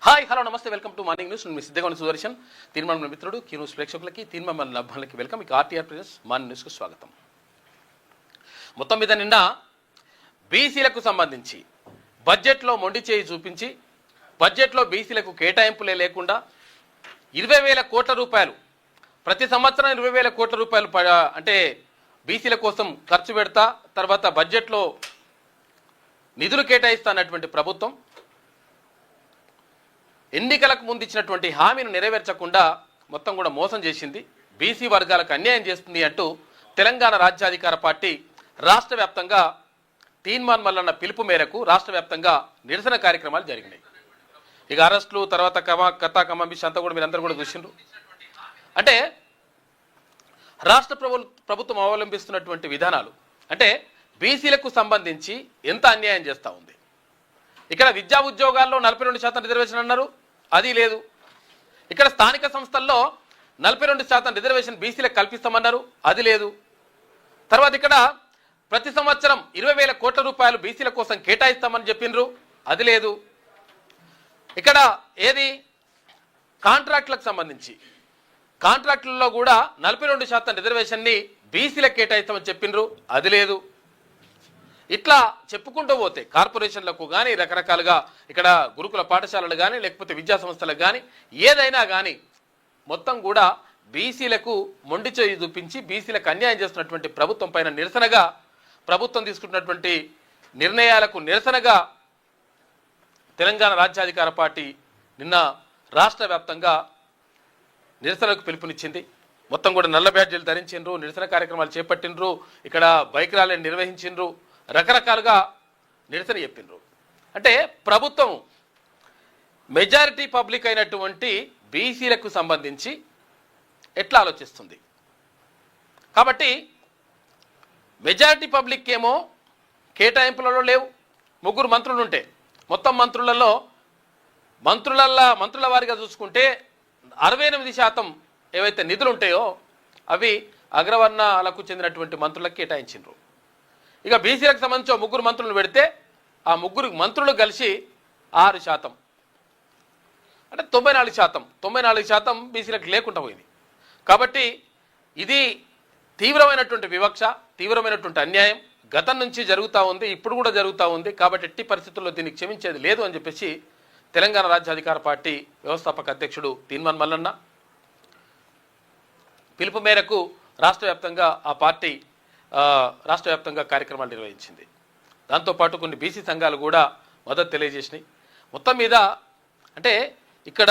Hi hello నమస్తే welcome to morning news. మీ సిద్ధగౌని సుదర్శన్. తీర్మానం మిత్రుడు కీ న్యూస్ ప్రేక్షకులకి తీర్మానం లభ్యాలకి వెల్కమ్. ఇక ఆర్టీఆర్ ప్రెస్ మార్నింగ్ న్యూస్కు స్వాగతం. మొత్తం మీద నిన్న బీసీలకు సంబంధించి బడ్జెట్లో మొండి చేయి చూపించి బడ్జెట్లో బీసీలకు కేటాయింపులే లేకుండా 20,000 కోట్ల రూపాయలు ప్రతి సంవత్సరం 20,000 కోట్ల రూపాయలు అంటే బీసీల కోసం ఖర్చు పెడతా తర్వాత బడ్జెట్లో నిధులు కేటాయిస్తా అన్నటువంటి ప్రభుత్వం ఎన్నికలకు ముందు ఇచ్చినటువంటి హామీని నెరవేర్చకుండా మొత్తం కూడా మోసం చేసింది, బీసీ వర్గాలకు అన్యాయం చేస్తుంది అంటూ తెలంగాణ రాజ్యాధికార పార్టీ రాష్ట్ర వ్యాప్తంగా తీన్మాన్ మల్లన్న పిలుపు మేరకు రాష్ట్ర వ్యాప్తంగా నిరసన కార్యక్రమాలు జరిగినాయి. ఇక అరెస్టులు తర్వాత కథాకమంబిష్ అంతా కూడా మీరందరూ కూడా చూసిండ్రు. అంటే రాష్ట్ర ప్రభుత్వం అవలంబిస్తున్నటువంటి విధానాలు అంటే బీసీలకు సంబంధించి ఎంత అన్యాయం చేస్తూ ఉంది. ఇక్కడ విద్యా ఉద్యోగాల్లో 42% రిజర్వేషన్ అన్నారు, అది లేదు. ఇక్కడ స్థానిక సంస్థల్లో 42% రిజర్వేషన్ బీసీలకు కల్పిస్తామన్నారు, అది లేదు. తర్వాత ఇక్కడ ప్రతి సంవత్సరం 20,000 కోట్ల రూపాయలు బీసీల కోసం కేటాయిస్తామని చెప్పిండ్రు, అది లేదు. ఇక్కడ ఏది కాంట్రాక్టులకు సంబంధించి కాంట్రాక్టులలో కూడా 42% రిజర్వేషన్ని బీసీలకు కేటాయిస్తామని చెప్పిండ్రు, అది లేదు. ఇట్లా చెప్పుకుంటూ పోతే కార్పొరేషన్లకు కానీ రకరకాలుగా ఇక్కడ గురుకుల పాఠశాలలు కానీ లేకపోతే విద్యా సంస్థలకు కానీ ఏదైనా కానీ మొత్తం కూడా బీసీలకు మొండి చేయి చూపించి బీసీలకు అన్యాయం చేస్తున్నటువంటి ప్రభుత్వం పైన నిరసనగా ప్రభుత్వం తీసుకుంటున్నటువంటి నిర్ణయాలకు నిరసనగా తెలంగాణ రాజ్యాధికార పార్టీ నిన్న రాష్ట్ర వ్యాప్తంగా నిరసనకు పిలుపునిచ్చింది. మొత్తం కూడా నల్ల బ్యాడ్జీలు ధరించిండ్రు, నిరసన కార్యక్రమాలు చేపట్టిండ్రు, ఇక్కడ బైక్ ర్యాలీని నిర్వహించిండ్రు, రకరకాలుగా నిరసన చెప్పిండ్రు. అంటే ప్రభుత్వం మెజారిటీ పబ్లిక్ అయినటువంటి బీసీలకు సంబంధించి ఎట్లా ఆలోచిస్తుంది. కాబట్టి మెజారిటీ పబ్లిక్ ఏమో కేటాయింపులలో లేవు. 3 మంత్రులు ఉంటే మొత్తం మంత్రుల వారిగా చూసుకుంటే 68% ఏవైతే నిధులు ఉంటాయో అవి అగ్రవర్ణాలకు చెందినటువంటి మంత్రులకు కేటాయించిండ్రు. ఇక బీసీలకు సంబంధించి 3 మంత్రులను పెడితే ఆ 3 మంత్రులు కలిసి 6%, అంటే 94% బీసీలకు లేకుండా పోయింది. కాబట్టి ఇది తీవ్రమైనటువంటి వివక్ష, తీవ్రమైనటువంటి అన్యాయం గతం నుంచి జరుగుతూ ఉంది, ఇప్పుడు కూడా జరుగుతూ ఉంది. కాబట్టి ఎట్టి పరిస్థితుల్లో దీనికి క్షమించేది లేదు అని చెప్పేసి తెలంగాణ రాజ్యాధికార పార్టీ వ్యవస్థాపక అధ్యక్షుడు తీన్మాన్ మల్లన్న పిలుపు మేరకు రాష్ట్ర వ్యాప్తంగా ఆ పార్టీ రాష్ట్ర వ్యాప్తంగా కార్యక్రమాలు నిర్వహించింది. దాంతోపాటు కొన్ని బీసీ సంఘాలు కూడా మద్దతు తెలియజేసినాయి. మొత్తం మీద అంటే ఇక్కడ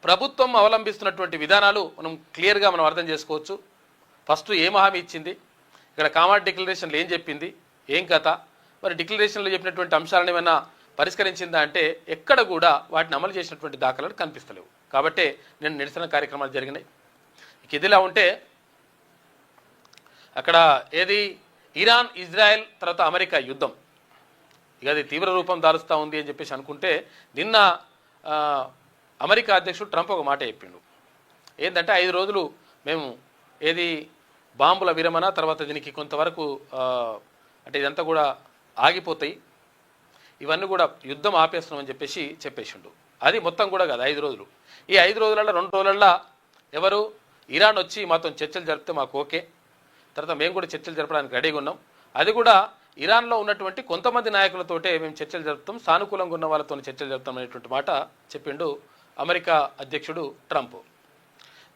ప్రభుత్వం అవలంబిస్తున్నటువంటి విధానాలు మనం క్లియర్గా అర్థం చేసుకోవచ్చు. ఫస్ట్ ఏం హామీ ఇచ్చింది, ఇక్కడ కామన్ డిక్లరేషన్లు ఏం చెప్పింది, ఏం కథ, మరి డిక్లరేషన్లో చెప్పినటువంటి అంశాలను ఏమైనా పరిష్కరించిందా అంటే ఎక్కడ కూడా వాటిని అమలు చేసినటువంటి దాఖలాలు కనిపిస్తలేవు. కాబట్టి నేను నిరసన కార్యక్రమాలు జరిగినాయి. ఇక ఇదిలా ఉంటే అక్కడ ఏది ఇరాన్ ఇజ్రాయెల్ తర్వాత అమెరికా యుద్ధం ఇక అది తీవ్ర రూపం దాలుస్తూ ఉంది అని చెప్పేసి అనుకుంటే నిన్న అమెరికా అధ్యక్షుడు ట్రంప్ ఒక మాట చెప్పిండు. ఏంటంటే 5 రోజులు మేము ఏది బాంబుల విరమణ తర్వాత దీనికి కొంతవరకు అంటే ఇదంతా కూడా ఆగిపోతాయి, ఇవన్నీ కూడా యుద్ధం ఆపేస్తున్నామని చెప్పేసిండు. అది మొత్తం కూడా కాదు, 5 రోజులు. ఈ 5 రోజులలో 2 రోజులలో ఎవరు ఇరాన్ వచ్చి మాతో చర్చలు జరిపితే మాకు ఓకే, తర్వాత మేము కూడా చర్చలు జరపడానికి రెడీగా ఉన్నాం, అది కూడా ఇరాన్లో ఉన్నటువంటి కొంతమంది నాయకులతోటే మేము చర్చలు జరుపుతాం, సానుకూలంగా ఉన్న వాళ్ళతో చర్చలు జరుపుతాం అనేటువంటి మాట చెప్పిండు అమెరికా అధ్యక్షుడు ట్రంప్.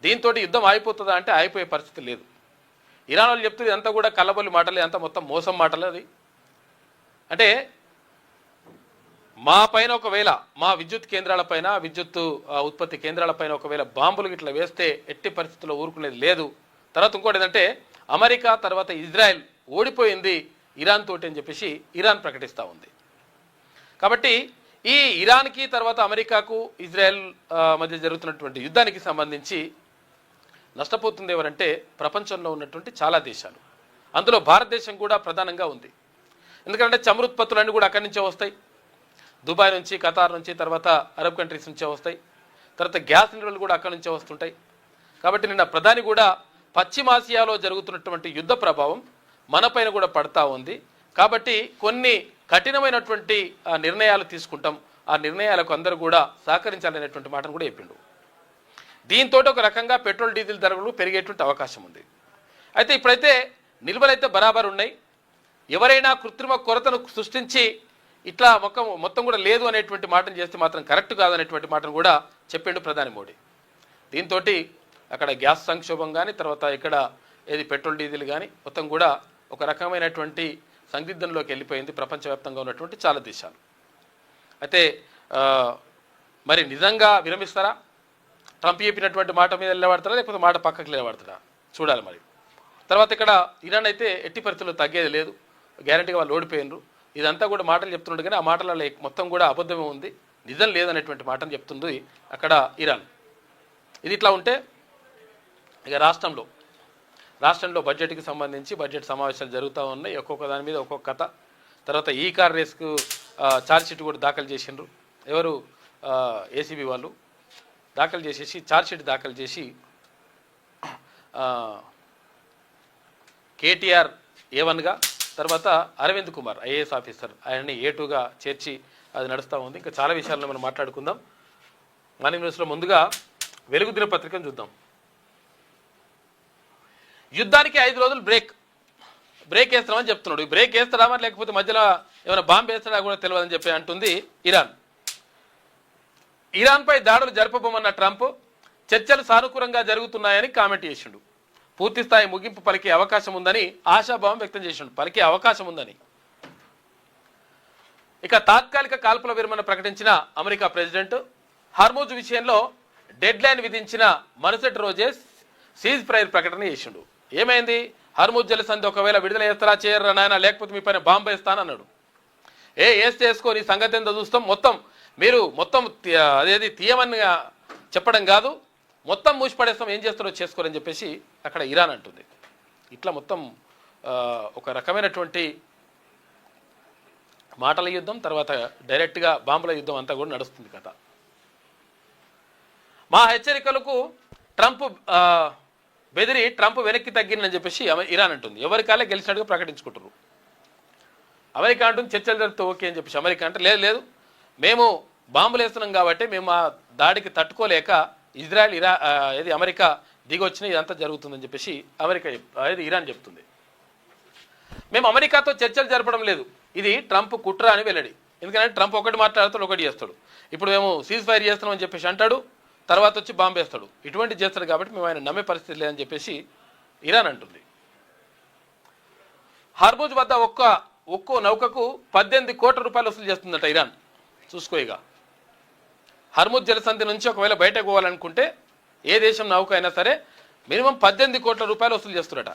దీంతో యుద్ధం ఆగిపోతుందా అంటే ఆగిపోయే పరిస్థితి లేదు. ఇరాన్ వాళ్ళు చెప్తుంది అంతా కూడా కల్లబొల్లి మాటలే, అంతా మొత్తం మోసం మాటలే. అది అంటే మా పైన ఒకవేళ మా విద్యుత్ కేంద్రాలపైన విద్యుత్ ఉత్పత్తి కేంద్రాలపైన ఒకవేళ బాంబులు ఇట్లా వేస్తే ఎట్టి పరిస్థితుల్లో ఊరుకునేది లేదు. తర్వాత ఇంకోటి ఏంటంటే అమెరికా తర్వాత ఇజ్రాయెల్ ఓడిపోయింది ఇరాన్ తోటి అని చెప్పేసి ఇరాన్ ప్రకటిస్తూ ఉంది. కాబట్టి ఈ ఇరాన్కి తర్వాత అమెరికాకు ఇజ్రాయెల్ మధ్య జరుగుతున్నటువంటి యుద్ధానికి సంబంధించి నష్టపోతుంది ఎవరంటే ప్రపంచంలో ఉన్నటువంటి చాలా దేశాలు, అందులో భారతదేశం కూడా ప్రధానంగా ఉంది. ఎందుకంటే చమురు ఉత్పత్తులన్నీ కూడా అక్కడి నుంచే వస్తాయి, దుబాయ్ నుంచి ఖతార్ నుంచి తర్వాత అరబ్ కంట్రీస్ నుంచే వస్తాయి, తర్వాత గ్యాస్ నిల్వలు కూడా అక్కడి నుంచే వస్తుంటాయి. కాబట్టి నిన్న ప్రధాని కూడా పశ్చిమాసియాలో జరుగుతున్నటువంటి యుద్ధ ప్రభావం మనపైన కూడా పడతా ఉంది. కాబట్టి కొన్ని కఠినమైనటువంటి నిర్ణయాలు తీసుకుంటాం, ఆ నిర్ణయాలకు అందరూ కూడా సహకరించాలనేటువంటి మాటను కూడా చెప్పిండు. దీంతో ఒక రకంగా పెట్రోల్ డీజిల్ ధరలు పెరిగేటువంటి అవకాశం ఉంది. అయితే ఇప్పుడైతే నిల్వలైతే బరాబర్ ఉన్నాయి. ఎవరైనా కృత్రిమ కొరతను సృష్టించి ఇట్లా మొత్తం కూడా లేదు అనేటువంటి మాటను చేస్తే మాత్రం కరెక్ట్ కాదనేటువంటి మాటను కూడా చెప్పిండు ప్రధాని మోడీ. దీంతో అక్కడ గ్యాస్ సంక్షోభం కానీ తర్వాత ఇక్కడ ఏది పెట్రోల్ డీజిల్ కానీ మొత్తం కూడా ఒక రకమైనటువంటి సందిగ్ధంలోకి వెళ్ళిపోయింది ప్రపంచవ్యాప్తంగా ఉన్నటువంటి చాలా దేశాలు. అయితే మరి నిజంగా విరమిస్తారా? ట్రంప్ చెప్పినటువంటి మాట మీద నిలబడతారా లేకపోతే మాట పక్కకు నిలబడతారా చూడాలి. మరి తర్వాత ఇక్కడ ఇరాన్ అయితే ఎట్టి పరిస్థితుల్లో తగ్గేది లేదు, గ్యారంటీగా వాళ్ళు ఓడిపోయినరు. ఇదంతా కూడా మాటలు చెప్తున్నాడు కానీ ఆ మాటలలో మొత్తం కూడా అబద్ధమే ఉంది, నిజం లేదనేటువంటి మాటను చెప్తుంది అక్కడ ఇరాన్. ఇది ఇట్లా ఉంటే ఇక రాష్ట్రంలో బడ్జెట్కి సంబంధించి బడ్జెట్ సమావేశాలు జరుగుతూ ఉన్నాయి. ఒక్కొక్క దాని మీద ఒక్కొక్క కథ. తర్వాత ఈ కార్ రేస్కు ఛార్జ్షీట్ కూడా దాఖలు చేసిండ్రు. ఎవరు ఏసీబీ వాళ్ళు దాఖలు చేసేసి ఛార్జ్షీట్ దాఖలు చేసి కేటీఆర్ A1గా తర్వాత అరవింద్ కుమార్ ఐఏఎస్ ఆఫీసర్ ఆయన్ని A2గా చేర్చి అది నడుస్తూ ఉంది. ఇంకా చాలా విషయాలను మనం మాట్లాడుకుందాం. మార్నింగ్ న్యూస్లో ముందుగా వెలుగు దినపత్రికను చూద్దాం. యుద్ధానికి 5 రోజులు బ్రేక్ వేస్తామని చెప్తున్నాడు. బ్రేక్ వేస్తాడా మరి లేకపోతే మధ్యలో ఏమైనా బాంబు వేస్తాడా కూడా తెలియదని చెప్పి అంటుంది ఇరాన్. ఇరాన్పై దాడులు జరపబోమన్న ట్రంప్ చర్చలు సానుకూలంగా జరుగుతున్నాయని కామెంట్ చేసిండు. పూర్తిస్థాయి ముగింపు పలికే అవకాశం ఉందని ఆశాభావం వ్యక్తం చేసిండు. పలికే అవకాశం ఉందని. ఇక తాత్కాలిక కాల్పుల విరమణ ప్రకటించిన అమెరికా ప్రెసిడెంట్ హర్మూజ్ విషయంలో డెడ్ లైన్ విధించిన మరుసటి రోజే సీజ్ ఫైర్ ప్రకటన చేసిండు. ఏమైంది? హర్మూజ్ జలసంధి ఒకవేళ విడుదల చేస్తారా చేయరా నాయన, లేకపోతే మీ పైన బాంబు వేస్తానన్నాడు. వేస్తే వేసుకో, నీ సంగతి ఎంతో చూస్తాం, మొత్తం అదేది తీయమని చెప్పడం కాదు, మొత్తం మూసిపడేస్తాం, ఏం చేస్తారో చేసుకోరని చెప్పేసి అక్కడ ఇరాన్ అంటుంది. ఇట్లా మొత్తం ఒక రకమైనటువంటి మాటల యుద్ధం, తర్వాత డైరెక్ట్గా బాంబుల యుద్ధం అంతా కూడా నడుస్తుంది కథ. మా హెచ్చరికలకు ట్రంప్ వెనక్కి తగ్గిందని చెప్పేసి ఇరాన్ అంటుంది. ఎవరికాలే గెలిచినట్టుగా ప్రకటించుకుంటారు. అమెరికా అంటుంది చర్చలు జరిగితే ఓకే అని చెప్పేసి. అమెరికా అంటే లేదు మేము బాంబులు వేస్తున్నాం కాబట్టి మేము ఆ దాడికి తట్టుకోలేక ఇజ్రాయెల్ అమెరికా దిగొచ్చిన ఇదంతా జరుగుతుందని చెప్పేసి ఇరాన్ చెప్తుంది. మేము అమెరికాతో చర్చలు జరపడం లేదు, ఇది ట్రంప్ కుట్ర అని వెల్లడి. ఎందుకంటే ట్రంప్ ఒకటి మాట్లాడతాడు, ఒకటి చేస్తాడు. ఇప్పుడు మేము సీజ్ ఫైర్ చేస్తున్నామని చెప్పేసి అంటాడు, తర్వాత వచ్చి బాంబు వేస్తాడు. ఇటువంటి చేస్తాడు కాబట్టి మేము ఆయన నమ్మే పరిస్థితి లేదని చెప్పేసి ఇరాన్ అంటుంది. హర్మూజ్ వద్ద ఒక్కో నౌకకు 18 కోట్ల రూపాయలు వసూలు చేస్తుందట ఇరాన్. చూసుకో, ఇక హర్మూజ్ జలసంధి నుంచి ఒకవేళ బయటకు పోవాలనుకుంటే ఏ దేశం నౌక అయినా సరే మినిమం 18 కోట్ల రూపాయలు వసూలు చేస్తున్నట.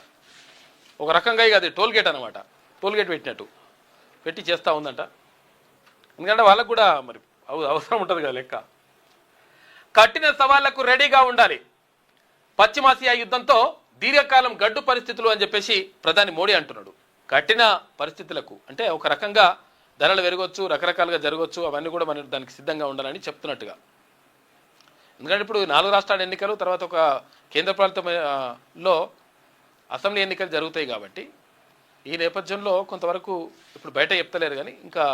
ఒక రకంగా ఇక అది టోల్గేట్ అనమాట. టోల్గేట్ పెట్టినట్టు పెట్టి చేస్తూ ఉందంట. ఎందుకంటే వాళ్ళకు కూడా మరి అవసరం ఉంటుంది కదా లెక్క. కఠిన సవాళ్లకు రెడీగా ఉండాలి. పశ్చిమాసియా యుద్ధంతో దీర్ఘకాలం గడ్డు పరిస్థితులు అని చెప్పేసి ప్రధాని మోడీ అంటున్నాడు. కఠిన పరిస్థితులకు అంటే ఒక రకంగా ధరలు పెరగవచ్చు, రకరకాలుగా జరగవచ్చు, అవన్నీ కూడా మనం దానికి సిద్ధంగా ఉండాలని చెప్తున్నట్టుగా. ఎందుకంటే ఇప్పుడు 4 రాష్ట్రాల ఎన్నికలు, తర్వాత ఒక కేంద్ర ప్రాంతంలో అసెంబ్లీ ఎన్నికలు జరుగుతాయి కాబట్టి ఈ నేపథ్యంలో కొంతవరకు ఇప్పుడు బయట చెప్తలేరు కానీ ఇంకా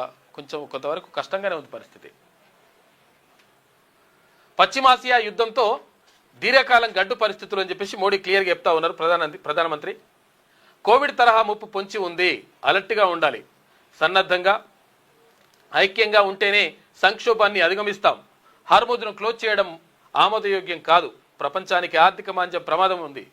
కొంతవరకు కష్టంగానే ఉంది పరిస్థితి. పశ్చిమాసియా యుద్ధంతో దీర్ఘకాలం గడ్డు పరిస్థితులు అని చెప్పేసి మోడీ క్లియర్గా చెప్తా ఉన్నారు ప్రధానమంత్రి. కోవిడ్ తరహా ముప్పు పొంచి ఉంది, అలర్ట్గా ఉండాలి, సన్నద్ధంగా ఐక్యంగా ఉంటేనే సంక్షోభాన్ని అధిగమిస్తాం. హార్మూజ్ను క్లోజ్ చేయడం ఆమోదయోగ్యం కాదు, ప్రపంచానికి ఆర్థిక మాంద్యం ప్రమాదం ఉంది.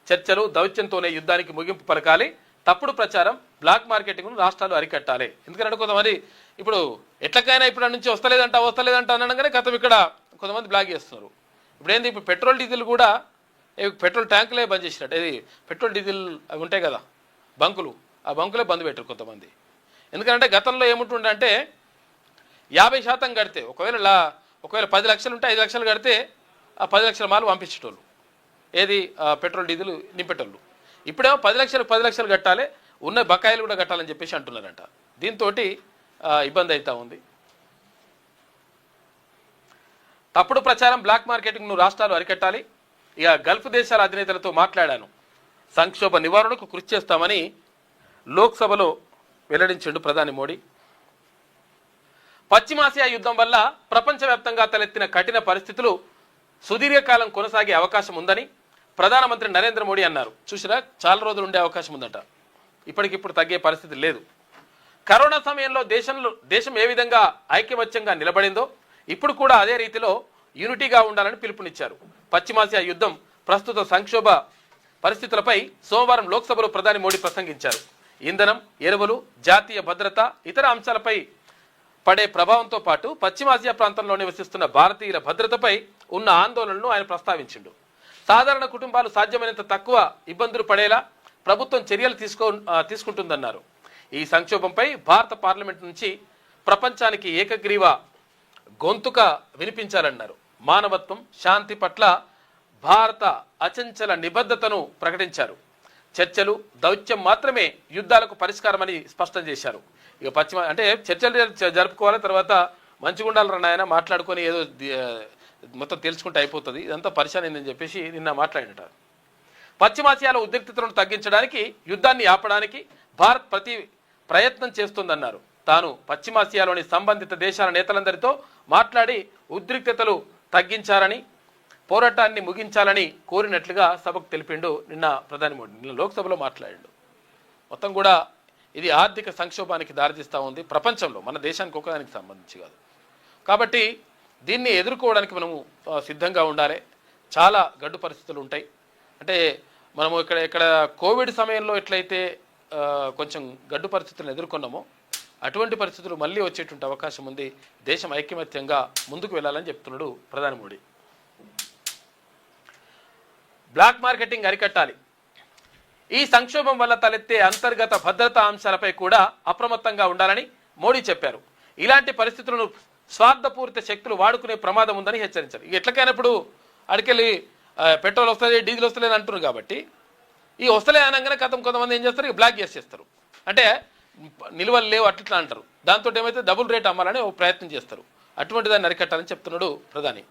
చర్చలు దౌత్యంతోనే యుద్ధానికి ముగింపు పలకాలి. తప్పుడు ప్రచారం, బ్లాక్ మార్కెటింగ్ను రాష్ట్రాలు అరికట్టాలి. ఎందుకంటే కొంతమంది ఇప్పుడు ఎట్లకైనా ఇప్పుడు నుంచి వస్తలేదంట అనగానే గతం ఇక్కడ కొంతమంది బ్లాక్ చేస్తున్నారు. ఇప్పుడు ఏంది, ఇప్పుడు పెట్రోల్ డీజిల్ కూడా పెట్రోల్ ట్యాంకులే బంద్ చేసినట్టు. ఇది పెట్రోల్ డీజిల్ అవి ఉంటాయి కదా బంకులు, ఆ బంకులే బంద్ పెట్టారు కొంతమంది. ఎందుకంటే గతంలో ఏముంటుండే అంటే 50% కడితే ఒకవేళ 10 లక్షలు ఉంటే 5 లక్షలు కడితే ఆ 10 లక్షల మాలు పంపించేటోళ్ళు, ఏది పెట్రోల్ డీజిల్ నింపేటోళ్ళు. ఇప్పుడేమో 10 లక్షలు కట్టాలి, ఉన్న బకాయిలు కూడా కట్టాలని చెప్పేసి అంటున్నారంట. దీంతో ఇబ్బంది అవుతూ ఉంది. తప్పుడు ప్రచారం, బ్లాక్ మార్కెటింగ్ను రాష్ట్రాలు అరికట్టాలి. ఇక గల్ఫ్ దేశాల అధినేతలతో మాట్లాడాను, సంక్షోభ నివారణకు కృషి చేస్తామని లోక్సభలో వెల్లడించాడు ప్రధాని మోడీ. పశ్చిమాసియా యుద్ధం వల్ల ప్రపంచవ్యాప్తంగా తలెత్తిన కఠిన పరిస్థితులు సుదీర్ఘకాలం కొనసాగే అవకాశం ఉందని ప్రధానమంత్రి నరేంద్ర మోడీ అన్నారు. చూసిరా, చాలా రోజులు ఉండే అవకాశం ఉందట, ఇప్పటికిప్పుడు తగ్గే పరిస్థితి లేదు. కరోనా సమయంలో దేశం ఏ విధంగా ఐకమత్యంగా నిలబడిందో ఇప్పుడు కూడా అదే రీతిలో యూనిటీగా ఉండాలని పిలుపునిచ్చారు. పశ్చిమాసియా యుద్ధం ప్రస్తుత సంక్షోభ పరిస్థితులపై సోమవారం లోక్సభలో ప్రధాని మోడీ ప్రసంగించారు. ఇంధనం, ఎరువులు, జాతీయ భద్రత, ఇతర అంశాలపై పడే ప్రభావంతో పాటు పశ్చిమాసియా ప్రాంతంలో నివసిస్తున్న భారతీయుల భద్రతపై ఉన్న ఆందోళనను ఆయన ప్రస్తావించిండు. సాధారణ కుటుంబాలు సాధ్యమైనంత తక్కువ ఇబ్బందులు పడేలా ప్రభుత్వం చర్యలు తీసుకుంటుందన్నారు. ఈ సంక్షోభంపై భారత పార్లమెంట్ నుంచి ప్రపంచానికి ఏకగ్రీవ గొంతుక వినిపించాలన్నారు. మానవత్వం, శాంతి పట్ల భారత అచంచల నిబద్ధతను ప్రకటించారు. చర్చలు, దౌత్యం మాత్రమే యుద్ధాలకు పరిష్కారమని స్పష్టం చేశారు. ఇక చర్చలు జరుపుకోవాలి, తర్వాత మంచిగుండాలి నాయన, మాట్లాడుకొని ఏదో మొత్తం తెలుసుకుంటే అయిపోతుంది, ఇదంతా పరిశానని చెప్పేసి నిన్న మాట్లాడినట. పశ్చిమాసియాలో ఉద్రిక్తతలను తగ్గించడానికి, యుద్ధాన్ని ఆపడానికి భారత్ ప్రతి ప్రయత్నం చేస్తుందన్నారు. తాను పశ్చిమాసియాలోని సంబంధిత దేశాల నేతలందరితో మాట్లాడి ఉద్రిక్తతలు తగ్గించాలని, పోరాటాన్ని ముగించాలని కోరినట్లుగా సభకు తెలిపిండు నిన్న ప్రధాని మోడీ. నిన్న లోక్సభలో మాట్లాడిండు. మొత్తం కూడా ఇది ఆర్థిక సంక్షోభానికి దారితీస్తూ ఉంది ప్రపంచంలో, మన దేశానికి ఒకదానికి సంబంధించి కాదు. కాబట్టి దీన్ని ఎదుర్కోవడానికి మనము సిద్ధంగా ఉండాలి. చాలా గడ్డు పరిస్థితులు ఉంటాయి. అంటే మనము ఇక్కడ కోవిడ్ సమయంలో ఎట్లయితే కొంచెం గడ్డు పరిస్థితులను ఎదుర్కొన్నామో అటువంటి పరిస్థితులు మళ్ళీ వచ్చేటువంటి అవకాశం ఉంది. దేశం ఐకమత్యంగా ముందుకు వెళ్ళాలని చెప్తున్నాడు ప్రధాని మోడీ. బ్లాక్ మార్కెటింగ్ అరికట్టాలి. ఈ సంక్షోభం వల్ల తలెత్తే అంతర్గత భద్రతా అంశాలపై కూడా అప్రమత్తంగా ఉండాలని మోడీ చెప్పారు. ఇలాంటి పరిస్థితులను స్వార్థపూరిత శక్తులు వాడుకునే ప్రమాదం ఉందని హెచ్చరించారు. ఎట్లకైనప్పుడు అడికెళ్ళి పెట్రోల్ వస్తుంది, డీజిల్ వస్తలేదు అంటున్నారు. కాబట్టి ఈ వస్తలే అనగానే కొంతమంది ఏం చేస్తారు, బ్లాక్ చేసేస్తారు. అంటే నిల్వలు లేవు అట్లా అంటారు. దాంతో ఏమైతే డబుల్ రేట్ అమ్మాలని ఒక ప్రయత్నం చేస్తారు. అటువంటి దాన్ని అరికట్టాలని చెప్తున్నాడు ప్రధాని.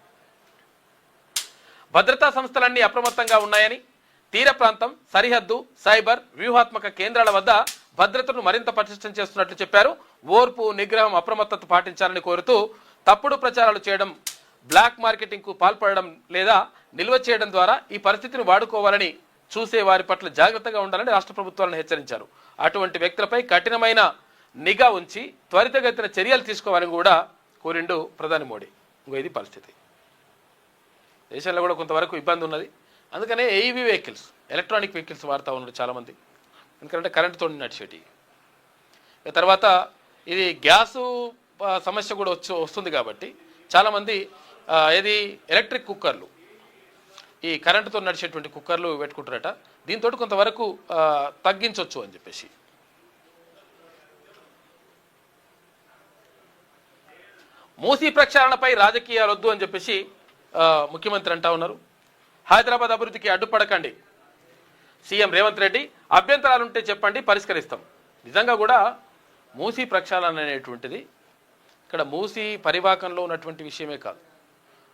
భద్రతా సంస్థలన్నీ అప్రమత్తంగా ఉన్నాయని, తీర ప్రాంతం, సరిహద్దు, సైబర్, వ్యూహాత్మక కేంద్రాల వద్ద భద్రతను మరింత పటిష్టం చేస్తున్నట్లు చెప్పారు. ఓర్పు, నిగ్రహం, అప్రమత్తత పాటించాలని కోరుతూ తప్పుడు ప్రచారాలు చేయడం, బ్లాక్ మార్కెటింగ్కు పాల్పడడం లేదా నిల్వ చేయడం ద్వారా ఈ పరిస్థితిని వాడుకోవాలని చూసే వారి పట్ల జాగ్రత్తగా ఉండాలని రాష్ట్ర ప్రభుత్వాలను హెచ్చరించారు. అటువంటి వ్యక్తులపై కఠినమైన నిఘా ఉంచి త్వరితగతిన చర్యలు తీసుకోవాలని కూడా కోరిండు ప్రధాని మోడీ. ఇది పరిస్థితి. దేశంలో కూడా కొంతవరకు ఇబ్బంది ఉన్నది. అందుకనే ఏఈవీ వెహికల్స్, ఎలక్ట్రానిక్ వెహికల్స్ వాడుతూ ఉన్నారు చాలామంది. ఎందుకంటే కరెంటుతో నడిచేటి. తర్వాత ఇది గ్యాసు సమస్య కూడా వస్తుంది కాబట్టి చాలామంది ఎలక్ట్రిక్ కుక్కర్లు, ఈ కరెంటుతో నడిచేటువంటి కుక్కర్లు పెట్టుకుంటారట. దీంతో కొంతవరకు తగ్గించవచ్చు అని చెప్పేసి. మూసీ ప్రక్షాళనపై రాజకీయాలు వద్దు అని చెప్పేసి ముఖ్యమంత్రి అంటా ఉన్నారు. హైదరాబాద్ అభివృద్ధికి అడ్డుపడకండి, సీఎం రేవంత్ రెడ్డి. అభ్యంతరాలుంటే చెప్పండి, పరిష్కరిస్తాం. నిజంగా కూడా మూసీ ప్రక్షాళన అనేటువంటిది ఇక్కడ మూసీ పరివాహకంలో ఉన్నటువంటి విషయమే కాదు,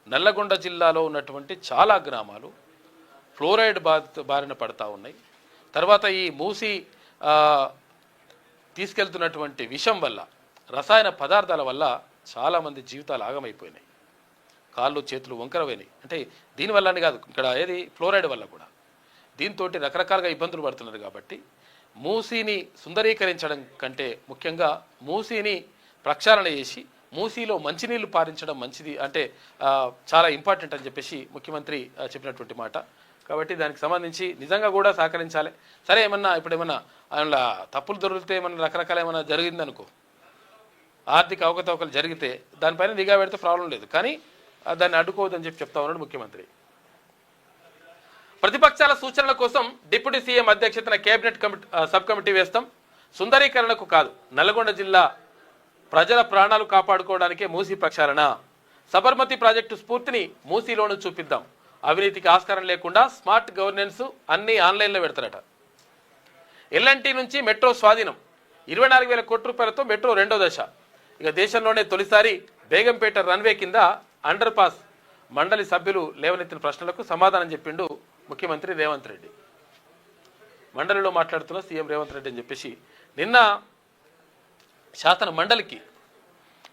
నల్లగొండ జిల్లాలో ఉన్నటువంటి చాలా గ్రామాలు ఫ్లోరైడ్ బారిన పడతా ఉన్నాయి. తర్వాత ఈ మూసీ తీసుకెళ్తున్నటువంటి విషం వల్ల, రసాయన పదార్థాల వల్ల చాలామంది జీవితాలు ఆగమైపోయినాయి, కాళ్ళు చేతులు వంకరపోయినాయి. అంటే దీనివల్లనే కాదు, ఇక్కడ ఫ్లోరైడ్ వల్ల కూడా. దీంతో రకరకాలుగా ఇబ్బందులు పడుతున్నారు. కాబట్టి మూసీని సుందరీకరించడం కంటే ముఖ్యంగా మూసీని ప్రక్షాళన చేసి మూసీలో మంచినీళ్లు పారించడం మంచిది, అంటే చాలా ఇంపార్టెంట్ అని చెప్పేసి ముఖ్యమంత్రి చెప్పినటువంటి మాట. కాబట్టి దానికి సంబంధించి నిజంగా కూడా సహకరించాలి. సరే, ఇప్పుడు ఏమన్నా అందులో తప్పులు దొరికితే ఏమన్నా రకరకాల ఏమన్నా జరిగిందనుకో, ఆర్థిక అవకతవకలు జరిగితే దానిపైన నిఘా పెడితే ప్రాబ్లం లేదు. కానీ దాన్ని అడ్డుకోవద్దని చెప్తా ఉన్నాడు ముఖ్యమంత్రి. ప్రతిపక్షాల సూచనల కోసం డిప్యూటీ సీఎం అధ్యక్షతన కేబినెట్ సబ్ కమిటీ వేస్తాం, సుందరీకరణకు కాదు. నల్గొండ జిల్లా ప్రజల ప్రాణాలు కాపాడుకోవడానికే మూసీ ప్రక్షాళన. సబర్మతి ప్రాజెక్టు స్ఫూర్తిని మూసీలోనూ చూపిద్దాం. అవినీతికి ఆస్కారం లేకుండా స్మార్ట్ గవర్నెన్స్ అన్నీ ఆన్లైన్లో పెడతారట. ఎల్ఎన్టీ నుంచి మెట్రో స్వాధీనం, 24,000 కోట్ల రూపాయలతో మెట్రో రెండో దశ. ఇక దేశంలోనే తొలిసారి బేగంపేట రన్వే కింద అండర్ పాస్. మండలి సభ్యులు లేవనెత్తిన ప్రశ్నలకు సమాధానం చెప్పిండు ముఖ్యమంత్రి రేవంత్ రెడ్డి. మండలిలో మాట్లాడుతున్న సీఎం రేవంత్ రెడ్డి అని చెప్పేసి నిన్న శాసన మండలికి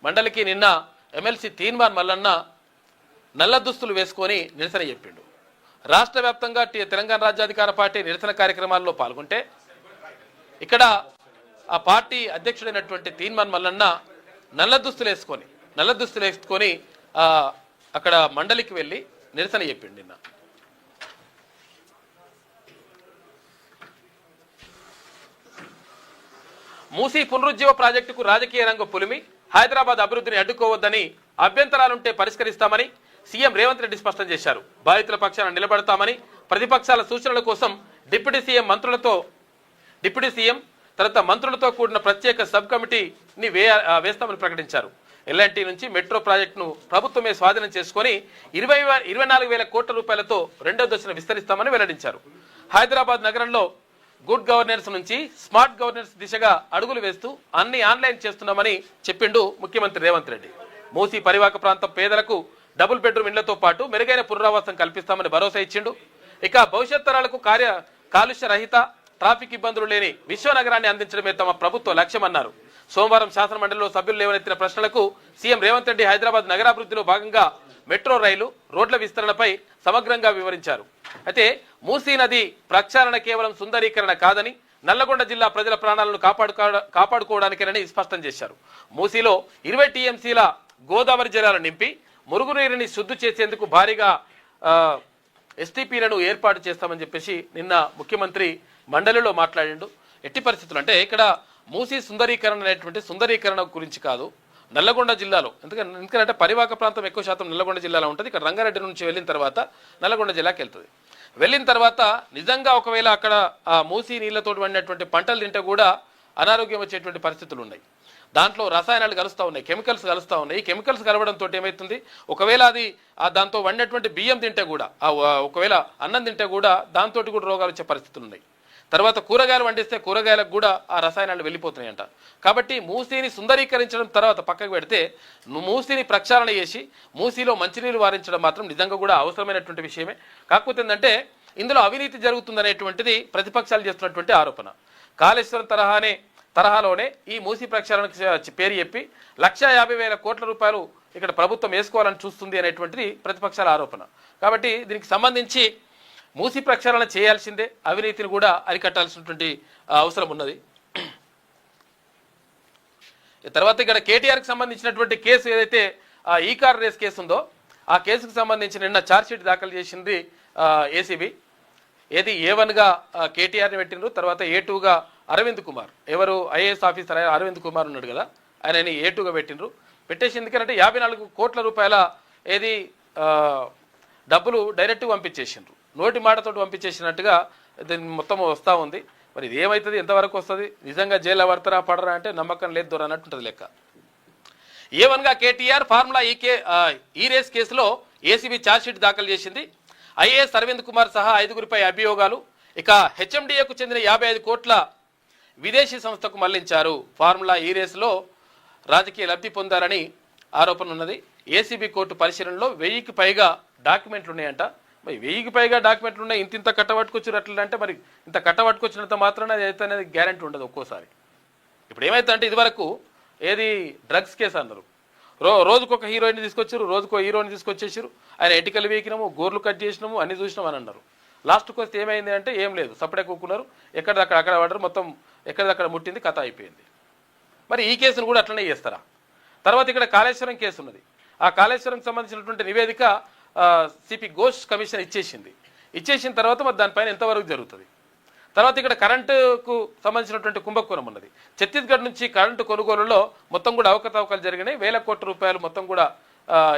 మండలికి నిన్న ఎమ్మెల్సీ తీన్మాన్ మల్లన్న నల్ల దుస్తులు వేసుకొని నిరసన చెప్పిండు. రాష్ట్ర వ్యాప్తంగా తెలంగాణ రాజ్యాధికార పార్టీ నిరసన కార్యక్రమాల్లో పాల్గొంటే ఇక్కడ ఆ పార్టీ అధ్యక్షుడైనటువంటి తీన్మాన్ మల్లన్న నల్ల దుస్తులు వేసుకొని అక్కడ మండలికి వెళ్ళి నిరసన చెప్పిండు. నిన్న మూసీ పునరుజ్జీవ ప్రాజెక్టుకు రాజకీయ రంగం పులిమి, హైదరాబాద్ అభివృద్ధిని అడ్డుకోవద్దని, అభ్యంతరాలుంటే పరిష్కరిస్తామని సీఎం రేవంత్ రెడ్డి స్పష్టం చేశారు. బాధితుల పక్షాన నిలబడతామని, ప్రతిపక్షాల సూచనల కోసం డిప్యూటీ సీఎం తర్వాత మంత్రులతో కూడిన ప్రత్యేక సబ్ కమిటీని వేస్తామని ప్రకటించారు. ఎల్ఎన్టీ నుంచి మెట్రో ప్రాజెక్టును ప్రభుత్వమే స్వాధీనం చేసుకుని 24,000 కోట్ల రూపాయలతో రెండో దశను విస్తరిస్తామని వెల్లడించారు. హైదరాబాద్ నగరంలో గుడ్ గవర్నెన్స్ నుంచి స్మార్ట్ గవర్నెన్స్ దిశగా అడుగులు వేస్తూ అన్ని ఆన్లైన్ చేస్తున్నామని చెప్పిండు ముఖ్యమంత్రి రేవంత్ రెడ్డి. మూసీ పరివాహక ప్రాంతం పేదలకు డబుల్ బెడ్రూమ్ ఇళ్లతో పాటు మెరుగైన పునరావాసం కల్పిస్తామని భరోసా ఇచ్చిండు. ఇక భవిష్యత్ తరాలకు కాలుష్య రహిత, ట్రాఫిక్ ఇబ్బందులు లేని విశ్వనగరాన్ని అందించడమే తమ ప్రభుత్వ లక్ష్యమన్నారు. సోమవారం శాసనమండలిలో సభ్యులు లేవనెత్తిన ప్రశ్నలకు సీఎం రేవంత్ రెడ్డి హైదరాబాద్ నగరాభివృద్ధిలో భాగంగా మెట్రో రైలు, రోడ్ల విస్తరణపై సమగ్రంగా వివరించారు. అయితే మూసీ నది ప్రక్షాళన కేవలం సుందరీకరణ కాదని, నల్లగొండ జిల్లా ప్రజల ప్రాణాలను కాపాడుకోవడానికేనని స్పష్టం చేశారు. మూసీలో 20 టీఎంసీల గోదావరి జలాలు నింపి మురుగునీరుని శుద్ధి చేసేందుకు భారీగా ఎస్టీపీలను ఏర్పాటు చేస్తామని చెప్పేసి నిన్న ముఖ్యమంత్రి మండలిలో మాట్లాడిండు. ఎట్టి పరిస్థితులు అంటే ఇక్కడ మూసీ సుందరీకరణ గురించి కాదు, నల్లగొండ జిల్లాలో ఎందుకంటే పరివాహక ప్రాంతం ఎక్కువ శాతం నల్లగొండ జిల్లాలో ఉంటుంది. ఇక్కడ రంగారెడ్డి నుంచి వెళ్ళిన తర్వాత నల్లగొండ జిల్లాకి వెళ్తుంది. వెళ్ళిన తర్వాత నిజంగా ఒకవేళ అక్కడ ఆ మూసీ నీళ్లతో వండినటువంటి పంటలు తింటే కూడా అనారోగ్యం వచ్చేటువంటి పరిస్థితులు ఉన్నాయి. దాంట్లో రసాయనాలు కలుస్తూ ఉన్నాయి, కెమికల్స్ కలుస్తూ ఉన్నాయి. ఈ కెమికల్స్ కలవడంతో ఏమవుతుంది, ఒకవేళ అది దాంతో వండినటువంటి బియ్యం తింటే కూడా, ఒకవేళ అన్నం తింటే కూడా దాంతో కూడా రోగాలు వచ్చే పరిస్థితులు ఉన్నాయి. తర్వాత కూరగాయలు వండిస్తే కూరగాయలకు కూడా ఆ రసాయనాలు వెళ్ళిపోతున్నాయంట. కాబట్టి మూసీని సుందరీకరించడం తర్వాత పక్కకు పెడితే మూసీని ప్రక్షాళన చేసి మూసీలో మంచినీళ్ళు వారించడం మాత్రం నిజంగా కూడా అవసరమైనటువంటి విషయమే. కాకపోతే ఏంటంటే ఇందులో అవినీతి జరుగుతుందనేటువంటిది ప్రతిపక్షాలు చేస్తున్నటువంటి ఆరోపణ. కాళేశ్వరం తరహాలోనే ఈ మూసీ ప్రక్షాళనకు పేరు చెప్పి 1,50,000 కోట్ల రూపాయలు ఇక్కడ ప్రభుత్వం వేసుకోవాలని చూస్తుంది అనేటువంటిది ప్రతిపక్షాల ఆరోపణ. కాబట్టి దీనికి సంబంధించి మూసీ ప్రక్షాళన చేయాల్సిందే, అవినీతిని కూడా అరికట్టాల్సినటువంటి అవసరం ఉన్నది. తర్వాత ఇక్కడ కేటీఆర్కి సంబంధించినటువంటి కేసు ఏదైతే ఈ కార్ రేస్ కేసు ఉందో ఆ కేసుకు సంబంధించి నిన్న ఛార్జ్షీట్ దాఖలు చేసింది ఏసీబీ. ఏది A1గా కేటీఆర్ని పెట్టిండ్రు, తర్వాత A2గా అరవింద్ కుమార్, ఎవరు ఐఏఎస్ ఆఫీసర్ అరవింద్ కుమార్ ఉన్నాడు కదా, ఆయనని A2గా పెట్టిండ్రు. పెట్టేసి ఎందుకంటే 54 కోట్ల రూపాయల ఏది డబ్బులు డైరెక్ట్గా పంపించేసిండ్రు, నోటి మాటతో పంపించేసినట్టుగా దీన్ని మొత్తం వస్తూ ఉంది. మరి ఇది ఏమవుతుంది, ఎంతవరకు వస్తుంది, నిజంగా జైలు పడతారా పడరా అంటే నమ్మకం లేదు దూరం అన్నట్టు ఉంటుంది లెక్క. A1గా కేటీఆర్ ఫార్ములా ఈ రేస్ కేసులో ఏసీబీ ఛార్జ్షీట్ దాఖలు చేసింది. ఐఏఎస్ అరవింద్ కుమార్ సహా 5గురిపై అభియోగాలు. ఇక హెచ్ఎండిఏకు చెందిన 55 కోట్ల విదేశీ సంస్థకు మళ్లించారు. ఫార్ములా ఈ రేసులో రాజకీయ లబ్ధి పొందారని ఆరోపణ ఉన్నది. ఏసీబీ కోర్టు పరిశీలనలో 1000కి పైగా డాక్యుమెంట్లు ఉన్నాయంట. మరి 1000కి పైగా డాక్యుమెంట్లు ఉన్నాయి, ఇంత కట్టబట్టుకొచ్చినట్లు అంటే మరి ఇంత కట్టబట్టుకొచ్చినంత మాత్రాన అయితే అనేది గ్యారెంటీ ఉండదు ఒక్కోసారి. ఇప్పుడు ఏమైతుందంటే ఇదివరకు ఏది డ్రగ్స్ కేసు అన్నారు, రోజుకొక హీరోయిన్ తీసుకొచ్చారు, రోజుకో హీరోయిన్ తీసుకొచ్చేసారు, ఆయన ఎటికలు వీకినాము, గోర్లు కట్ చేసినాము, అన్ని చూసినాం అని అన్నారు. లాస్ట్కి వస్తే ఏమైంది అంటే ఏం లేదు, సపడే కూకున్నారు, ఎక్కడిదక్కడ అక్కడ పడ్డారు, మొత్తం ఎక్కడిదక్కడ ముట్టింది, కథ అయిపోయింది. మరి ఈ కేసును కూడా అట్లనే చేస్తారా? తర్వాత ఇక్కడ కాళేశ్వరం కేసు ఉన్నది. ఆ కాళేశ్వరంకి సంబంధించినటువంటి నివేదిక సిపి ఘోష్ కమిషన్ ఇచ్చేసిన తర్వాత మరి దానిపైన ఎంతవరకు జరుగుతుంది? తర్వాత ఇక్కడ కరెంటుకు సంబంధించినటువంటి కుంభకోణం ఉన్నది. ఛత్తీస్గఢ్ నుంచి కరెంటు కొనుగోలులో మొత్తం కూడా అవకతవకలు జరిగినాయి, 1000 కోట్ల రూపాయలు మొత్తం కూడా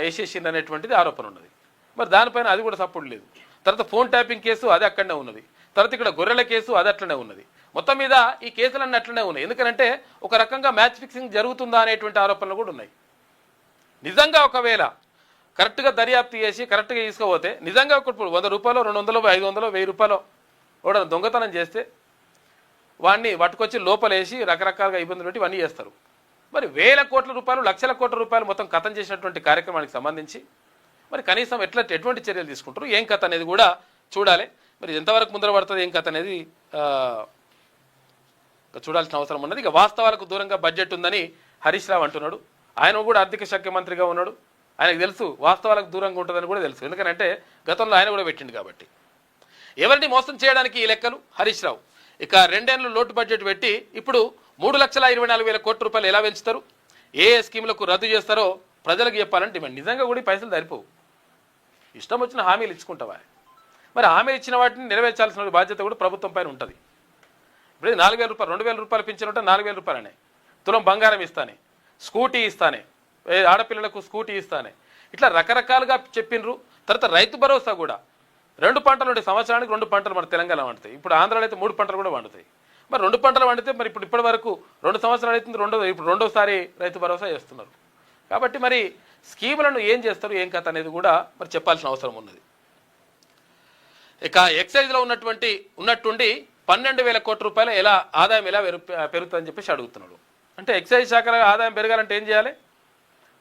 వేసేసింది అనేటువంటిది ఆరోపణ ఉన్నది. మరి దానిపైన అది కూడా సపోర్ట్ లేదు. తర్వాత ఫోన్ ట్యాపింగ్ కేసు అది అక్కడనే ఉన్నది. తర్వాత ఇక్కడ గొర్రెల కేసు అది అట్లనే ఉన్నది. మొత్తం మీద ఈ కేసులన్నీ అట్లనే ఉన్నాయి. ఎందుకంటే ఒక రకంగా మ్యాచ్ ఫిక్సింగ్ జరుగుతుందా అనేటువంటి ఆరోపణలు కూడా ఉన్నాయి. నిజంగా ఒకవేళ కరెక్ట్గా దర్యాప్తు చేసి కరెక్ట్గా తీసుకోపోతే నిజంగా ఒక 100 రూపాయలు, 200, 500, 1000 రూపాయలు కూడా దొంగతనం చేస్తే వాడిని పట్టుకొచ్చి లోపలేసి రకరకాలుగా ఇబ్బందులు పెట్టి ఇవన్నీ చేస్తారు. మరి 1000 కోట్ల రూపాయలు, లక్షల కోట్ల రూపాయలు మొత్తం కథం చేసినటువంటి కార్యక్రమానికి సంబంధించి మరి కనీసం ఎటువంటి చర్యలు తీసుకుంటారు, ఏం కథ అనేది కూడా చూడాలి. మరి ఎంతవరకు ముందర పడుతుంది, ఏం కథ అనేది చూడాల్సిన అవసరం ఉన్నది. ఇక వాస్తవాలకు దూరంగా బడ్జెట్ ఉందని హరీష్ రావు అంటున్నాడు. ఆయన కూడా ఆర్థిక శాఖ మంత్రిగా ఉన్నాడు, ఆయనకు తెలుసు వాస్తవాలకు దూరంగా ఉంటుందని కూడా తెలుసు, ఎందుకంటే గతంలో ఆయన కూడా పెట్టిండు కాబట్టి. ఎవరిని మోసం చేయడానికి ఈ లెక్కలు? హరీష్ రావు ఇక 2 ఏళ్ళు లోటు బడ్జెట్ పెట్టి ఇప్పుడు 3,24,000 కోట్ల రూపాయలు ఎలా పెంచుతారు, ఏ స్కీములకు రద్దు చేస్తారో ప్రజలకు చెప్పాలని డిమాండ్. నిజంగా కూడా ఈ పైసలు సరిపోవు, ఇష్టం వచ్చిన హామీలు ఇచ్చుకుంటావా? మరి హామీలు ఇచ్చిన వాటిని నెరవేర్చాల్సిన బాధ్యత కూడా ప్రభుత్వం పైన ఉంటుంది. ఇప్పుడు 4,000 రూపాయలు 2,000 రూపాయలు పింఛన్ ఉంటే 4,000 రూపాయలనే, తులం బంగారం ఇస్తానే, స్కూటీ ఇస్తానే, ఆడపిల్లలకు స్కూటీ ఇస్తానే, ఇట్లా రకరకాలుగా చెప్పిండ్రు. తర్వాత రైతు భరోసా కూడా 2 పంటలు ఉంటాయి, సంవత్సరానికి 2 పంటలు మన తెలంగాణ వండుతాయి. ఇప్పుడు ఆంధ్రాలో అయితే 3 పంటలు కూడా వండుతాయి. మరి 2 పంటలు వండితే మరి ఇప్పటి వరకు 2 సంవత్సరాలు అవుతుంది, ఇప్పుడు రెండోసారి రైతు భరోసా చేస్తున్నారు. కాబట్టి మరి స్కీములను ఏం చేస్తారు, ఏం కథ అనేది కూడా మరి చెప్పాల్సిన అవసరం ఉన్నది. ఇక ఎక్సైజ్లో ఉన్నట్టుండి 12,000 కోట్ల రూపాయలు ఎలా ఆదాయం ఎలా పెరుగుతుందని చెప్పేసి అడుగుతున్నాడు. అంటే ఎక్సైజ్ శాఖ ఆదాయం పెరగాలంటే ఏం చేయాలి?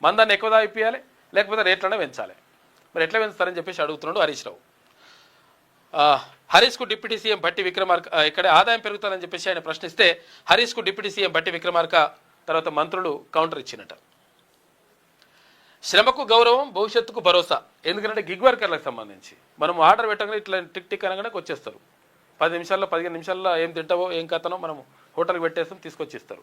మందాన్ని ఎక్కువ ఇప్పియాలి, లేకపోతే రేట్లనే పెంచాలి. మరి ఎట్లా పెంచుతారని చెప్పేసి అడుగుతున్నాడు హరీష్ రావు. హరీష్కు డిప్యూటీ సీఎం భట్టి విక్రమార్క ఇక్కడ ఆదాయం పెరుగుతుందని చెప్పేసి ఆయన ప్రశ్నిస్తే హరీష్కు డిప్యూటీ సీఎం భట్టి విక్రమార్క తర్వాత మంత్రులు కౌంటర్ ఇచ్చినట్ట. శ్రమకు గౌరవం, భవిష్యత్తుకు భరోసా. ఎందుకంటే గిగ్ వర్కర్లకు సంబంధించి మనం ఆర్డర్ పెట్టగానే ఇట్లా టిక్ టిక్ అనగానే వచ్చేస్తారు. 10 నిమిషాల్లో 15 నిమిషాల్లో ఏం తింటావో ఏం కథనో మనం హోటల్కి పెట్టేస్తాం, తీసుకొచ్చి ఇస్తారు.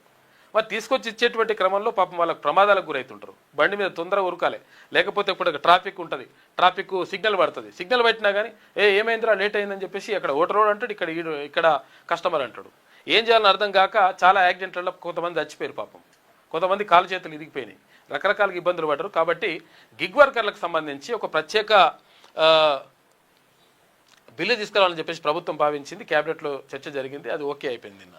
మరి తీసుకొచ్చి ఇచ్చేటువంటి క్రమంలో పాపం వాళ్ళకి ప్రమాదాలకు గురవుతుంటారు. బండి మీద తొందరగా ఉరకాలి, లేకపోతే ఇప్పుడు ట్రాఫిక్ ఉంటుంది, ట్రాఫిక్ సిగ్నల్ పడుతుంది, సిగ్నల్ పట్టినా కానీ ఏమైందిరా లేట్ అయిందని చెప్పేసి అక్కడ ఓటర్ అంటాడు, ఇక్కడ కస్టమర్ అంటాడు. ఏం చేయాలని అర్థం కాక చాలా యాక్సిడెంట్లలో కొంతమంది చచ్చిపోయారు, పాపం కొంతమంది కాలు చేతులు ఇరిగిపోయినాయి, రకరకాల ఇబ్బందులు పడ్డారు. కాబట్టి గిగ్ వర్కర్లకు సంబంధించి ఒక ప్రత్యేక బిల్లు తీసుకురావాలని చెప్పేసి ప్రభుత్వం భావించింది. క్యాబినెట్లో చర్చ జరిగింది, అది ఓకే అయిపోయింది. నిన్న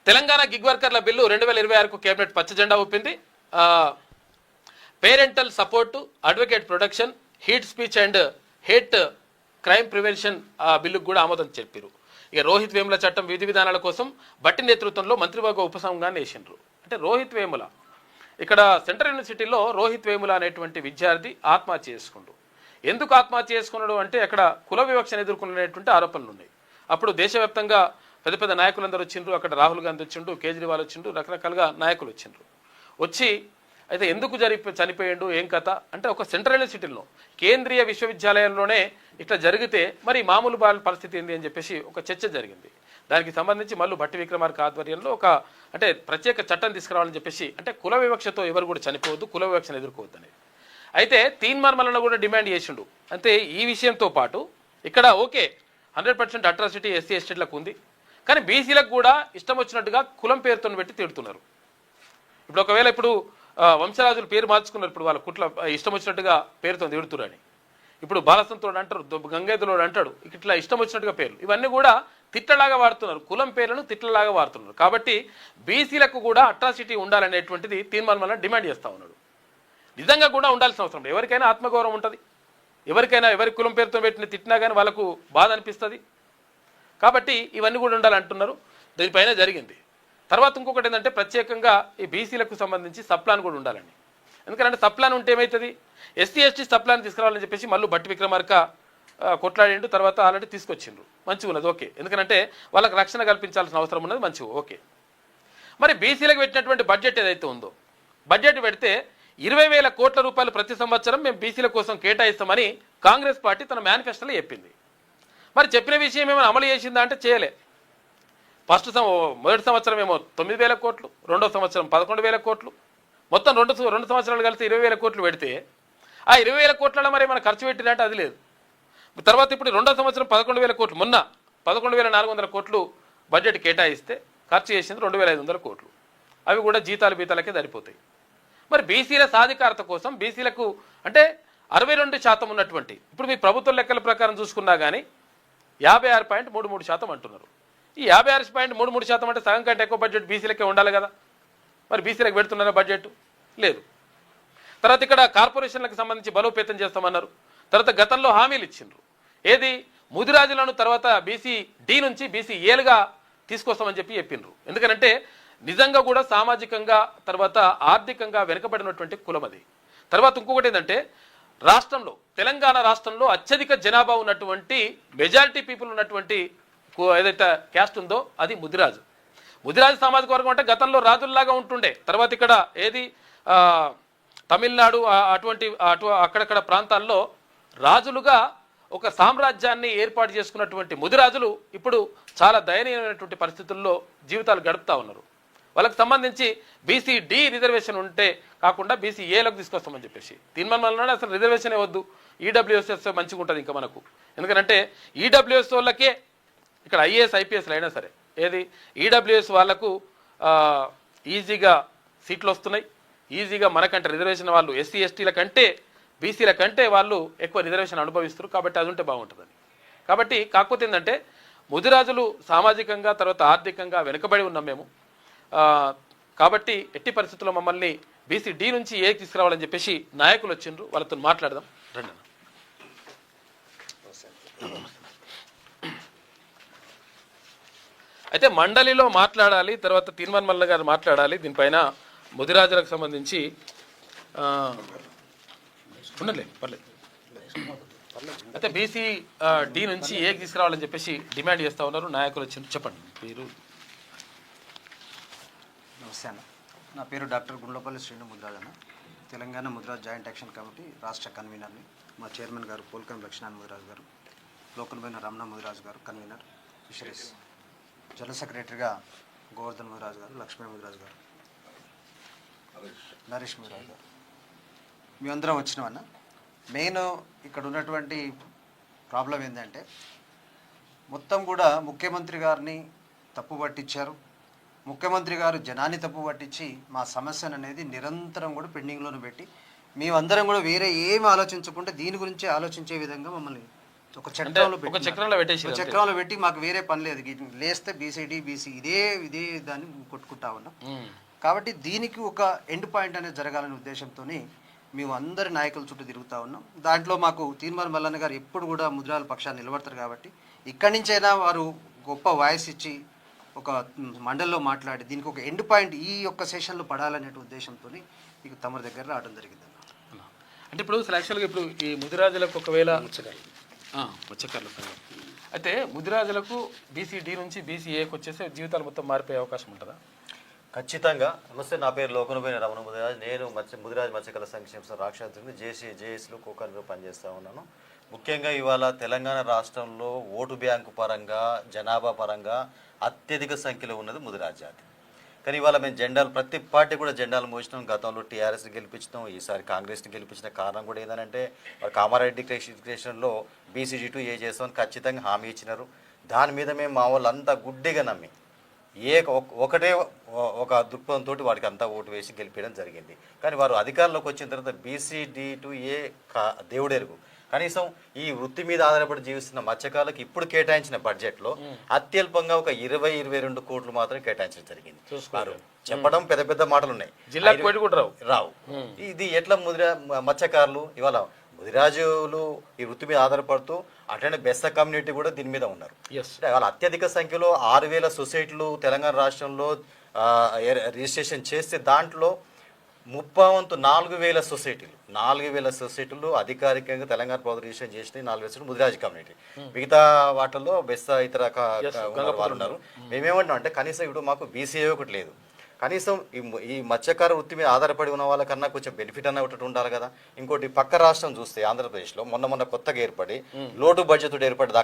తెలంగాణ గిగ్ వర్కర్ల బిల్లు 2026కు కేబినెట్ పచ్చ జెండా ఊపింది. Parental support, advocate protection, heat speech and hate crime prevention బిల్లుకు కూడా ఆమోదం చెప్పారు. ఇక రోహిత్ వేముల చట్టం విధి విధానాల కోసం బట్టి నేతృత్వంలో మంత్రివర్గ ఉపసంఘాన్ని వేసిండ్రు. అంటే రోహిత్ వేముల ఇక్కడ సెంట్రల్ యూనివర్సిటీలో రోహిత్ వేముల అనేటువంటి విద్యార్థి ఆత్మహత్య చేసుకుండు. ఎందుకు ఆత్మహత్య చేసుకున్నాడు అంటే అక్కడ కుల వివక్షను ఎదుర్కొనేటువంటి ఆరోపణలు ఉన్నాయి. అప్పుడు దేశవ్యాప్తంగా పెద్ద పెద్ద నాయకులందరూ వచ్చిండ్రు, అక్కడ రాహుల్ గాంధీ వచ్చిండ్రు, కేజ్రీవాల్ వచ్చిండ్రు, రకరకాలుగా నాయకులు వచ్చిండ్రు. వచ్చి అయితే ఎందుకు చనిపోయిండు ఏం కథ అంటే ఒక సెంట్రల్ యూనివర్సిటీలో కేంద్రీయ విశ్వవిద్యాలయంలోనే ఇట్లా జరిగితే మరి మామూలు పరిస్థితి ఏంది అని చెప్పేసి ఒక చర్చ జరిగింది. దానికి సంబంధించి మళ్ళీ భట్టి విక్రమార్క ఆధ్వర్యంలో ఒక అంటే ప్రత్యేక చట్టం తీసుకురావాలని చెప్పేసి, అంటే కుల వివక్షతో ఎవరు కూడా చనిపోవద్దు, కుల వివక్షను ఎదుర్కోవద్దు అనేది. అయితే తీన్మార్ మల్లన్న కూడా డిమాండ్ చేసిండు. అంటే ఈ విషయంతో పాటు ఇక్కడ ఓకే 100% అట్రాసిటీ ఎస్సీ ఎస్టీలకు ఉంది, కానీ బీసీలకు కూడా ఇష్టం వచ్చినట్టుగా కులం పేరుతో పెట్టి తిడుతున్నారు. ఇప్పుడు ఒకవేళ వంశరాజులు పేరు మార్చుకున్నారు, ఇప్పుడు వాళ్ళ కుట్ల ఇష్టం వచ్చినట్టుగా పేరుతో తిడుతురని. ఇప్పుడు బాలసంతుడు అంటారు, గంగేదులోడు అంటాడు, ఇట్లా ఇష్టం వచ్చినట్టుగా పేర్లు ఇవన్నీ కూడా తిట్లలాగా వాడుతున్నారు, కులం పేర్లను తిట్లలాగా వాడుతున్నారు. కాబట్టి బీసీలకు కూడా అట్రాసిటీ ఉండాలనేటువంటిది తీర్మానం వల్ల డిమాండ్ చేస్తూ ఉన్నాడు. నిజంగా కూడా ఉండాల్సిన అవసరం లేదు. ఎవరికైనా ఆత్మగౌరవం ఉంటుంది, ఎవరికైనా ఎవరి కులం పేరుతో పెట్టిన తిట్టినా కానీ వాళ్ళకు బాధ అనిపిస్తుంది. కాబట్టి ఇవన్నీ కూడా ఉండాలంటున్నారు. దీనిపైన జరిగింది. తర్వాత ఇంకొకటి ఏంటంటే ప్రత్యేకంగా ఈ బీసీలకు సంబంధించి సప్లాన్ కూడా ఉండాలండి. ఎందుకంటే సప్లాన్ ఉంటే ఏమవుతుంది, ఎస్సీ ఎస్టీ సప్లాన్ తీసుకురావాలని చెప్పేసి మళ్ళీ భట్టి విక్రమార్క కొట్లాడిండు. తర్వాత ఆల్రెడీ తీసుకొచ్చిండ్రు, మంచిగా ఉన్నది ఓకే, ఎందుకంటే వాళ్ళకి రక్షణ కల్పించాల్సిన అవసరం ఉన్నది, మంచిగా ఓకే. మరి బీసీలకు పెట్టినటువంటి బడ్జెట్ ఏదైతే ఉందో, బడ్జెట్ పెడితే 20,000 కోట్ల రూపాయలు ప్రతి సంవత్సరం మేము బీసీల కోసం కేటాయిస్తామని కాంగ్రెస్ పార్టీ తన మేనిఫెస్టోలో చెప్పింది. మరి చెప్పిన విషయం ఏమైనా అమలు చేసిందా అంటే చేయలే. మొదటి సంవత్సరం ఏమో 9,000 కోట్లు, రెండో సంవత్సరం 11,000 కోట్లు, మొత్తం రెండు సంవత్సరాలు కలిసి 20,000 కోట్లు పెడితే ఆ 20,000 కోట్లలో మరి మనం ఖర్చు పెట్టినట్టు అది లేదు. తర్వాత ఇప్పుడు రెండో సంవత్సరం 11,000 కోట్లు, మొన్న 11,400 కోట్లు బడ్జెట్ కేటాయిస్తే ఖర్చు చేసింది 2,500 కోట్లు. అవి కూడా జీతాలు బీతాలకే సరిపోతాయి. మరి బీసీల సాధికారత కోసం బీసీలకు అంటే 62% ఉన్నటువంటి ఇప్పుడు మీ ప్రభుత్వ లెక్కల ప్రకారం చూసుకున్నా కానీ 56.33% అంటున్నారు. ఈ 56.33% అంటే సగం కంటే ఎక్కువ బడ్జెట్ బీసీలకే ఉండాలి కదా. మరి బీసీలకు పెడుతున్నారా బడ్జెట్? లేదు. తర్వాత ఇక్కడ కార్పొరేషన్లకు సంబంధించి బలోపేతం చేస్తామన్నారు. తర్వాత గతంలో హామీలు ఇచ్చిండ్రు, ఏది ముదిరాజులను తర్వాత బీసీ డి నుంచి బీసీ ఏలుగా తీసుకొస్తామని చెప్పిండ్రు. ఎందుకంటే నిజంగా కూడా సామాజికంగా తర్వాత ఆర్థికంగా వెనుకబడినటువంటి కులం అది. తర్వాత ఇంకొకటి ఏంటంటే రాష్ట్రంలో తెలంగాణ రాష్ట్రంలో అత్యధిక జనాభా ఉన్నటువంటి మెజారిటీ పీపుల్ ఉన్నటువంటి ఏదైతే క్యాస్ట్ ఉందో అది ముదిరాజు. ముదిరాజు సామాజిక వర్గం అంటే గతంలో రాజుల్లాగా ఉంటుండే. తర్వాత ఇక్కడ ఏది తమిళనాడు అక్కడక్కడ ప్రాంతాల్లో రాజులుగా ఒక సామ్రాజ్యాన్ని ఏర్పాటు చేసుకున్నటువంటి ముదిరాజులు ఇప్పుడు చాలా దయనీయమైనటువంటి పరిస్థితుల్లో జీవితాలు గడుపుతా ఉన్నారు. వాళ్ళకి సంబంధించి బీసీ-డి రిజర్వేషన్ ఉంటే కాకుండా బీసీ-ఏలకు తీసుకొస్తామని చెప్పేసి తీర్మానం అసలు రిజర్వేషన్ వద్దు, ఈడబ్ల్యూఎస్ మంచిగా ఉంటుంది ఇంకా మనకు. ఎందుకంటే ఈడబ్ల్యూఎస్ వాళ్ళకే ఇక్కడ ఐఏఎస్ ఐపీఎస్లు అయినా సరే ఏది ఈడబ్ల్యూఎస్ వాళ్ళకు ఈజీగా సీట్లు వస్తున్నాయి, ఈజీగా మనకంటే రిజర్వేషన్ వాళ్ళు ఎస్సీ ఎస్టీల కంటే బీసీల కంటే వాళ్ళు ఎక్కువ రిజర్వేషన్ అనుభవిస్తారు. కాబట్టి అది ఉంటే బాగుంటుందని. కాబట్టి కాకపోతే ఏంటంటే ముదిరాజులు సామాజికంగా తర్వాత ఆర్థికంగా వెనుకబడి ఉన్నాం మేము. కాబట్టి ఎట్టి పరిస్థితుల్లో మమ్మల్ని బీసీ-డి నుంచి ఏకి తీసుకురావాలని చెప్పేసి నాయకులు వచ్చిండ్రు, వాళ్ళతో మాట్లాడదాం రండి. అయితే మండలిలో మాట్లాడాలి, తర్వాత తీర్మాన్ మల్ల గారు మాట్లాడాలి దీనిపైన. ముదిరాజులకు సంబంధించి ఉండలే పర్లేదు. అయితే బీసీ-డి నుంచి ఏకి తీసుకురావాలని చెప్పేసి డిమాండ్ చేస్తూ ఉన్నారు, నాయకులు వచ్చిండ్రు. చెప్పండి మీరు. నమస్తే అన్న, నా పేరు డాక్టర్ గుండ్లపల్లి శ్రీను ముదిరాజ్ అన్న. Telangana Mudiraj joint action committee రాష్ట్ర కన్వీనర్ని. మా చైర్మన్ గారు పోల్కం లక్ష్మణ్ ముదిరాజ్ గారు, లోకల్మైన రమణ ముదిరాజ్ గారు కన్వీనర్ ఫిషరీస్. జనరల్ సెక్రటరీగా గోవర్ధన్ ముదిరాజ్ గారు, లక్ష్మీ ముదిరాజ్ గారు, నరేష్ ముదిరాజ్ గారు. మేమందరం వచ్చినామన్న. మెయిన్ ఇక్కడ ఉన్నటువంటి ప్రాబ్లం ఏంటంటే మొత్తం కూడా ముఖ్యమంత్రి గారిని తప్పు పట్టించారు. ముఖ్యమంత్రి గారు జనాన్ని తప్పు పట్టించి మా సమస్యను అనేది నిరంతరం కూడా పెండింగ్లోనే పెట్టి మేమందరం కూడా వేరే ఏమి ఆలోచించకుండా దీని గురించి ఆలోచించే విధంగా మమ్మల్ని ఒక చక్రంలో పెట్టి మాకు వేరే పని లేదు, లేస్తే బీసీడీ బీసీ ఇదే దాన్ని కొట్టుకుంటా ఉన్నాం. కాబట్టి దీనికి ఒక ఎండ్ పాయింట్ అనేది జరగాలనే ఉద్దేశంతో మేము అందరి నాయకుల చుట్టూ తిరుగుతూ ఉన్నాం. దాంట్లో మాకు తీర్మాన్ మల్లన్న గారు ఎప్పుడు కూడా ముదిరాజుల పక్షాన్ని నిలబడతారు. కాబట్టి ఇక్కడి నుంచైనా వారు గొప్ప వాయిస్ ఇచ్చి ఒక మండలిలో మాట్లాడి దీనికి ఒక ఎండ్ పాయింట్ ఈ యొక్క సెషన్లో పడాలనే ఉద్దేశంతో ఇక తమ దగ్గర రావడం జరిగింది. అంటే ఇప్పుడు యాక్చువల్గా ఇప్పుడు ఈ ముదిరాజులకు ఒకవేళ మత్స్యకారుల సంఘం అయితే ముదిరాజులకు బీసీ-డి నుంచి బీసీ-ఏకి వచ్చేసి జీవితాలు మొత్తం మారిపోయే అవకాశం ఉంటుందా? ఖచ్చితంగా. నమస్తే, నా పేరు లోకనబోయిన రమణ ముదిరాజ్. నేను ముదిరాజ్ మత్స్యకారుల సంక్షేమ రాక్షసుని జేఏసీలో కోకన్గా పనిచేస్తూ ఉన్నాను. ముఖ్యంగా ఇవాళ తెలంగాణ రాష్ట్రంలో ఓటు బ్యాంకు పరంగా జనాభా పరంగా అత్యధిక సంఖ్యలో ఉన్నది ముదిరాజ్ జాతి. కానీ ఇవాళ మేము జెండాలు ప్రతి పార్టీ కూడా జెండాలు మోసినాం. గతంలో టీఆర్ఎస్ని గెలిపించినాం, ఈసారి కాంగ్రెస్ని గెలిపించిన కారణం కూడా ఏంటంటే కామారెడ్డి డిక్లరేషన్లో బీసీ-డి-ఏ చేస్తామని ఖచ్చితంగా హామీ ఇచ్చినారు. దాని మీద మేము మా వాళ్ళంతా గుడ్డిగా నమ్మి ఒకటే ఒక దృక్పథంతో వాడికి అంతా ఓటు వేసి గెలిపించడం జరిగింది. కానీ వారు అధికారంలోకి వచ్చిన తర్వాత బీసీ-డి-ఏ దేవుడెరుగు కనీసం ఈ వృత్తి మీద ఆధారపడి జీవిస్తున్న మత్స్యకారులకు ఇప్పుడు కేటాయించిన బడ్జెట్లో అత్యల్పంగా ఒక 20-22 కోట్లు మాత్రమే కేటాయించడం జరిగింది. చెప్పడం పెద్ద పెద్ద మాటలు ఉన్నాయి, జిల్లాకు రావు. ఇది ఎట్లా మత్స్యకారులు ఇవాళ ముదిరాజులు ఈ వృత్తి మీద ఆధారపడుతూ అట్లనే బెస్త కమ్యూనిటీ కూడా దీని మీద ఉన్నారు. వాళ్ళ అత్యధిక సంఖ్యలో 6,000 సొసైటీలు తెలంగాణ రాష్ట్రంలో రిజిస్ట్రేషన్ చేస్తే దాంట్లో 4,000 సొసైటీలు అధికారికంగా తెలంగాణ ప్రభుత్వం రిజిస్ట్రేషన్ చేసిన 4,000 ముదిరాజు కమ్యూనిటీ. మిగతా వాటిల్లో బెస్త ఇతర వాళ్ళు ఉన్నారు. మేమేమంటున్నాం అంటే కనీసం ఇప్పుడు మాకు బీసీఏ ఒకటి లేదు, కనీసం ఈ మత్స్యకార వృత్తి మీద ఆధారపడి ఉన్న వాళ్ళకన్నా కొంచెం బెనిఫిట్ అన్న ఒకటి ఉండాలి కదా. ఇంకోటి పక్క రాష్ట్రం చూస్తే ఆంధ్రప్రదేశ్లో మొన్న కొత్తగా ఏర్పడి లోటు బడ్జెట్ ఏర్పడింది.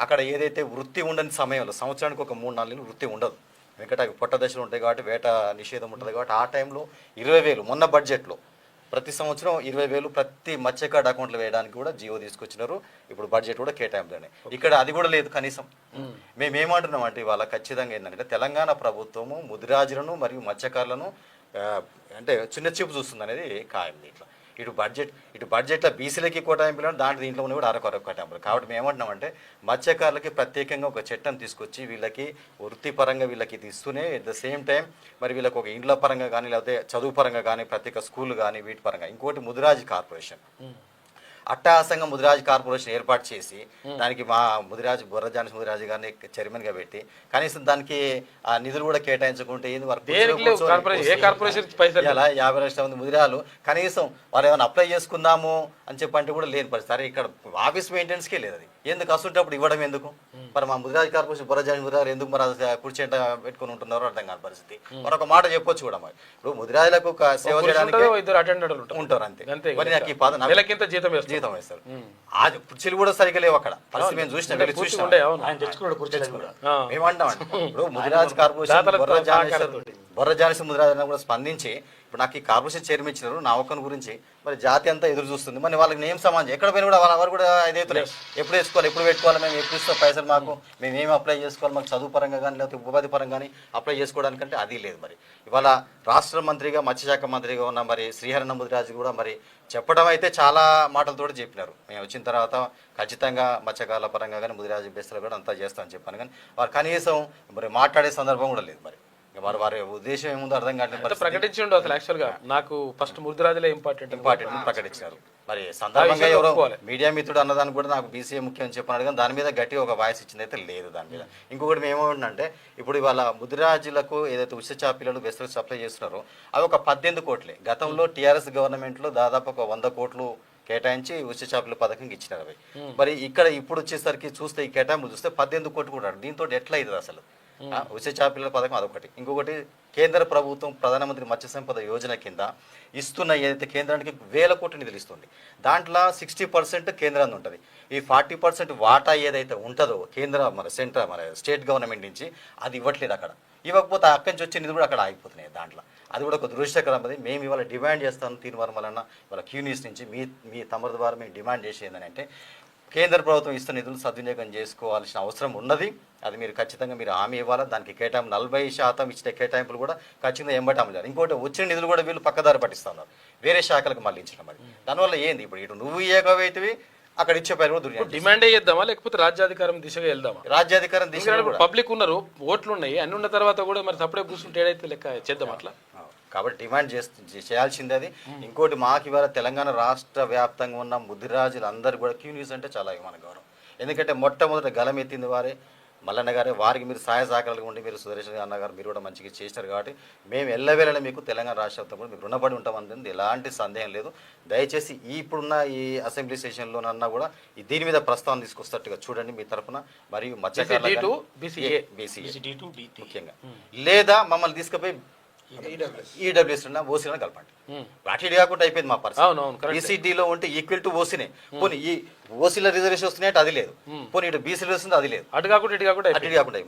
అక్కడ ఏదైతే వృత్తి ఉండని సమయంలో సంవత్సరానికి ఒక 3-4 నెలలు వృత్తి ఉండదు. ఎందుకంటే అవి పొట్ట దశలు ఉంటాయి కాబట్టి వేట నిషేధం ఉంటుంది కాబట్టి ఆ టైంలో 20,000 మొన్న బడ్జెట్లో ప్రతి సంవత్సరం 20,000 ప్రతి మత్స్యకార్డ్ అకౌంట్లో వేయడానికి కూడా జీవో తీసుకొచ్చినారు. ఇప్పుడు బడ్జెట్ కూడా కేటాయింపులోనే ఇక్కడ అది కూడా లేదు. కనీసం మేమేమంటున్నాం అంటే ఇవాళ ఖచ్చితంగా ఏంటంటే తెలంగాణ ప్రభుత్వము ముదిరాజులను మరియు మత్స్యకారులను అంటే చిన్న చూపు చూస్తుంది అనేది ఖాయం. ఇటు బడ్జెట్లో బీసీలకి కోటాయింపులు దీంట్లో ఉన్న కూడా అరకొరకు కోటాయింపులు. కాబట్టి మేము ఏమంటున్నామంటే మత్స్యకారులకి ప్రత్యేకంగా ఒక చట్టం తీసుకొచ్చి వీళ్ళకి వృత్తిపరంగా వీళ్ళకి ఇస్తూనే ఎట్ ద సేమ్ టైం మరి వీళ్ళకి ఒక ఇండ్ల పరంగా కానీ లేకపోతే చదువు పరంగా కానీ ప్రత్యేక స్కూల్ కానీ వీటి పరంగా. ఇంకోటి ముదిరాజ్ కార్పొరేషన్ అట్టహాసంగా ముదిరాజ్ కార్పొరేషన్ ఏర్పాటు చేసి దానికి మా బొర్రజాని ముదిరాజు గారిని చైర్మన్గా పెట్టి కనీసం దానికి ఆ నిధులు కూడా కేటాయించుకుంటే 50 లక్షల మంది ముదిరాలు కనీసం వాళ్ళు ఏమైనా అప్లై చేసుకుందాము అని చెప్పంటే కూడా లేని పరిస్థితి. ఇక్కడ ఆఫీస్ మెయింటెనెన్స్కే లేదు. అది ఎందుకు అసలుంటప్పుడు ఇవ్వడం ఎందుకు? మరి మా ముదిరాజ్ కార్పొరేషన్ బొర్రజాని ముదిరాజులు ఎందుకు మరి కుర్చీంట పెట్టుకుని ఉంటున్నారో అర్థం కాని పరిస్థితి. మరొక మాట చెప్పొచ్చు కూడా, మరి ఇప్పుడు ముదిరాజులకు సేవ చేయడానికి ఉంటారు అంతే. మరి నాకు ఈ జీతం వేస్తారు, ఆ కుర్చీలు కూడా సరిగ్గా లేవు అక్కడ. పరిస్థితి మేము చూసినాం, మేమంటామండి. ఇప్పుడు ముదిరాజ్ కార్పొరేషన్ బొర్రజాని ముదిరాజు కూడా స్పందించి ఇప్పుడు నాకు ఈ కార్పొరేషన్ చైర్మన్ ఇచ్చినారు నా ఒక్కని గురించి, మరి జాతి అంతా ఎదురు చూస్తుంది. మరి వాళ్ళకి నేమ్ సమాజం ఎక్కడ పోయినా కూడా వారు కూడా ఇదైతే ఎప్పుడు వేసుకోవాలి, ఎప్పుడు పెట్టుకోవాలి, మేము ఎప్పుడు ఇస్తాం పైసలు, మాకు మేము ఏమి అప్లై చేసుకోవాలి, మాకు చదువు పరంగా కానీ లేకపోతే ఉపాధి పరంగా కానీ అప్లై చేసుకోవడానికంటే అది లేదు. మరి ఇవాళ రాష్ట్ర మంత్రిగా మత్స్యశాఖ మంత్రిగా ఉన్న మరి శ్రీహరణ ముదిరాజు కూడా మరి చెప్పడం అయితే చాలా మాటలతో చెప్పినారు. మేము వచ్చిన తర్వాత ఖచ్చితంగా మత్స్యకారుల పరంగా కానీ ముదిరాజు బెస్సులు కూడా అంతా చేస్తామని చెప్పాను, కానీ వారు కనీసం మరి మాట్లాడే సందర్భం కూడా లేదు. మరి వారి ఉద్దేశం ఏముందో అర్థం కావట్లేదు. ప్రకటించండు అసలు యాక్చువల్ గా నాకు ఫస్ట్ ముదిరాజులే ఇంపార్టెంట్ ప్రకటించారు. మరి సందర్భంగా ఎవరో మీడియా మిత్రుడు అన్నదానికి కూడా నాకు బీసీఏ ముఖ్యం అని చెప్పన్నాడు, కానీ దాని మీద గట్టిగా ఒక వాయిస్ ఇచ్చింది అయితే లేదు దాని మీద. ఇంకొకటి మేము ఏమంటే ఇప్పుడు ఇవాళ ముదిరాజులకు ఏదైతే ఉచిత చేపలు బెస్సులకు సప్లై చేస్తున్నారో అవి ఒక 18 కోట్లే. గతంలో టీఆర్ఎస్ గవర్నమెంట్లో దాదాపు ఒక 100 కోట్లు కేటాయించి ఉచిత చేపల పథకం ఇచ్చినారు అవి. మరి ఇక్కడ ఇప్పుడు వచ్చేసరికి చూస్తే ఈ కేటాయింపులు చూస్తే 18 కోట్లు కూడా. దీంతో ఎట్లా అవుతుంది అసలు? ఉచిత చేపల పథకం అదొకటి. ఇంకొకటి కేంద్ర ప్రభుత్వం ప్రధానమంత్రి మత్స్య సంపద యోజన కింద ఇస్తున్న ఏదైతే కేంద్రానికి 1000 కోట్ల నిధులు ఇస్తుంది, దాంట్లో 60% కేంద్రాన్ని ఉంటుంది. ఈ 40% వాటా ఏదైతే ఉంటుందో కేంద్ర మన సెంట్రల్ మన స్టేట్ గవర్నమెంట్ నుంచి అది ఇవ్వట్లేదు. అక్కడ ఇవ్వకపోతే అక్కడి నుంచి వచ్చే నిధులు కూడా అక్కడ ఆగిపోతున్నాయి దాంట్లో. అది కూడా ఒక దురదృష్టకరమైనది. మేము ఇవాళ డిమాండ్ చేస్తాను తీర్మానం వలన ఇవాళ క్యూన్యూస్ నుంచి మీ తమ ద్వారా మేము డిమాండ్ చేసేది ఏంటంటే కేంద్ర ప్రభుత్వం ఇస్తున్న నిధులు సద్వినియోగం చేసుకోవాల్సిన అవసరం ఉన్నది. అది మీరు ఖచ్చితంగా మీరు హామీ ఇవ్వాలి. దానికి కేటాయింపు 40% ఇచ్చిన కేటాయింపులు కూడా ఖచ్చితంగా ఎంబటి అమలు చేయాలి. ఇంకోటి వచ్చిన నిధులు కూడా వీళ్ళు పక్కదారి పట్టిస్తున్నారు, వేరే శాఖలకు మళ్ళించడం. మరి దానివల్ల ఏంది ఇప్పుడు ఇటు నువ్వు ఏకవైతివి అక్కడ ఇచ్చే పైన కూడా డిమాండ్ చేద్దామా లేకపోతే రాజ్యాధికారం దిశగా వెళ్దామా? రాజ్యాధికారం దిశగా పబ్లిక్ ఉన్నారు, ఓట్లు ఉన్నాయి, అన్ని ఉన్న తర్వాత కూడా మరి సపడే కూర్చుంటే ఏదైతే లెక్క చేద్దాం అట్లా. కాబట్టి డిమాండ్ చేయాల్సిందే అది. ఇంకోటి మాకు ఇవాళ తెలంగాణ రాష్ట్ర వ్యాప్తంగా ఉన్న ముదిరాజులు అందరూ కూడా క్యూన్యూస్ అంటే చాలా మన గౌరవం. ఎందుకంటే మొట్టమొదటి గలం ఎత్తింది వారే, మల్లన్న గారే. వారికి మీరు సహాయ సహకారాలుగా ఉండి మీరు సుదర్శన్ అన్నగారు మీరు కూడా మంచిగా చేశారు. కాబట్టి మేము ఎల్లవేళ మీకు తెలంగాణ రాష్ట్ర వ్యాప్తంగా కూడా మీకు రుణపడి ఉంటామన్నది ఎలాంటి సందేహం లేదు. దయచేసి ఇప్పుడున్న ఈ అసెంబ్లీ సెషన్లోనన్నా కూడా దీని మీద ప్రస్తావన తీసుకొస్తట్టుగా చూడండి మీ తరఫున. మరియు మత్స్యకారులు ముఖ్యంగా లేదా మమ్మల్ని తీసుకుపోయి ఈడబ్ల్యూఎస్ ఓసీలో కలపండి. అటు కాకుండా అయిపోయింది మా పరిస్థితి. బీసీడీలో ఉంటే ఈక్వల్ టు ఓసీనే. పోనీ ఈ ఓసీలో రిజర్వేషన్ వస్తున్నాయి అంటే అది లేదు, పోనీ ఇటు బీసీలో వస్తుంది అది లేదు. అటు కాకుండా ఇటు కాకుండా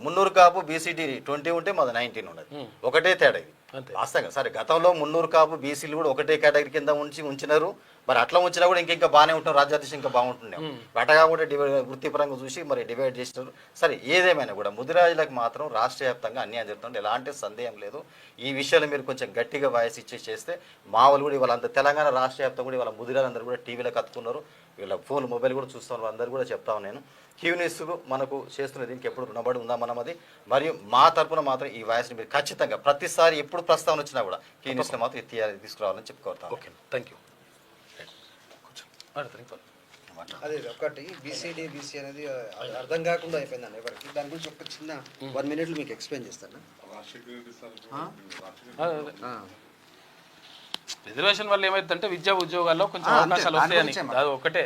300 కాపు బీసీడీ 20 ఉంటే మాది 19 ఉన్నది. ఒకటే తేడా ఇది వాస్తవంగా. సరే గతంలో 300 కాపు బీసీలు కూడా ఒకటే కేటగిరీ కింద ఉంచినారు. మరి అట్లా ఉంచినా కూడా ఇంకా బాగానే ఉంటాం, రాజ్యాధీశం ఇంకా బాగుంటున్నాం. అటగా కూడా వృత్తిపరంగా చూసి మరి డివైడ్ చేసినారు. సరే ఏదేమైనా కూడా ముదిరాజులకు మాత్రం రాష్ట్ర వ్యాప్తంగా అన్యాయం జరుగుతుంది, ఎలాంటి సందేహం లేదు. ఈ విషయాలు మీరు కొంచెం గట్టిగా వాయిస్ చేస్తే మా వాళ్ళు కూడా ఇవాళ అంత తెలంగాణ రాష్ట్ర వ్యాప్తంగా కూడా ఇవాళ ముదిరాజులందరూ కూడా టీవీలో కత్తుకున్నారు, వీళ్ళ ఫోన్ మొబైల్ కూడా చూస్తున్నారు. అందరూ కూడా చెప్తాను నేను క్యూన్యూస్ మనకు చేస్తున్న దీనికి ఎప్పుడు రుణపడి ఉందా మనం అది. మరియు మా తరపున మాత్రం ఈ వాయిస్ని మీరు ఖచ్చితంగా ప్రతిసారి ఎప్పుడు ప్రస్తావన వచ్చినా కూడా క్యూన్యూస్లో మాత్రం తీసుకురావాలని చెప్పుకోవాలి. Okay, thank you. అదే ఒకటి బీసీడీ బీసీ అనేది అర్థం కాకుండా అయిపోయిందండి ఎవరికి. దాని గురించి ఒక చిన్న 1 minute మీకు ఎక్స్ప్లెయిన్ చేస్తాను. రిజర్వేషన్ వల్ల ఏమైందంటే విద్యా ఉద్యోగాల్లో కొంచెం అవకాశాలు వస్తాయని అది ఒకటే.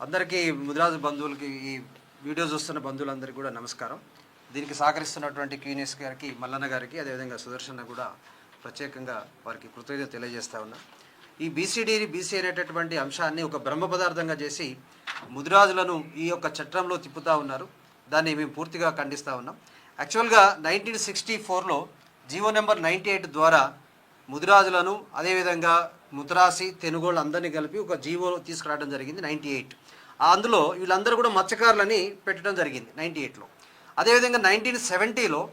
అందరికీ ముదిరాజు బంధువులకి ఈ వీడియో చూస్తున్న బంధువులందరికీ కూడా నమస్కారం. దీనికి సహకరిస్తున్నటువంటి క్యూనియస్ గారికి, మల్లన్న గారికి, అదేవిధంగా సుదర్శన్ కూడా ప్రత్యేకంగా వారికి కృతజ్ఞత తెలియజేస్తా ఉన్నా. ఈ బీసీ అనేటటువంటి అంశాన్ని ఒక బ్రహ్మ పదార్థంగా చేసి ముదిరాజులను ఈ యొక్క చట్టంలో తిప్పుతూ ఉన్నారు. దాన్ని మేము పూర్తిగా ఖండిస్తూ ఉన్నాం. యాక్చువల్గా 1964లో జీవో నెంబర్ 98 ద్వారా ముదిరాజులను అదేవిధంగా ముద్రాసి తెనుగోళ్ళు అందరినీ కలిపి ఒక జీవో తీసుకురావడం జరిగింది 98. అందులో వీళ్ళందరూ కూడా మత్స్యకారులని పెట్టడం జరిగింది 98లో. అదేవిధంగా 1970లో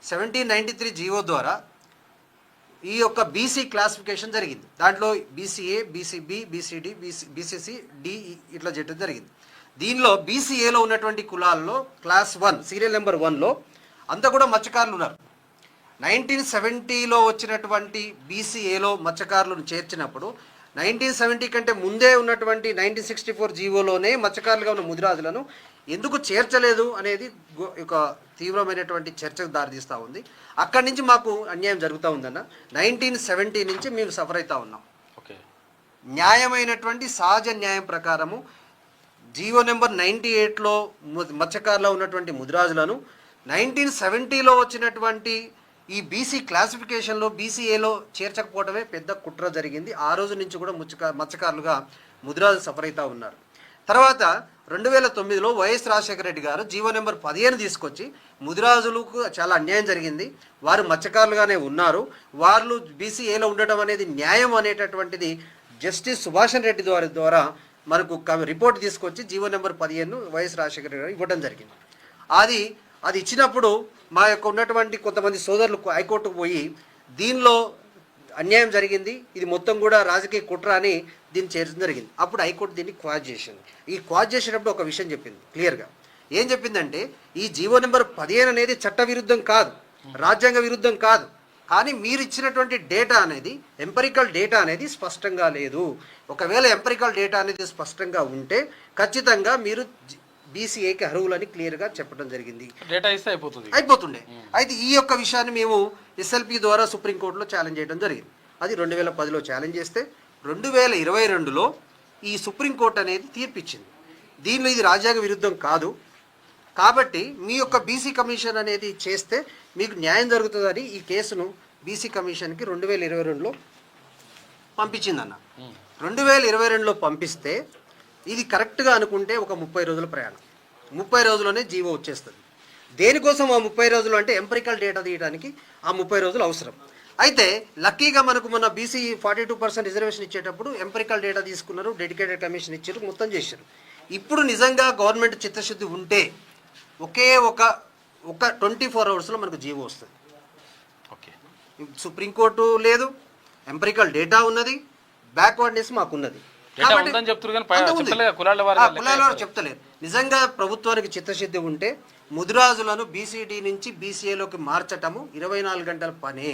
1793 జీవో ద్వారా ఈ యొక్క బీసీ క్లాసిఫికేషన్ జరిగింది. దాంట్లో BCA, BCB, BCD, BCC, DE ఇట్లా చేయడం జరిగింది. దీనిలో బీసీఏలో ఉన్నటువంటి కులాల్లో క్లాస్ 1 సీరియల్ నెంబర్ 1లో అంతా కూడా మత్స్యకారులు ఉన్నారు. 1970లో వచ్చినటువంటి బీసీఏలో మత్స్యకారులను చేర్చినప్పుడు 1970 కంటే ముందే ఉన్నటువంటి 1964 జీవోలోనే మత్స్యకారులుగా ఉన్న ముదిరాజులను ఎందుకు చేర్చలేదు అనేది ఒక తీవ్రమైనటువంటి చర్చకు దారితీస్తూ ఉంది. అక్కడి నుంచి మాకు అన్యాయం జరుగుతూ ఉందన్న. 1970 నుంచి మేము సఫర్ అవుతూ ఉన్నాం. న్యాయమైనటువంటి సహజ న్యాయం ప్రకారము జీవో నెంబర్ 98లో మత్స్యకారులో ఉన్నటువంటి ముదిరాజులను 1970లో వచ్చినటువంటి ఈ బీసీ క్లాసిఫికేషన్లో బీసీఏలో చేర్చకపోవడమే పెద్ద కుట్ర జరిగింది. ఆ రోజు నుంచి కూడా మత్స్యకారులుగా ముదిరాజు సఫర్ అవుతూ ఉన్నారు. తర్వాత 2009లో వైఎస్ రాజశేఖర రెడ్డి గారు జీవో నెంబర్ 15 తీసుకొచ్చి ముదిరాజులకు చాలా అన్యాయం జరిగింది, వారు మత్స్యకారులుగానే ఉన్నారు, వాళ్ళు బీసీఏలో ఉండటం అనేది న్యాయం అనేటటువంటిది జస్టిస్ సుభాషణ్ రెడ్డి ద్వారా మనకు రిపోర్ట్ తీసుకొచ్చి GO number 15 YS Rajasekhara Reddy గారు ఇవ్వడం జరిగింది. అది ఇచ్చినప్పుడు మా యొక్క ఉన్నటువంటి కొంతమంది సోదరులు హైకోర్టుకు పోయి దీనిలో అన్యాయం జరిగింది, ఇది మొత్తం కూడా రాజకీయ కుట్ర అని దీన్ని చేర్చడం జరిగింది. అప్పుడు హైకోర్టు దీన్ని క్వాజ్ చేసింది. ఈ క్వాజ్ చేసేటప్పుడు ఒక విషయం చెప్పింది క్లియర్గా. ఏం చెప్పిందంటే ఈ జీవో నెంబర్ 15 అనేది చట్ట విరుద్ధం కాదు, రాజ్యాంగ విరుద్ధం కాదు, కానీ మీరు ఇచ్చినటువంటి డేటా అనేది ఎంపరికల్ డేటా అనేది స్పష్టంగా లేదు. ఒకవేళ ఎంపరికల్ డేటా అనేది స్పష్టంగా ఉంటే ఖచ్చితంగా మీరు బీసీఏకి అర్హులని క్లియర్గా చెప్పడం జరిగింది. డేటా ఇస్తే అయిపోతుండే. అయితే ఈ యొక్క విషయాన్ని మేము ఎస్ఎల్పి ద్వారా సుప్రీంకోర్టులో ఛాలెంజ్ చేయడం జరిగింది. అది 2010లో ఛాలెంజ్ చేస్తే 2022లో ఈ సుప్రీంకోర్టు అనేది తీర్పిచ్చింది. దీనిలో ఇది రాజ్యాంగ విరుద్ధం కాదు, కాబట్టి మీ యొక్క బీసీ కమిషన్ అనేది చేస్తే మీకు న్యాయం జరుగుతుందని ఈ కేసును బీసీ కమిషన్కి 2022లో పంపించిందన్న. 2022లో పంపిస్తే ఇది కరెక్ట్గా అనుకుంటే ఒక 30 రోజుల ప్రయాణం, 30 రోజుల్లోనే జీవో వచ్చేస్తుంది. దేనికోసం ఆ 30 రోజులు అంటే ఎంపరికల్ డేటా తీయడానికి ఆ 30 రోజులు అవసరం. అయితే లక్కీగా మనకు మొన్న బీసీ 42% రిజర్వేషన్ ఇచ్చేటప్పుడు ఎంపరికల్ డేటా తీసుకున్నారు, డెడికేటెడ్ కమిషన్ ఇచ్చారు, మొత్తం చేశారు. ఇప్పుడు నిజంగా గవర్నమెంట్ చిత్తశుద్ధి ఉంటే ఒకే ఒక 24 అవర్స్లో మనకు జీవో వస్తుంది. ఓకే, సుప్రీంకోర్టు లేదు, ఎంపరికల్ డేటా ఉన్నది, బ్యాక్వర్డ్నెస్ మాకున్నది. కులాల చెప్తలేరు. నిజంగా ప్రభుత్వానికి చిత్తశుద్ధి ఉంటే ముదిరాజులను బీసీడీ నుంచి బీసీఏలోకి మార్చటము 24 గంటల పనే.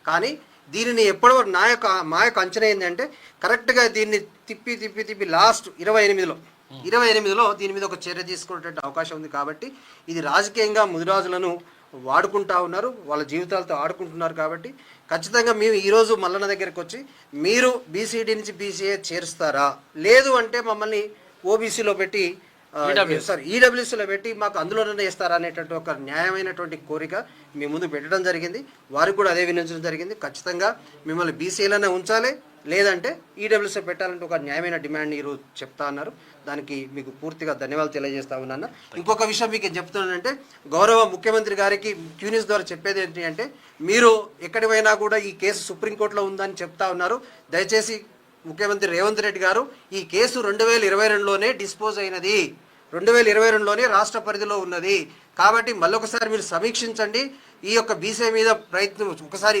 కానీ దీనిని ఎప్పటివరకు మా యొక్క అంచనా ఏంటంటే కరెక్ట్గా దీన్ని తిప్పి లాస్ట్ 28లో దీని మీద ఒక చర్య తీసుకునేటువంటి అవకాశం ఉంది. కాబట్టి ఇది రాజకీయంగా ముదిరాజులను వాడుకుంటా ఉన్నారు, వాళ్ళ జీవితాలతో ఆడుకుంటున్నారు. కాబట్టి ఖచ్చితంగా మేము ఈరోజు మల్లన్న దగ్గరికి వచ్చి మీరు బీసీడీ నుంచి బీసీఏ చేరుస్తారా, లేదు అంటే మమ్మల్ని ఓబీసీలో పెట్టి ఈడబ్ల్యూసీలో పెట్టి మాకు అందులోనే ఇస్తారా అనేటువంటి ఒక న్యాయమైనటువంటి కోరిక మీ ముందు పెట్టడం జరిగింది. వారికి కూడా అదే వినియోగించడం జరిగింది. ఖచ్చితంగా మిమ్మల్ని బీసీలోనే ఉంచాలి, లేదంటే ఈడబ్ల్యూసీ పెట్టాలంటే ఒక న్యాయమైన డిమాండ్ ఈరోజు చెప్తా అన్నారు. దానికి మీకు పూర్తిగా ధన్యవాదాలు తెలియజేస్తా ఉన్నాను. ఇంకొక విషయం మీకు చెప్తున్నానంటే గౌరవ ముఖ్యమంత్రి గారికి క్యూనిస్ ద్వారా చెప్పేది ఏంటి అంటే మీరు ఎక్కడి పోయినా కూడా ఈ కేసు సుప్రీంకోర్టులో ఉందని చెప్తా ఉన్నారు. దయచేసి ముఖ్యమంత్రి రేవంత్ రెడ్డి గారు ఈ కేసు 2022లోనే డిస్పోజ్ అయినది, 2022లోనే రాష్ట్ర పరిధిలో ఉన్నది. కాబట్టి మళ్ళొకసారి మీరు సమీక్షించండి, ఈ యొక్క బీసీ మీద ప్రయత్నం ఒకసారి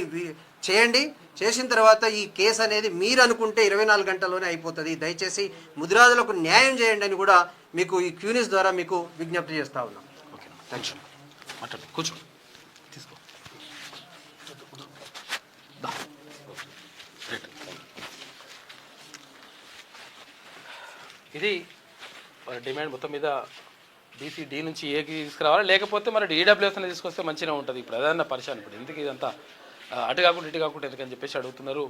చేయండి. చేసిన తర్వాత ఈ కేసు అనేది మీరు అనుకుంటే 24 గంటల్లోనే అయిపోతుంది. దయచేసి ముదిరాజులకు న్యాయం చేయండి అని కూడా మీకు ఈ క్యూనిస్ ద్వారా మీకు విజ్ఞప్తి చేస్తా ఉన్నాం. Okay, thanks. కూర్చో, తీసుకో. ఇది డిమాండ్ మొత్తం మీద బీసీడీ నుంచి ఏకి తీసుకురావాలి, లేకపోతే మరి ఈడబ్ల్యూఎస్ అనేది తీసుకొస్తే మంచిగా ఉంటుంది. ఇప్పుడు అదన్న పరిశాన్. ఇప్పుడు ఎందుకు ఇదంతా అటు కాకుండా ఇటు కాకుండా ఎందుకని చెప్పేసి అడుగుతున్నారు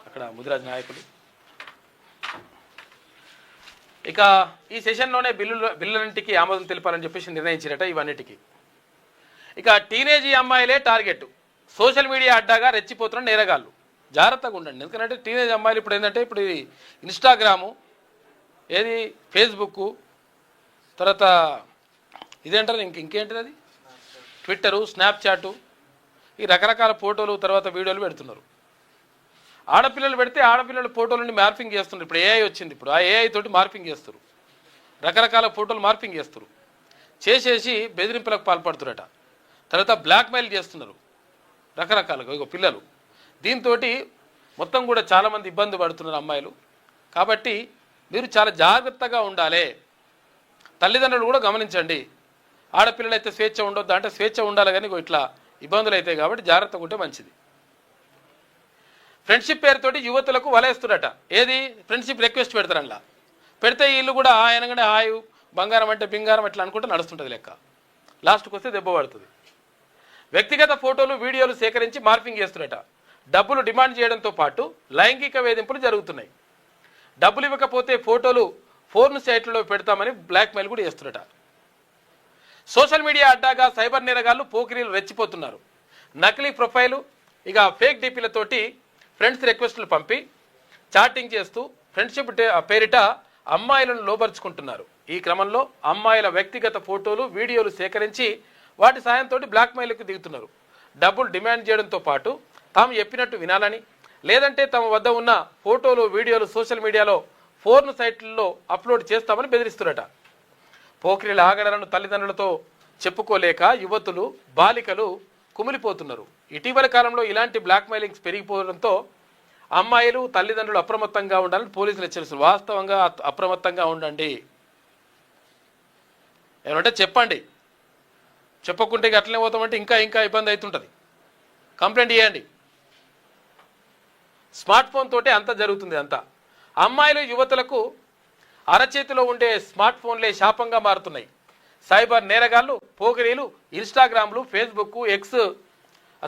అక్కడ ముదిరాజ్ నాయకులు. ఇక ఈ సెషన్లోనే బిల్లులన్నింటికి ఆమోదం తెలిపాలని చెప్పేసి నిర్ణయించారట ఇవన్నిటికీ. ఇక టీనేజీ అమ్మాయిలే టార్గెట్, సోషల్ మీడియా అడ్డాగా రెచ్చిపోతున్న నేరగాళ్ళు, జాగ్రత్తగా ఉండండి. ఎందుకంటే టీనేజ్ అమ్మాయిలు ఇప్పుడు ఏంటంటే ఇప్పుడు ఇన్స్టాగ్రాము, ఏది ఫేస్బుక్, తర్వాత ఇదేంటారు ఇంకేంటిది అది ట్విట్టరు, స్నాప్చాటు, ఈ రకరకాల ఫోటోలు తర్వాత వీడియోలు పెడుతున్నారు. ఆడపిల్లలు పెడితే ఆడపిల్లల ఫోటోలని మార్పింగ్ చేస్తున్నారు. ఇప్పుడు ఏఐ వచ్చింది, ఇప్పుడు ఆ ఏఐ తోటి మార్పింగ్ చేస్తారు, రకరకాల ఫోటోలు మార్పింగ్ చేస్తారు, చేసేసి బెదిరింపులకు పాల్పడుతున్నారట. తర్వాత బ్లాక్మెయిల్ చేస్తున్నారు రకరకాలుగా ఇగో పిల్లలు. దీంతో మొత్తం కూడా చాలామంది ఇబ్బంది పడుతున్నారు అమ్మాయిలు. కాబట్టి మీరు చాలా జాగ్రత్తగా ఉండాలి. తల్లిదండ్రులు కూడా గమనించండి. ఆడపిల్లలు అయితే స్వేచ్ఛ ఉండొద్దు అంటే స్వేచ్ఛ ఉండాలి, కానీ ఇట్లా ఇబ్బందులు అవుతాయి. కాబట్టి జాగ్రత్తగా ఉంటే మంచిది. ఫ్రెండ్షిప్ పేరుతోటి యువతులకు వలేస్తున్నట. ఏది ఫ్రెండ్షిప్ రిక్వెస్ట్ పెడతారనలా పెడితే వీళ్ళు కూడా ఆయనగానే హాయు బంగారం అంటే బంగారం అట్లా అనుకుంటే నడుస్తుంటుంది లెక్క. లాస్ట్కి వస్తే దెబ్బ పడుతుంది. వ్యక్తిగత ఫోటోలు వీడియోలు సేకరించి మార్పింగ్ చేస్తున్నట. డబ్బులు డిమాండ్ చేయడంతో పాటు లైంగిక వేధింపులు జరుగుతున్నాయి. డబ్బులు ఇవ్వకపోతే ఫోర్న్ సైట్లలో పెడతామని బ్లాక్మెయిల్ కూడా చేస్తున్నట. సోషల్ మీడియా అడ్డాగా సైబర్ నేరగాళ్లు పోకిరీలు రెచ్చిపోతున్నారు. నకిలీ ప్రొఫైలు ఇక ఫేక్ డీపీలతోటి ఫ్రెండ్స్ రిక్వెస్టులు పంపి చాటింగ్ చేస్తూ ఫ్రెండ్షిప్ పేరిట అమ్మాయిలను లోబరుచుకుంటున్నారు. ఈ క్రమంలో అమ్మాయిల వ్యక్తిగత ఫోటోలు వీడియోలు సేకరించి వాటి సాయంతో బ్లాక్మెయిల్కి దిగుతున్నారు. డబ్బులు డిమాండ్ చేయడంతో పాటు తాము చెప్పినట్టు వినాలని, లేదంటే తమ వద్ద ఉన్న ఫోటోలు వీడియోలు సోషల్ మీడియాలో ఫోర్న్ సైట్లలో అప్లోడ్ చేస్తామని బెదిరిస్తున్నట. పోకిరీల ఆగడాలను తల్లిదండ్రులతో చెప్పుకోలేక యువతులు బాలికలు కుమిలిపోతున్నారు. ఇటీవల కాలంలో ఇలాంటి బ్లాక్మెయిలింగ్స్ పెరిగిపోవడంతో అమ్మాయిలు తల్లిదండ్రులు అప్రమత్తంగా ఉండాలని పోలీసులు హెచ్చరిస్తున్నారు. వాస్తవంగా అప్రమత్తంగా ఉండండి, ఏమంటే చెప్పండి, చెప్పకుంటే అట్లనే పోతామంటే ఇంకా ఇంకా ఇబ్బంది అవుతుంటుంది. కంప్లైంట్ చేయండి. స్మార్ట్ ఫోన్ తోటే అంతా జరుగుతుంది. అంతా అమ్మాయిలు యువతులకు అరచేతిలో ఉండే స్మార్ట్ ఫోన్లే శాపంగా మారుతున్నాయి. సైబర్ నేరగాళ్లు పోకిరీలు ఇన్స్టాగ్రామ్లు, ఫేస్బుక్, ఎక్స్,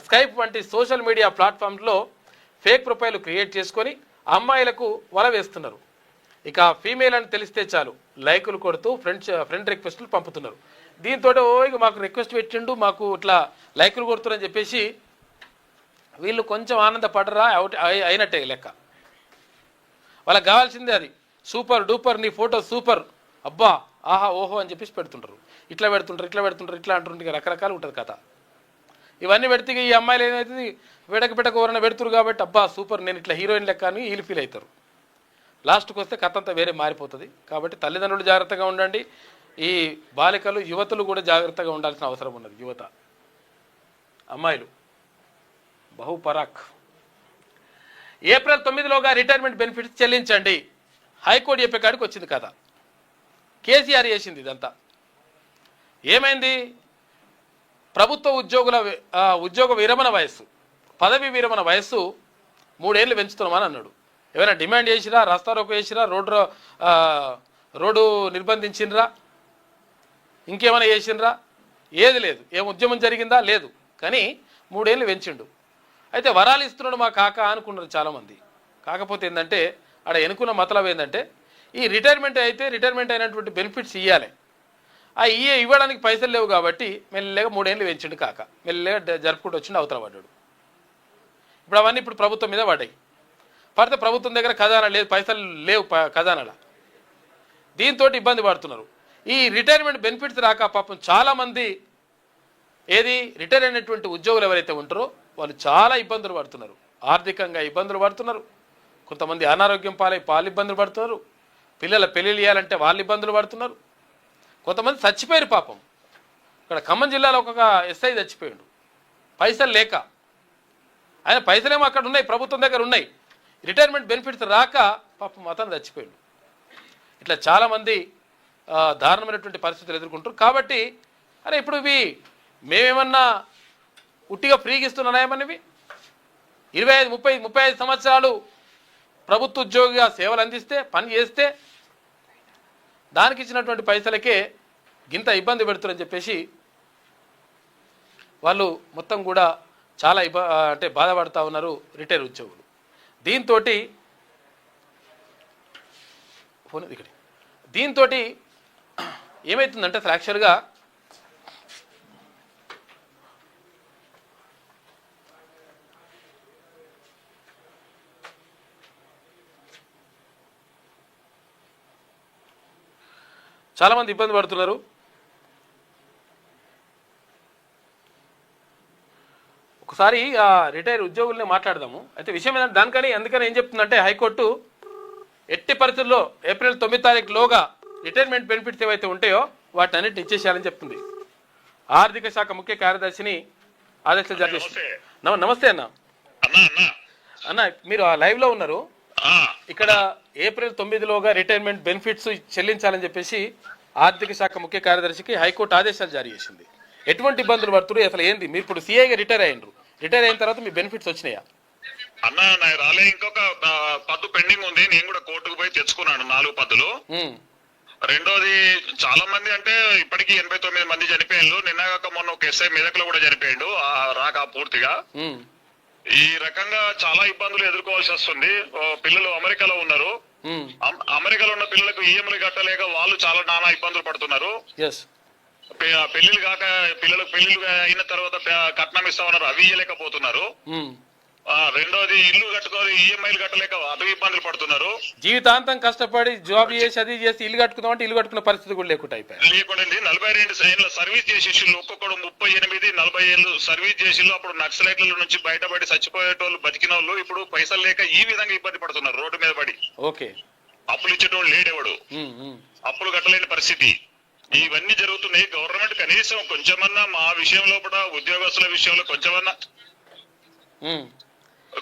స్కైప్ వంటి సోషల్ మీడియా ప్లాట్ఫామ్లో ఫేక్ ప్రొఫైల్ క్రియేట్ చేసుకొని అమ్మాయిలకు వల వేస్తున్నారు. ఇక ఫీమేల్ అని తెలిస్తే చాలు లైకులు కొడుతూ ఫ్రెండ్ రిక్వెస్టులు పంపుతున్నారు. దీంతో ఇక మాకు రిక్వెస్ట్ పెట్టిండు, మాకు ఇట్లా లైకులు కొడుతున్నారని చెప్పేసి వీళ్ళు కొంచెం ఆనందపడరా అయినట్టే లెక్క. వాళ్ళకి కావాల్సిందే అది. సూపర్ డూపర్, నీ ఫోటో సూపర్, అబ్బా ఆహా ఓహో అని చెప్పేసి పెడుతుంటారు. ఇట్లా పెడుతుంటారు ఇట్లా అంటుంటారు. రకరకాలు ఉంటుంది కథ. ఇవన్నీ పెడితే ఈ అమ్మాయిలు ఏమైతుంది, పెట్టక ఎవరైనా పెడుతురు కాబట్టి అబ్బా సూపర్, నేను ఇట్లా హీరోయిన్ లెక్క అని వీళ్ళు ఫీల్ అవుతారు. లాస్ట్కి వస్తే కథ అంతా వేరే మారిపోతుంది. కాబట్టి తల్లిదండ్రులు జాగ్రత్తగా ఉండండి. ఈ బాలికలు యువతులు కూడా జాగ్రత్తగా ఉండాల్సిన అవసరం ఉన్నది. యువత అమ్మాయిలు బహుపరాక్. ఏప్రిల్ 9లోగా రిటైర్మెంట్ బెనిఫిట్స్ చెల్లించండి. హైకోర్టు చెప్పే కాడికి వచ్చింది కథ. కేసీఆర్ చేసింది ఇదంతా. ఏమైంది, ప్రభుత్వ ఉద్యోగ విరమణ వయస్సు, పదవి విరమణ వయస్సు 3 ఏళ్ళు పెంచుతున్నామని అన్నాడు. ఏమైనా డిమాండ్ చేసిరా, రాస్తారోకో చేసిరా, రోడ్డు నిర్బంధించినరా, ఇంకేమైనా చేసినరా? ఏది లేదు. ఏం ఉద్యమం జరిగిందా? లేదు. కానీ 3 ఏళ్ళు పెంచిండు. అయితే వరాలు ఇస్తున్నాడు మా కాక అనుకున్నారు చాలామంది. కాకపోతే ఏంటంటే ఆడ ఎన్నుకున్న మతలబ్ ఏంటంటే ఈ రిటైర్మెంట్ అయినటువంటి బెనిఫిట్స్ ఇవ్వాలి. ఆ ఇవ్వడానికి పైసలు లేవు కాబట్టి మెల్లగా 3 ఏళ్ళు పెంచిండు కాక. మెల్లగా జరుపుకుంటూ వచ్చిండు, అవతల పడ్డాడు. ఇప్పుడు అవన్నీ ప్రభుత్వం మీద పడ్డాయి. పడితే ప్రభుత్వం దగ్గర ఖజానా లేదు, పైసలు లేవు ఖజానాలో. దీంతో ఇబ్బంది పడుతున్నారు. ఈ రిటైర్మెంట్ బెనిఫిట్స్ రాక పాపం చాలామంది రిటైర్ అయినటువంటి ఉద్యోగులు ఎవరైతే ఉంటారో వాళ్ళు చాలా ఇబ్బందులు పడుతున్నారు. ఆర్థికంగా ఇబ్బందులు పడుతున్నారు. కొంతమంది అనారోగ్యం పాలై ఇబ్బందులు పడుతున్నారు. పిల్లల పెళ్ళిళ్ళు చేయాలంటే వాళ్ళు ఇబ్బందులు పడుతున్నారు. కొంతమంది చచ్చిపోయారు పాపం. ఇక్కడ ఖమ్మం జిల్లాలో ఒక ఎస్ఐ చచ్చిపోయాడు పైసలు లేక. ఆయన పైసలేమో అక్కడ ఉన్నాయి, ప్రభుత్వం దగ్గర ఉన్నాయి. రిటైర్మెంట్ బెనిఫిట్స్ రాక పాపం అతను చచ్చిపోయాడు. ఇట్లా చాలామంది దారుణమైనటువంటి పరిస్థితులు ఎదుర్కొంటారు. కాబట్టి అరే ఇప్పుడు ఇవి మేమేమన్నా ఉట్టిగా ఫ్రీగా ఇస్తున్నానా ఏమన్నవి? 25-35 సంవత్సరాలు ప్రభుత్వ ఉద్యోగిగా సేవలు అందిస్తే, పని చేస్తే దానికి ఇచ్చినటువంటి పైసలకే గింత ఇబ్బంది పెడుతున్నారని చెప్పేసి వాళ్ళు మొత్తం కూడా చాలా బాధపడుతూ ఉన్నారు రిటైర్ ఉద్యోగులు. దీంతో ఏమవుతుందంటే అసలు యాక్చువల్గా చాలామంది ఇబ్బంది పడుతున్నారు. ఒకసారి ఆ రిటైర్ ఉద్యోగుల్ని మాట్లాడదాము. అయితే విషయం ఏంటంటే అందుకని ఏం చెప్తుందంటే హైకోర్టు ఎట్టి పరిస్థితుల్లో ఏప్రిల్ 9 తారీఖులోగా రిటైర్మెంట్ బెనిఫిట్స్ ఏవైతే ఉంటాయో వాటిని అన్నింటిని ఇచ్చేసేయాలని చెప్తుంది. ఆర్థిక శాఖ ముఖ్య కార్యదర్శిని ఆదేశాలు జారీ చేస్తుంది. నమస్తే అన్న. అన్న మీరు ఆ లైవ్లో ఉన్నారు. ఇక్కడ ఏప్రిల్ 9లోగా రిటైర్మెంట్ బెనిఫిట్స్ చెల్లించాలని చెప్పేసి ఆర్థిక శాఖ ముఖ్య కార్యదర్శికి హైకోర్టు ఆదేశాలు జారీ చేసింది. ఎటువంటి ఇబ్బందులు పడుతున్నారు అసలు ఏంది? మీరు ఇప్పుడు సీఐగా రిటైర్ అయిన తర్వాత మీ బెనిఫిట్స్ వచ్చినాయా? అన్న నాకు రాలే, ఇంకొక పద్దు పెండింగ్ ఉంది. నేను కూడా కోర్టుకు పోయి తెచ్చుకున్నాను 4 పద్దులు. రెండోది చాలా మంది అంటే ఇప్పటికీ 89 మంది చనిపోయారు. నిన్నగాక మొన్న ఒక ఎస్ఐ మెదక్లో కూడా చనిపోయాడు రాక పూర్తిగా. ఈ రకంగా చాలా ఇబ్బందులు ఎదుర్కోవాల్సి వస్తుంది. పిల్లలు అమెరికాలో ఉన్నారు. అమెరికాలో ఉన్న పిల్లలకు ఈఎంఐలు కట్టలేక వాళ్ళు చాలా నానా ఇబ్బందులు పడుతున్నారు. ఎస్, పెళ్లిళ్ళు కాక పిల్లలకు పెళ్లిళ్ళు అయిన తర్వాత కట్నం ఇస్తామన్నారు, అవి ఇయ్యలేకపోతున్నారు. రెండోది ఇల్లు కట్టుకొని ఈఎంఐలు కట్టలేక అవి ఇబ్బందులు పడుతున్నారు. జీవితాంతం కష్టపడి జాబ్ చేసి అది చేసి ఇల్లు కట్టుకుందామంటే ఇల్లు కట్టుకునే పరిస్థితి కూడా లేకుండా అయిపోయింది. లేకుండా 42 ఏళ్ళ సర్వీస్ చేసేసిళ్ళు, ఒక్కొక్కడు 38-40 ఏళ్ళు సర్వీస్ చేసిళ్ళు. అప్పుడు నక్సలైట్ల నుంచి బయటపడి చచ్చిపోయేటోళ్ళు, బతికిన వాళ్ళు ఇప్పుడు పైసలు లేక ఈ విధంగా ఇబ్బంది పడుతున్నారు, రోడ్డు మీద పడి. ఓకే, అప్పులు ఇచ్చేటోళ్ళు లేడెవడు, అప్పులు కట్టలేని పరిస్థితి. ఇవన్నీ జరుగుతున్నాయి. గవర్నమెంట్ కనీసం కొంచెమన్నా మా విషయంలో కూడా, ఉద్యోగస్తుల విషయంలో కొంచెమన్నా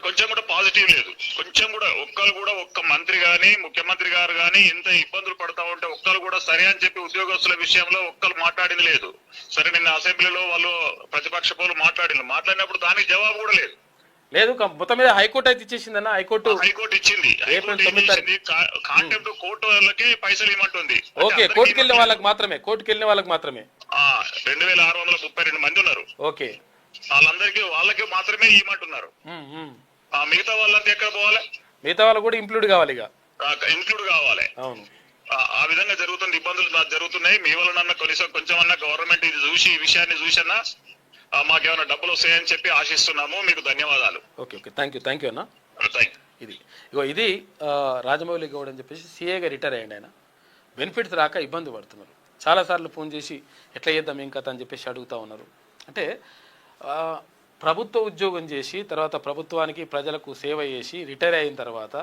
కొంచెం కూడా పాజిటివ్ లేదు. కొంచెం కూడా ఒక్కరు కూడా, ఒక్క మంత్రి గాని ముఖ్యమంత్రి గారు గాని ఎంత ఇబ్బందులు పడతా ఉంటే ఒక్కరు కూడా సరే అని చెప్పి ఉద్యోగస్తుల విషయంలో ఒక్కరు మాట్లాడింది లేదు. సరే, నిన్న అసెంబ్లీలో వాళ్ళు ప్రతిపక్ష పౌరులు మాట్లాడినప్పుడు దానికి జవాబు కూడా లేదు. మొత్తం మీద హైకోర్టు అయితే ఇచ్చేసిందన్న. హైకోర్టు ఇచ్చింది. కాంటెంప్ట్ కోర్టు వాళ్ళకి పైసలు ఇవ్వమంటుంది. ఓకే, కోర్టుకి వెళ్ళిన వాళ్ళకి మాత్రమే 2632 మంది ఉన్నారు. ఓకే, వాళ్ళకి మాత్రమే ఇవ్వమంటున్నారు. మిగతా వాళ్ళంతా ఎక్కడ పోవాలి? మిగతా వాళ్ళు కూడా ఇంక్లూడ్ కావాలి, ఇంక్లూడ్ కావాలి. అవును, ఆ విధంగా జరుగుతుంది, ఇబ్బందులు జరుగుతున్నాయి. మీ వల్ల కొంచెమన్నా గవర్నమెంట్ ఇది చూసి, ఈ విషయాన్ని చూసన్నా మాకేమైనా డబ్బులు వస్తాయని చెప్పి ఆశిస్తున్నాము. మీకు ధన్యవాదాలు. ఓకే, థ్యాంక్ యూ అన్న. ఇది రాజమౌళి గౌడ్ అని చెప్పేసి సిఏగా రిటైర్ అయ్యండి. ఆయన బెనిఫిట్స్ రాక ఇబ్బంది పడుతున్నారు. చాలాసార్లు ఫోన్ చేసి ఎట్లా చేద్దాం ఏం కథ అని చెప్పేసి అడుగుతూ ఉన్నారు. అంటే ప్రభుత్వ ఉద్యోగం చేసి తర్వాత ప్రభుత్వానికి ప్రజలకు సేవ చేసి రిటైర్ అయిన తర్వాత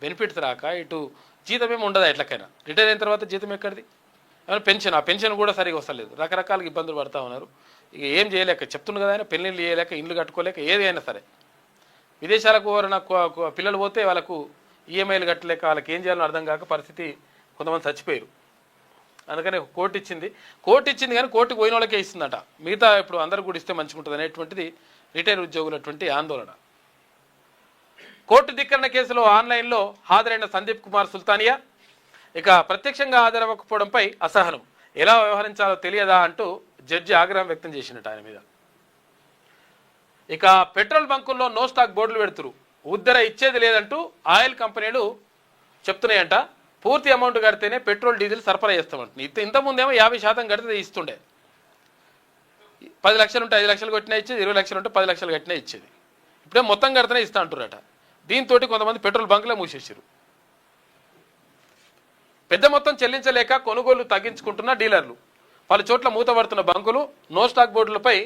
బెనిఫిట్స్ రాక ఇటు జీతం ఏమి ఉండదు. ఎట్లకైనా రిటైర్ అయిన తర్వాత జీతం ఎక్కడిది? ఏమైనా పెన్షన్, ఆ పెన్షన్ కూడా సరిగా వస్తలేదు. రకరకాలుగా ఇబ్బందులు పడుతూ ఉన్నారు. ఇక ఏం చేయలేక చెప్తున్నారు కదా ఆయన, పెళ్ళిళ్ళు చేయలేక, ఇండ్లు కట్టుకోలేక, ఏది అయినా సరే విదేశాలకు ఎవరైనా పిల్లలు పోతే వాళ్ళకు ఈఎంఐలు కట్టలేక వాళ్ళకి ఏం చేయాలో అర్థం కాక పరిస్థితి, కొంతమంది చచ్చిపోయారు. అందుకని కోర్టు ఇచ్చింది కానీ కోర్టుకు పోయిన వాళ్ళకే ఇస్తుందట. మిగతా ఇప్పుడు అందరూ కూడా ఇస్తే మంచిగా ఉంటుంది అనేటువంటిది రిటైర్ ఉద్యోగులటువంటి ఆందోళన. కోర్టు ధిక్కరణ కేసులో ఆన్లైన్లో హాజరైన సందీప్ కుమార్ సుల్తానియా ఇక ప్రత్యక్షంగా హాజరవ్వకపోవడంపై అసహనం, ఎలా వ్యవహరించాలో తెలియదా అంటూ జడ్జి ఆగ్రహం వ్యక్తం చేసినట్టు ఆయన మీద. ఇక పెట్రోల్ బంకుల్లో నో స్టాక్ బోర్డులు పెడుతురు, ఉద్దర ఇచ్చేది లేదంటూ ఆయిల్ కంపెనీలు చెప్తున్నాయంట. పూర్తి అమౌంట్ కడితేనే పెట్రోల్ డీజిల్ సరఫరా చేస్తామంటుంది. ఇంతకుముందేమో 50% కడితే ఇస్తుండే. 10 లక్షలు ఉంటే 5 లక్షలు కట్టినా ఇచ్చేది, 20 లక్షలు ఉంటే 10 లక్షలు కట్టినా ఇచ్చేది. ఇప్పుడే మొత్తం కడితేనే ఇస్తా అంటున్నారట. దీంతో కొంతమంది పెట్రోల్ బంకులే మూసేసారు. పెద్ద మొత్తం చెల్లించలేక కొనుగోలు తగ్గించుకుంటున్న డీలర్లు, పలు చోట్ల మూతపడుతున్న బంకులు, నో స్టాక్ బోర్డులపై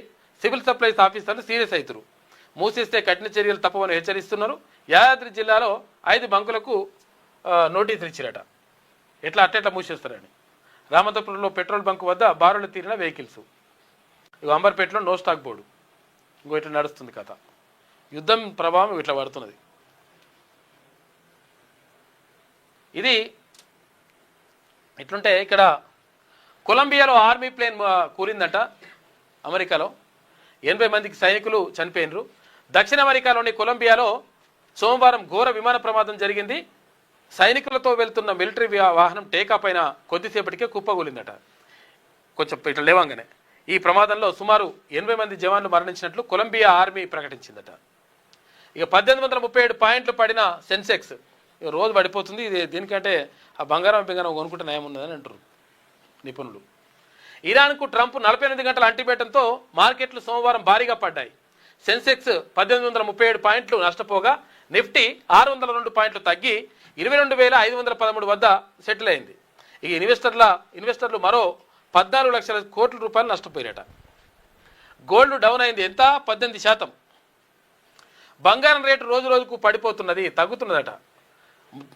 సివిల్ సప్లైస్ ఆఫీసర్లు సీరియస్ అవుతారు. మూసేస్తే కఠిన చర్యలు తప్పవని హెచ్చరిస్తున్నారు. యాదాద్రి జిల్లాలో 5 బంకులకు నోటీసులు ఇచ్చిరట. అట్టెట్లా మూసేస్తారని. రామతపురంలో పెట్రోల్ బంకు వద్ద బారులు తీరిన వెహికల్స్. అంబర్పేటలో నో స్టాక్ బోర్డు. ఇట్లా నడుస్తుంది కథ. యుద్ధం ప్రభావం ఇట్లా పడుతున్నది. ఇది ఇట్లుంటే ఇక్కడ కొలంబియాలో ఆర్మీ ప్లేన్ కూలిందంట. అమెరికాలో 80 మందికి సైనికులు చనిపోయినరు. దక్షిణ అమెరికాలోని కొలంబియాలో సోమవారం ఘోర విమాన ప్రమాదం జరిగింది. సైనికులతో వెళ్తున్న మిలిటరీ వాహనం టేకాఫ్ అయిన కొద్దిసేపటికే కుప్పగూలిందట. కొంచెం ఇట్లా లేవంగానే ఈ ప్రమాదంలో సుమారు 80 మంది జవాన్లు మరణించినట్లు కొలంబియా ఆర్మీ ప్రకటించిందట. ఇక 1837 పాయింట్లు పడిన సెన్సెక్స్ రోజు పడిపోతుంది. ఇది దీనికంటే ఆ బంగారం కొనుక్కుంటే నయం ఉన్నదని అంటారు నిపుణులు. ఇరాన్కు ట్రంప్ 48 గంటల అంటివేయడంతో మార్కెట్లు సోమవారం భారీగా పడ్డాయి. సెన్సెక్స్ 1837 పాయింట్లు నష్టపోగా నిఫ్టీ 602 పాయింట్లు తగ్గి 22,513 వద్ద సెటిల్ అయింది. ఈ ఇన్వెస్టర్లు మరో 14 లక్షల కోట్ల రూపాయలు నష్టపోయారట. గోల్డ్ డౌన్ అయింది ఎంత? 18%. బంగారం రేటు రోజు రోజుకు పడిపోతున్నది, తగ్గుతున్నదట.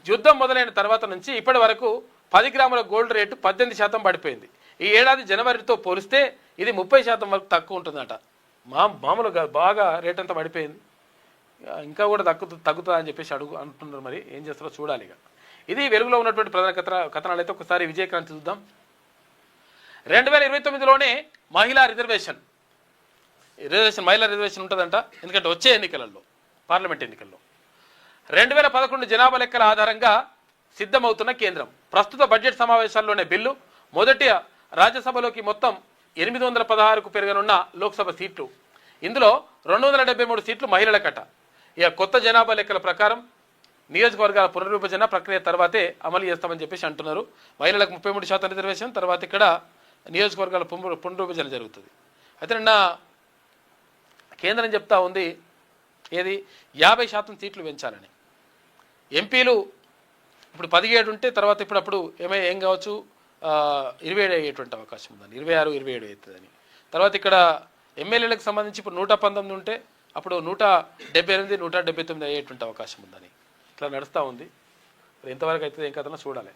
యుద్ధం మొదలైన తర్వాత నుంచి ఇప్పటి వరకు 10 గ్రాముల గోల్డ్ రేటు 18% పడిపోయింది. ఈ ఏడాది జనవరితో పోలిస్తే ఇది 30% వరకు తక్కువ ఉంటుందట. మామూలుగా బాగా రేట్ అంతా పడిపోయింది. ఇంకా కూడా తగ్గుతుందా అని చెప్పేసి అంటున్నారు. మరి ఏం చేస్తారో చూడాలి. ఇది వెలుగులో ఉన్నటువంటి ప్రధాన కథనాలు అయితే ఒకసారి విజయక్రాంతి చూద్దాం. 2029లోనే మహిళా రిజర్వేషన్ ఉంటుందంట. ఎందుకంటే వచ్చే ఎన్నికలలో, పార్లమెంట్ ఎన్నికల్లో 2011 జనాభా లెక్కల ఆధారంగా సిద్ధమవుతున్న కేంద్రం ప్రస్తుత బడ్జెట్ సమావేశాల్లోనే బిల్లు. మొదటి రాజ్యసభలోకి మొత్తం 816కు పెరగనున్న లోక్సభ సీట్లు. ఇందులో 273 సీట్లు మహిళలకట. ఇక కొత్త జనాభా లెక్కల ప్రకారం నియోజకవర్గాల పునర్విభజన ప్రక్రియ తర్వాతే అమలు చేస్తామని చెప్పేసి అంటున్నారు. మహిళలకు 33% రిజర్వేషన్, తర్వాత ఇక్కడ నియోజకవర్గాల పునర్విభజన జరుగుతుంది. అయితే నిన్న కేంద్రం చెప్తా ఉంది ఏది 50% సీట్లు పెంచాలని. ఎంపీలు ఇప్పుడు 17 ఉంటే తర్వాత ఇప్పుడు ఏం కావచ్చు 27 అయ్యేటువంటి అవకాశం ఉందని, 26, 27 అవుతుందని. తర్వాత ఇక్కడ ఎమ్మెల్యేలకు సంబంధించి ఇప్పుడు 119 ఉంటే అప్పుడు 178, 179 అయ్యేటువంటి అవకాశం ఉందని ఇట్లా నడుస్తూ ఉంది. ఎంతవరకు అవుతుంది ఏం కథనో చూడాలి.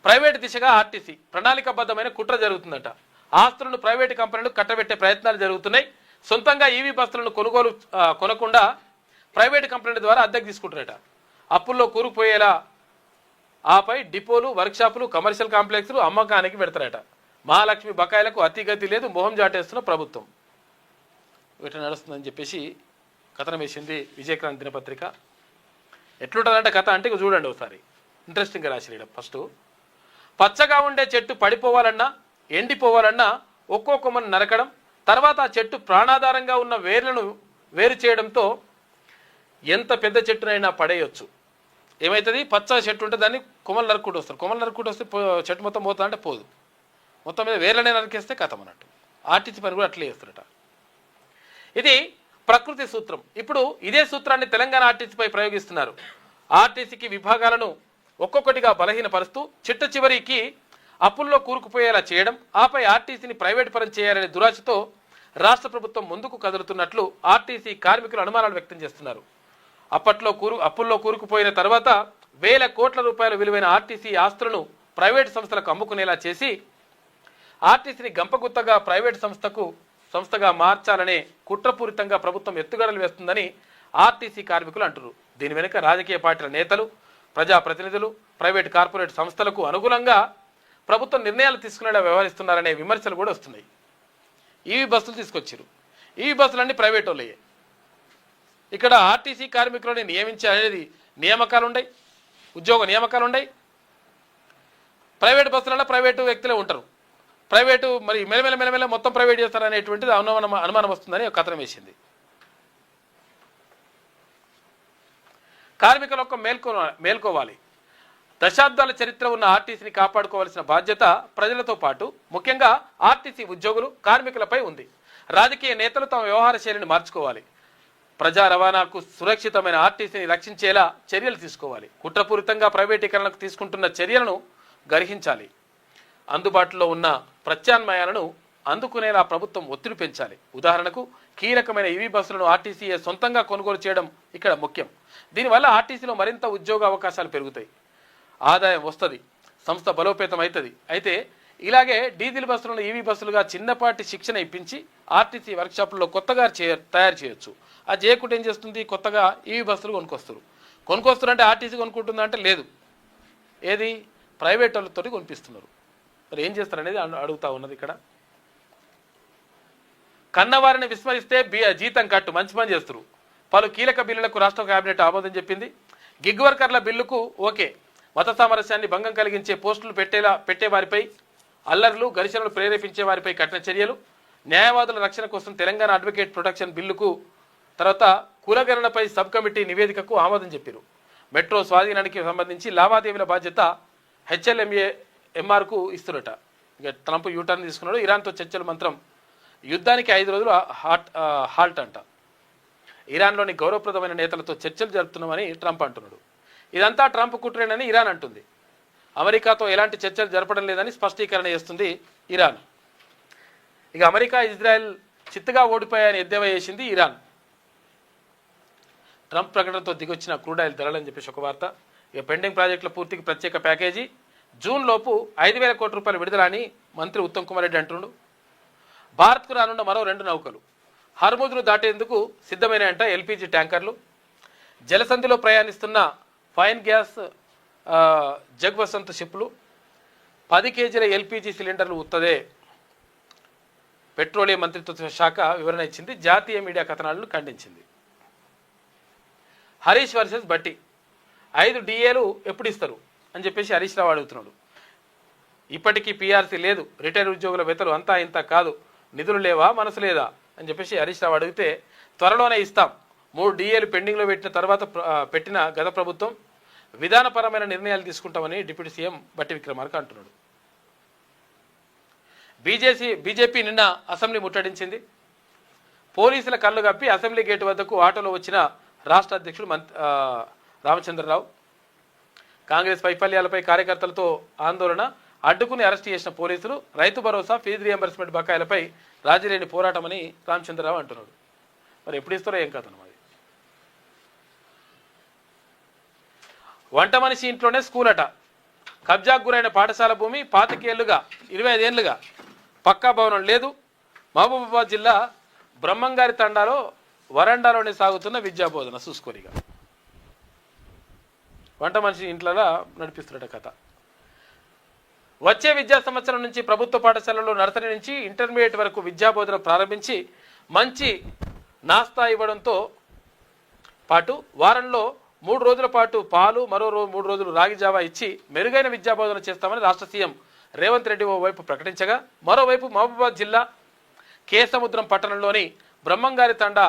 ప్రైవేటు దిశగా ఆర్టీసీ ప్రణాళికాబద్ధమైన కుట్ర జరుగుతుందట. ఆస్తులను ప్రైవేటు కంపెనీలు కట్టబెట్టే ప్రయత్నాలు జరుగుతున్నాయి. సొంతంగా ఈవీ బస్సులను కొనకుండా ప్రైవేటు కంపెనీల ద్వారా అద్దెకు తీసుకుంటారట. అప్పుల్లో కూరుకుపోయేలా ఆపై డిపోలు, వర్క్షాపులు, కమర్షియల్ కాంప్లెక్స్లు అమ్మకానికి పెడతారట. మహాలక్ష్మి బకాయిలకు అతిగతి లేదు, మొహం జాటేస్తున్న ప్రభుత్వం వీటి నడుస్తుందని చెప్పేసి కథనం వేసింది విజయక్రాంతి దినపత్రిక. ఎట్లుంటుందంటే కథ అంటే ఇక చూడండి ఒకసారి, ఇంట్రెస్టింగ్గా రాసిరేయడం. ఫస్ట్, పచ్చగా ఉండే చెట్టు పడిపోవాలన్నా ఎండిపోవాలన్నా ఒక్కో కొమ్మను నరకడం, తర్వాత ఆ చెట్టు ప్రాణాధారంగా ఉన్న వేర్లను వేరు చేయడంతో ఎంత పెద్ద చెట్టునైనా పడేయొచ్చు. ఏమవుతుంది, పచ్చ చెట్టు ఉంటే దాన్ని కొమ్మలు నరుక్కుంటూ వస్తారు. కొమ్మలు నరుక్కుంటూ వస్తే చెట్టు మొత్తం పోతుందంటే పోదు, మొత్తం మీద వేర్లనే నరికేస్తే కథం అన్నట్టు. ఆర్టీసీ పని కూడా అట్లే చేస్తారట. ఇది ప్రకృతి సూత్రం. ఇప్పుడు ఇదే సూత్రాన్ని తెలంగాణ ఆర్టీసీపై ప్రయోగిస్తున్నారు. ఆర్టీసీకి విభాగాలను ఒక్కొక్కటిగా బలహీనపరుస్తూ చిట్ట చివరికి అప్పుల్లో కూరుకుపోయేలా చేయడం, ఆపై ఆర్టీసీని ప్రైవేట్ పరం చేయాలనే దురాశతో రాష్ట్ర ప్రభుత్వం ముందుకు కదులుతున్నట్లు ఆర్టీసీ కార్మికులు అనుమానాలు వ్యక్తం చేస్తున్నారు. అప్పుల్లో కూరుకుపోయిన తర్వాత వేల కోట్ల రూపాయల విలువైన ఆర్టీసీ ఆస్తులను ప్రైవేటు సంస్థలకు అమ్ముకునేలా చేసి ఆర్టీసీని గంపగుత్తగా ప్రైవేటు సంస్థగా మార్చాలనే కుట్రపూరితంగా ప్రభుత్వం ఎత్తుగడలు వేస్తుందని ఆర్టీసీ కార్మికులు అంటున్నారు. దీని వెనుక రాజకీయ పార్టీల నేతలు, ప్రజాప్రతినిధులు, ప్రైవేటు కార్పొరేట్ సంస్థలకు అనుగుణంగా ప్రభుత్వం నిర్ణయాలు తీసుకునేలా వ్యవహరిస్తున్నారనే విమర్శలు కూడా వస్తున్నాయి. ఈవీ బస్సులు తీసుకొచ్చారు. ఈవీ బస్సులన్నీ ప్రైవేట్ వాళ్ళయ్యాయి. ఇక్కడ ఆర్టీసీ కార్మికులని నియమించే అనేది నియామకాలు ఉన్నాయి, ఉద్యోగ నియామకాలు ఉన్నాయి. ప్రైవేట్ బస్సులలో ప్రైవేటు వ్యక్తులే ఉంటారు. ప్రైవేటు మరి మెల్లమెల్ల మొత్తం ప్రైవేట్ చేస్తారనేటువంటిది అనుమానం వస్తుందని ఒక కథనం వేసింది. కార్మికుల యొక్క మేల్కోవాలి. దశాబ్దాల చరిత్ర ఉన్న ఆర్టీసీని కాపాడుకోవాల్సిన బాధ్యత ప్రజలతో పాటు ముఖ్యంగా ఆర్టీసీ ఉద్యోగులు, కార్మికులపై ఉంది. రాజకీయ నేతలు తమ వ్యవహార శైలిని మార్చుకోవాలి. ప్రజా రవాణాకు సురక్షితమైన ఆర్టీసీని రక్షించేలా చర్యలు తీసుకోవాలి. కుట్రపూరితంగా ప్రైవేటీకరణకు తీసుకుంటున్న చర్యలను గర్హించాలి. అందుబాటులో ఉన్న ప్రత్యామ్నాయాలను అందుకునేలా ప్రభుత్వం ఒత్తిడి పెంచాలి. ఉదాహరణకు కీలకమైన ఈవీ బస్సులను ఆర్టీసీయే సొంతంగా కొనుగోలు చేయడం ఇక్కడ ముఖ్యం. దీనివల్ల ఆర్టీసీలో మరింత ఉద్యోగ అవకాశాలు పెరుగుతాయి, ఆదాయం వస్తుంది, సంస్థ బలోపేతం అవుతుంది. అయితే ఇలాగే డీజిల్ బస్సులను ఈవీ బస్సులుగా చిన్నపాటి శిక్షణ ఇప్పించి ఆర్టీసీ వర్క్షాపుల్లో కొత్తగా తయారు చేయొచ్చు. అది చేయకుండా ఏం చేస్తుంది, కొత్తగా ఈవీ బస్సులు కొనుక్కొస్తారు అంటే ఆర్టీసీ కొనుక్కుంటుందా అంటే లేదు, ఏది ప్రైవేట్ వాళ్ళతో కొనిపిస్తున్నారు. మరి ఏం చేస్తారనేది అడుగుతా ఉన్నది. ఇక్కడ కన్నవారిని విస్మరిస్తే జీతం కట్టు, మంచి పని చేస్తారు. పలు కీలక బిల్లులకు రాష్ట్ర కేబినెట్ ఆమోదం చెప్పింది. గిగ్ వర్కర్ల బిల్లుకు ఓకే. మత సామరస్యాన్ని భంగం కలిగించే పోస్టులు పెట్టే వారిపై, అల్లర్లు ఘర్షణలు ప్రేరేపించే వారిపై కఠిన చర్యలు. న్యాయవాదుల రక్షణ కోసం తెలంగాణ అడ్వకేట్ ప్రొటెక్షన్ బిల్లుకు, తర్వాత కులగణనపై సబ్ కమిటీ నివేదికకు ఆమోదం చెప్పారు. మెట్రో స్వాధీనానికి సంబంధించి లావాదేవీల బాధ్యత HLMAకు ఇస్తున్నట. ఇక ట్రంప్ యూటర్న్ తీసుకున్నాడు. ఇరాన్తో చర్చలు మంత్రం, యుద్ధానికి 5 రోజులు హాల్ట్ అంట. ఇరాన్లోని గౌరవప్రదమైన నేతలతో చర్చలు జరుపుతున్నామని ట్రంప్ అంటున్నాడు. ఇదంతా ట్రంప్ కుట్రేనని ఇరాన్ అంటుంది. అమెరికాతో ఎలాంటి చర్చలు జరపడం లేదని స్పష్టీకరణ చేస్తుంది ఇరాన్. ఇక అమెరికా, ఇజ్రాయెల్ చిత్తుగా ఓడిపోయాయని ఎద్దేవా చేసింది ఇరాన్. ట్రంప్ ప్రకటనతో దిగొచ్చిన క్రూడ్ ఆయిల్ ధరలని చెప్పేసి ఒక వార్త. ఇక పెండింగ్ ప్రాజెక్టుల పూర్తికి ప్రత్యేక ప్యాకేజీ, జూన్ లోపు 5,000 కోట్ల రూపాయలు విడుదల అని మంత్రి ఉత్తమ్ కుమార్ రెడ్డి అంటున్నాడు. భారత్కు రానున్న మరో 2 నౌకలు హర్ముజ్ను దాటేందుకు సిద్ధమైనాయంట ఎల్పీజీ ట్యాంకర్లు. జలసంధిలో ప్రయాణిస్తున్న ఫైన్ గ్యాస్ జగ్వసంత్ షిప్లు 10 కేజీల ఎల్పీజీ సిలిండర్లు ఉత్తదే. పెట్రోలియం మంత్రిత్వ శాఖ వివరణ ఇచ్చింది. జాతీయ మీడియా కథనాలను ఖండించింది. హరీష్ వర్సెస్ బట్టి 5 DAలు ఎప్పుడు ఇస్తారు అని చెప్పేసి హరీష్ రావు అడుగుతున్నాడు. ఇప్పటికీ పీఆర్సీ లేదు, రిటైర్డ్ ఉద్యోగుల వేతలు అంతా ఇంత కాదు, నిధులు లేవా, మనసు లేదా అని చెప్పేసి హరీష్ రావు అడిగితే త్వరలోనే ఇస్తాం, 3 డిఏలు పెండింగ్లో పెట్టిన తర్వాత పెట్టిన గత ప్రభుత్వం విధానపరమైన నిర్ణయాలు తీసుకుంటామని డిప్యూటీ సీఎం బట్టి విక్రమార్క అంటున్నాడు. బీజేపీ నిన్న అసెంబ్లీ ముట్టడించింది. పోలీసుల కళ్ళు కప్పి అసెంబ్లీ గేటు వద్దకు ఆటోలో వచ్చిన రాష్ట్ర అధ్యక్షుడు రామచంద్రరావు. కాంగ్రెస్ వైఫల్యాలపై కార్యకర్తలతో ఆందోళన, అడ్డుకుని అరెస్ట్ చేసిన పోలీసులు, రైతు భరోసా, ఫీజు రియంబర్స్మెంట్ బకాయిలపై రాజీలేని పోరాటమని రామచంద్రరావు అంటున్నాడు. మరి ఎప్పుడు ఇస్తారో ఏం కథ మరి. వంట మనిషి ఇంట్లోనే స్కూల్ అట. కబ్జాకు గురైన పాఠశాల భూమి 25 ఏళ్లుగా 25 ఏళ్లుగా పక్కా భవనం లేదు. మహబూబాబాద్ జిల్లా బ్రహ్మంగారి తండాలో వరండాలోనే సాగుతున్న విద్యాబోధన చూసుకోరిగా. వంట మనిషి ఇంట్లో నడిపిస్తున్నట కథ. వచ్చే విద్యా సంవత్సరం నుంచి ప్రభుత్వ పాఠశాలలో నర్సరీ నుంచి ఇంటర్మీడియట్ వరకు విద్యాబోధన ప్రారంభించి మంచి నాస్తా ఇవ్వడంతో పాటు వారంలో 3 రోజుల పాటు పాలు, మరో 3 రోజులు రాగి జావా ఇచ్చి మెరుగైన విద్యాబోధన చేస్తామని రాష్ట్ర సీఎం రేవంత్ రెడ్డి ఓవైపు ప్రకటించగా, మరోవైపు మహబూబాబాద్ జిల్లా కేసముద్రం పట్టణంలోని బ్రహ్మంగారి తండా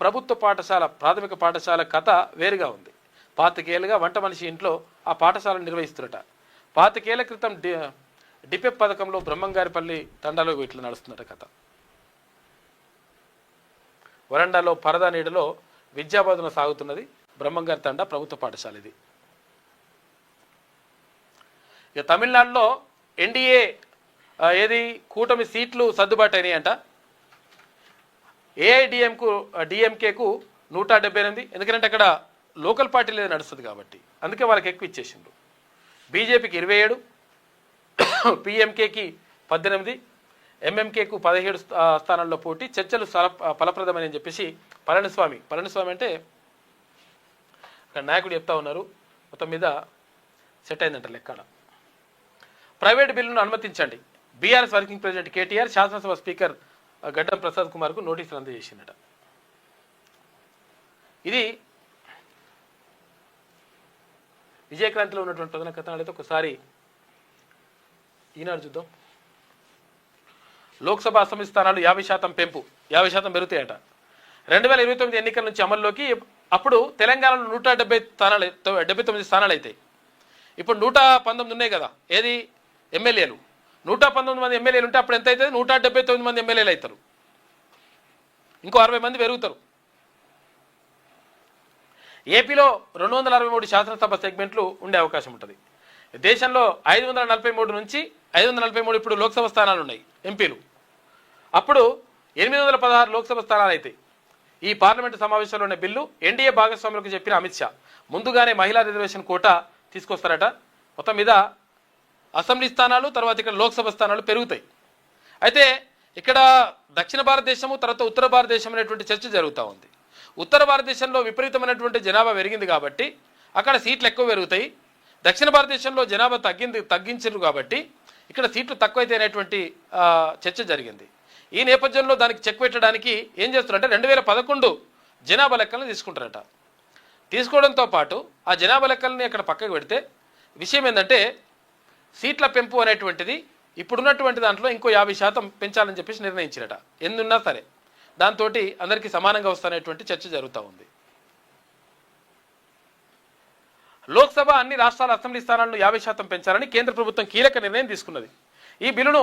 ప్రభుత్వ పాఠశాల ప్రాథమిక పాఠశాల కథ వేరుగా ఉంది. 25 ఏళ్లుగా వంట మనిషి ఇంట్లో ఆ పాఠశాలను నిర్వహిస్తున్నట. 25 ఏళ్ల క్రితం డిపెప్ పథకంలో బ్రహ్మంగారిపల్లి తండాలో ఇట్లా నడుస్తున్నట కథ. వరండాలో పరదా నీడలో విద్యాబోధన సాగుతున్నది బ్రహ్మంగారి తండా ప్రభుత్వ పాఠశాల ఇది. ఇక తమిళనాడులో ఎన్డీఏ ఏది కూటమి సీట్లు సర్దుబాటు అయినాయి అంట. డిఎంకేకు 178, ఎందుకంటే అక్కడ లోకల్ పార్టీ లేదు నడుస్తుంది కాబట్టి అందుకే వాళ్ళకి ఎక్కువ ఇచ్చేసిండ్రు. బీజేపీకి 27, పిఎంకేకి 18, ఎంఎంకేకు 17 స్థానాల్లో పోటీ. చర్చలు ఫలప్రదమని చెప్పేసి పళనిస్వామి అంటే అక్కడ నాయకుడు చెప్తా ఉన్నారు. మొత్తం మీద సెట్ అయిందంట లెక్కన. ప్రైవేట్ బిల్లును అనుమతించండి. బీఆర్ఎస్ వర్కింగ్ ప్రెసిడెంట్ కేటీఆర్ శాసనసభ స్పీకర్ గడ్డం ప్రసాద్ కుమార్కు నోటీసులు అందజేసిందట. ఇది విజయక్రాంతిలో ఉన్నటువంటి ప్రధాన కథనాలు అయితే ఒకసారి ఈనాడు చూద్దాం. లోక్సభ అసెంబ్లీ స్థానాలు 50% పెంపు, 50% పెరుగుతాయట. 2029 ఎన్నికల నుంచి అమల్లోకి అప్పుడు తెలంగాణలో 179 స్థానాలు అవుతాయి. ఇప్పుడు 119 ఉన్నాయి కదా, ఏది ఎమ్మెల్యేలు. 119 మంది ఎమ్మెల్యేలు ఉంటే అప్పుడు ఎంత అవుతుంది? 179 మంది ఎమ్మెల్యేలు అవుతారు. ఇంకో 60 మంది పెరుగుతారు. ఏపీలో 263 శాసనసభ సెగ్మెంట్లు ఉండే అవకాశం ఉంటుంది. దేశంలో 543 నుంచి 543 ఇప్పుడు లోక్సభ స్థానాలు ఉన్నాయి ఎంపీలు. అప్పుడు 816 లోక్సభ స్థానాలు అవుతాయి. ఈ పార్లమెంటు సమావేశంలోనే బిల్లు ఎన్డీఏ భాగస్వాములకు చెప్పిన అమిత్ షా ముందుగానే మహిళా రిజర్వేషన్ కోటా తీసుకొస్తారట. మొత్తం మీద అసెంబ్లీ స్థానాలు తర్వాత ఇక్కడ లోక్సభ స్థానాలు పెరుగుతాయి. అయితే ఇక్కడ దక్షిణ భారతదేశము తర్వాత ఉత్తర భారతదేశం అనేటువంటి చర్చ జరుగుతూ ఉంది. ఉత్తర భారతదేశంలో విపరీతమైనటువంటి జనాభా పెరిగింది కాబట్టి అక్కడ సీట్లు ఎక్కువ పెరుగుతాయి. దక్షిణ భారతదేశంలో జనాభా తగ్గించారు కాబట్టి ఇక్కడ సీట్లు తక్కువైతే అనేటువంటి చర్చ జరిగింది. ఈ నేపథ్యంలో దానికి చెక్ పెట్టడానికి ఏం చేస్తారంటే 2011 జనాభా లెక్కలను తీసుకుంటారట. తీసుకోవడంతో పాటు ఆ జనాభా లెక్కలని అక్కడ పక్కకు పెడితే విషయం ఏంటంటే సీట్ల పెంపు అనేటువంటిది ఇప్పుడున్నటువంటి దాంట్లో ఇంకో 50% పెంచాలని చెప్పేసి నిర్ణయించారట. ఎందున్నా సరే దాంతో అందరికీ సమానంగా వస్తానేటువంటి చర్చ జరుగుతూ ఉంది. లోక్సభ అన్ని రాష్ట్రాల అసెంబ్లీ స్థానాలను 50% పెంచాలని కేంద్ర ప్రభుత్వం కీలక నిర్ణయం తీసుకున్నది. ఈ బిల్లును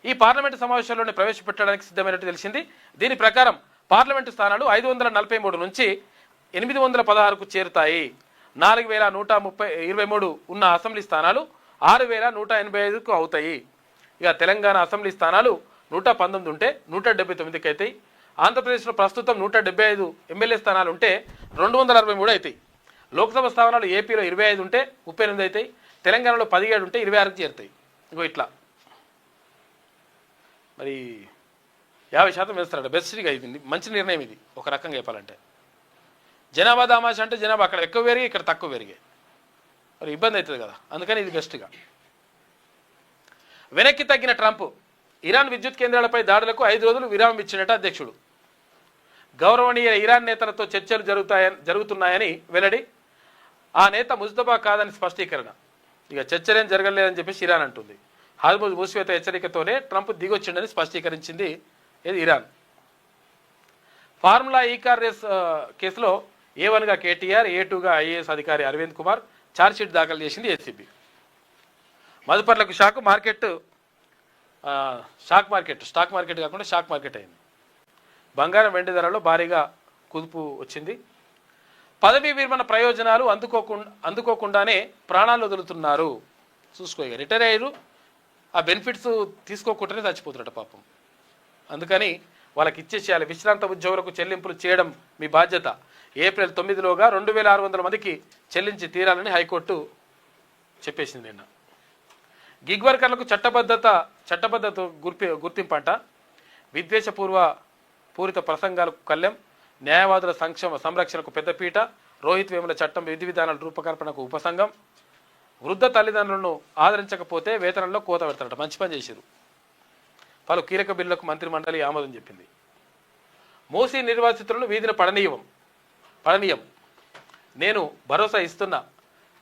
ఈ పార్లమెంటు సమావేశంలోనే ప్రవేశపెట్టడానికి సిద్ధమైనట్టు తెలిసింది. దీని ప్రకారం పార్లమెంటు స్థానాలు 543 నుంచి 816కు చేరుతాయి. 4123 ఉన్న అసెంబ్లీ స్థానాలు 6185కు అవుతాయి. ఇక తెలంగాణ అసెంబ్లీ స్థానాలు 119 ఉంటే 179కి అవుతాయి. ఆంధ్రప్రదేశ్లో ప్రస్తుతం 175 ఎమ్మెల్యే స్థానాలు ఉంటే 263 అవుతాయి. లోక్సభ స్థానాలు ఏపీలో 25 ఉంటే 38 అవుతాయి. తెలంగాణలో 17 ఉంటే 26కి చేరుతాయి. ఇంకో ఇట్లా మరి 50% వేస్తారట. బెస్ట్గా ఇది మంచి నిర్ణయం. ఇది ఒక రకంగా చెప్పాలంటే జనాభా దామాష అంటే జనాభా అక్కడ ఎక్కువ పెరిగి ఇక్కడ తక్కువ పెరిగే మరి ఇబ్బంది అవుతుంది కదా, అందుకని ఇది బెస్ట్గా. వెనక్కి తగ్గిన ట్రంప్ ఇరాన్ విద్యుత్ కేంద్రాలపై దాడులకు 5 రోజులు విరామం ఇచ్చినట్టు అధ్యక్షుడు. గౌరవనీయ ఇరాన్ నేతలతో చర్చలు జరుగుతున్నాయని వెల్లడి. ఆ నేత ముజ్తబా కాదని స్పష్టీకరణ. ఇక చర్చలేం జరగలేదని చెప్పేసి ఇరాన్ అంటుంది. హార్ముజ్ మూసివేత హెచ్చరికతోనే ట్రంప్ దిగొచ్చిండని స్పష్టీకరించింది ఇది ఇరాన్. ఫార్ములా ఈ కార్ రేస్ కేసులో A1గా కేటీఆర్, A2గా ఐఏఎస్ అధికారి అరవింద్ కుమార్ ఛార్జ్షీట్ దాఖలు చేసింది ఏసీబీ. మదుపర్లకు స్టాక్ మార్కెట్ కాకుండా షాక్ మార్కెట్ అయింది. బంగారం వెండి ధరలో భారీగా కుదుపు వచ్చింది. పదవీ విరమణ ప్రయోజనాలు అందుకోకుండానే ప్రాణాలు వదులుతున్నారు. చూసుకో, ఇక రిటైర్ అయ్యారు, ఆ బెనిఫిట్స్ తీసుకోకుండానే చచ్చిపోతున్నట్టు పాపం. అందుకని వాళ్ళకి ఇచ్చేసేయాలి. విశ్రాంత ఉద్యోగులకు చెల్లింపులు చేయడం మీ బాధ్యత. ఏప్రిల్ 9లోగా 2600 మందికి చెల్లించి తీరాలని హైకోర్టు చెప్పేసింది నిన్న. గిగ్ వర్కర్లకు చట్టబద్ధత గుర్తింపంట. పూరిత ప్రసంగాలకు కళ్యం, న్యాయవాదుల సంరక్షణకు పెద్దపీట, రోహిత్ వేముల చట్టం విధి విధానాల రూపకల్పనకు ఉపసంఘం, వృద్ధ తల్లిదండ్రులను ఆదరించకపోతే వేతనంలో కోత పెడతారట. మంచి పని చేశారు. పలు కీలక బిల్లులకు మంత్రి మండలి ఆమోదం చెప్పింది. మూసీ నిర్వాసితులను వీధిన పడనీయం. నేను భరోసా ఇస్తున్నా.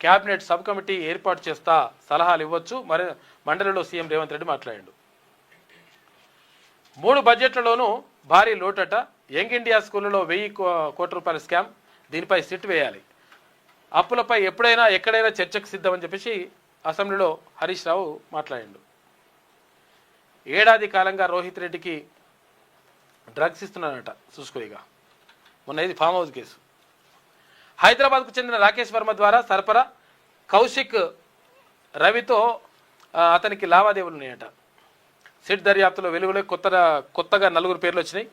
క్యాబినెట్ సబ్ కమిటీ ఏర్పాటు చేస్తా, సలహాలు ఇవ్వచ్చు. మరి మండలిలో సీఎం రేవంత్ రెడ్డి మాట్లాడాడు. 3 బడ్జెట్లలోనూ భారీ లోటట. యంగ్ ఇండియా స్కూళ్లలో 1000 కోట్ల రూపాయల స్కామ్. దీనిపై సిట్ వేయాలి. అప్పులపై ఎక్కడైనా చర్చకు సిద్ధమని చెప్పేసి అసెంబ్లీలో హరీష్ రావు మాట్లాడాడు. ఏడాది కాలంగా రోహిత్ రెడ్డికి డ్రగ్స్ ఇస్తున్నానట. చూసుకోయిగా మొన్న ఇది ఫామ్ హౌస్ కేసు. హైదరాబాద్కు చెందిన రాకేష్ వర్మ ద్వారా సరఫరా, కౌశిక్ రవితో అతనికి లావాదేవీలు ఉన్నాయట. సిట్ దర్యాప్తులో వెలుగులో కొత్తగా 4 పేర్లు వచ్చినాయి.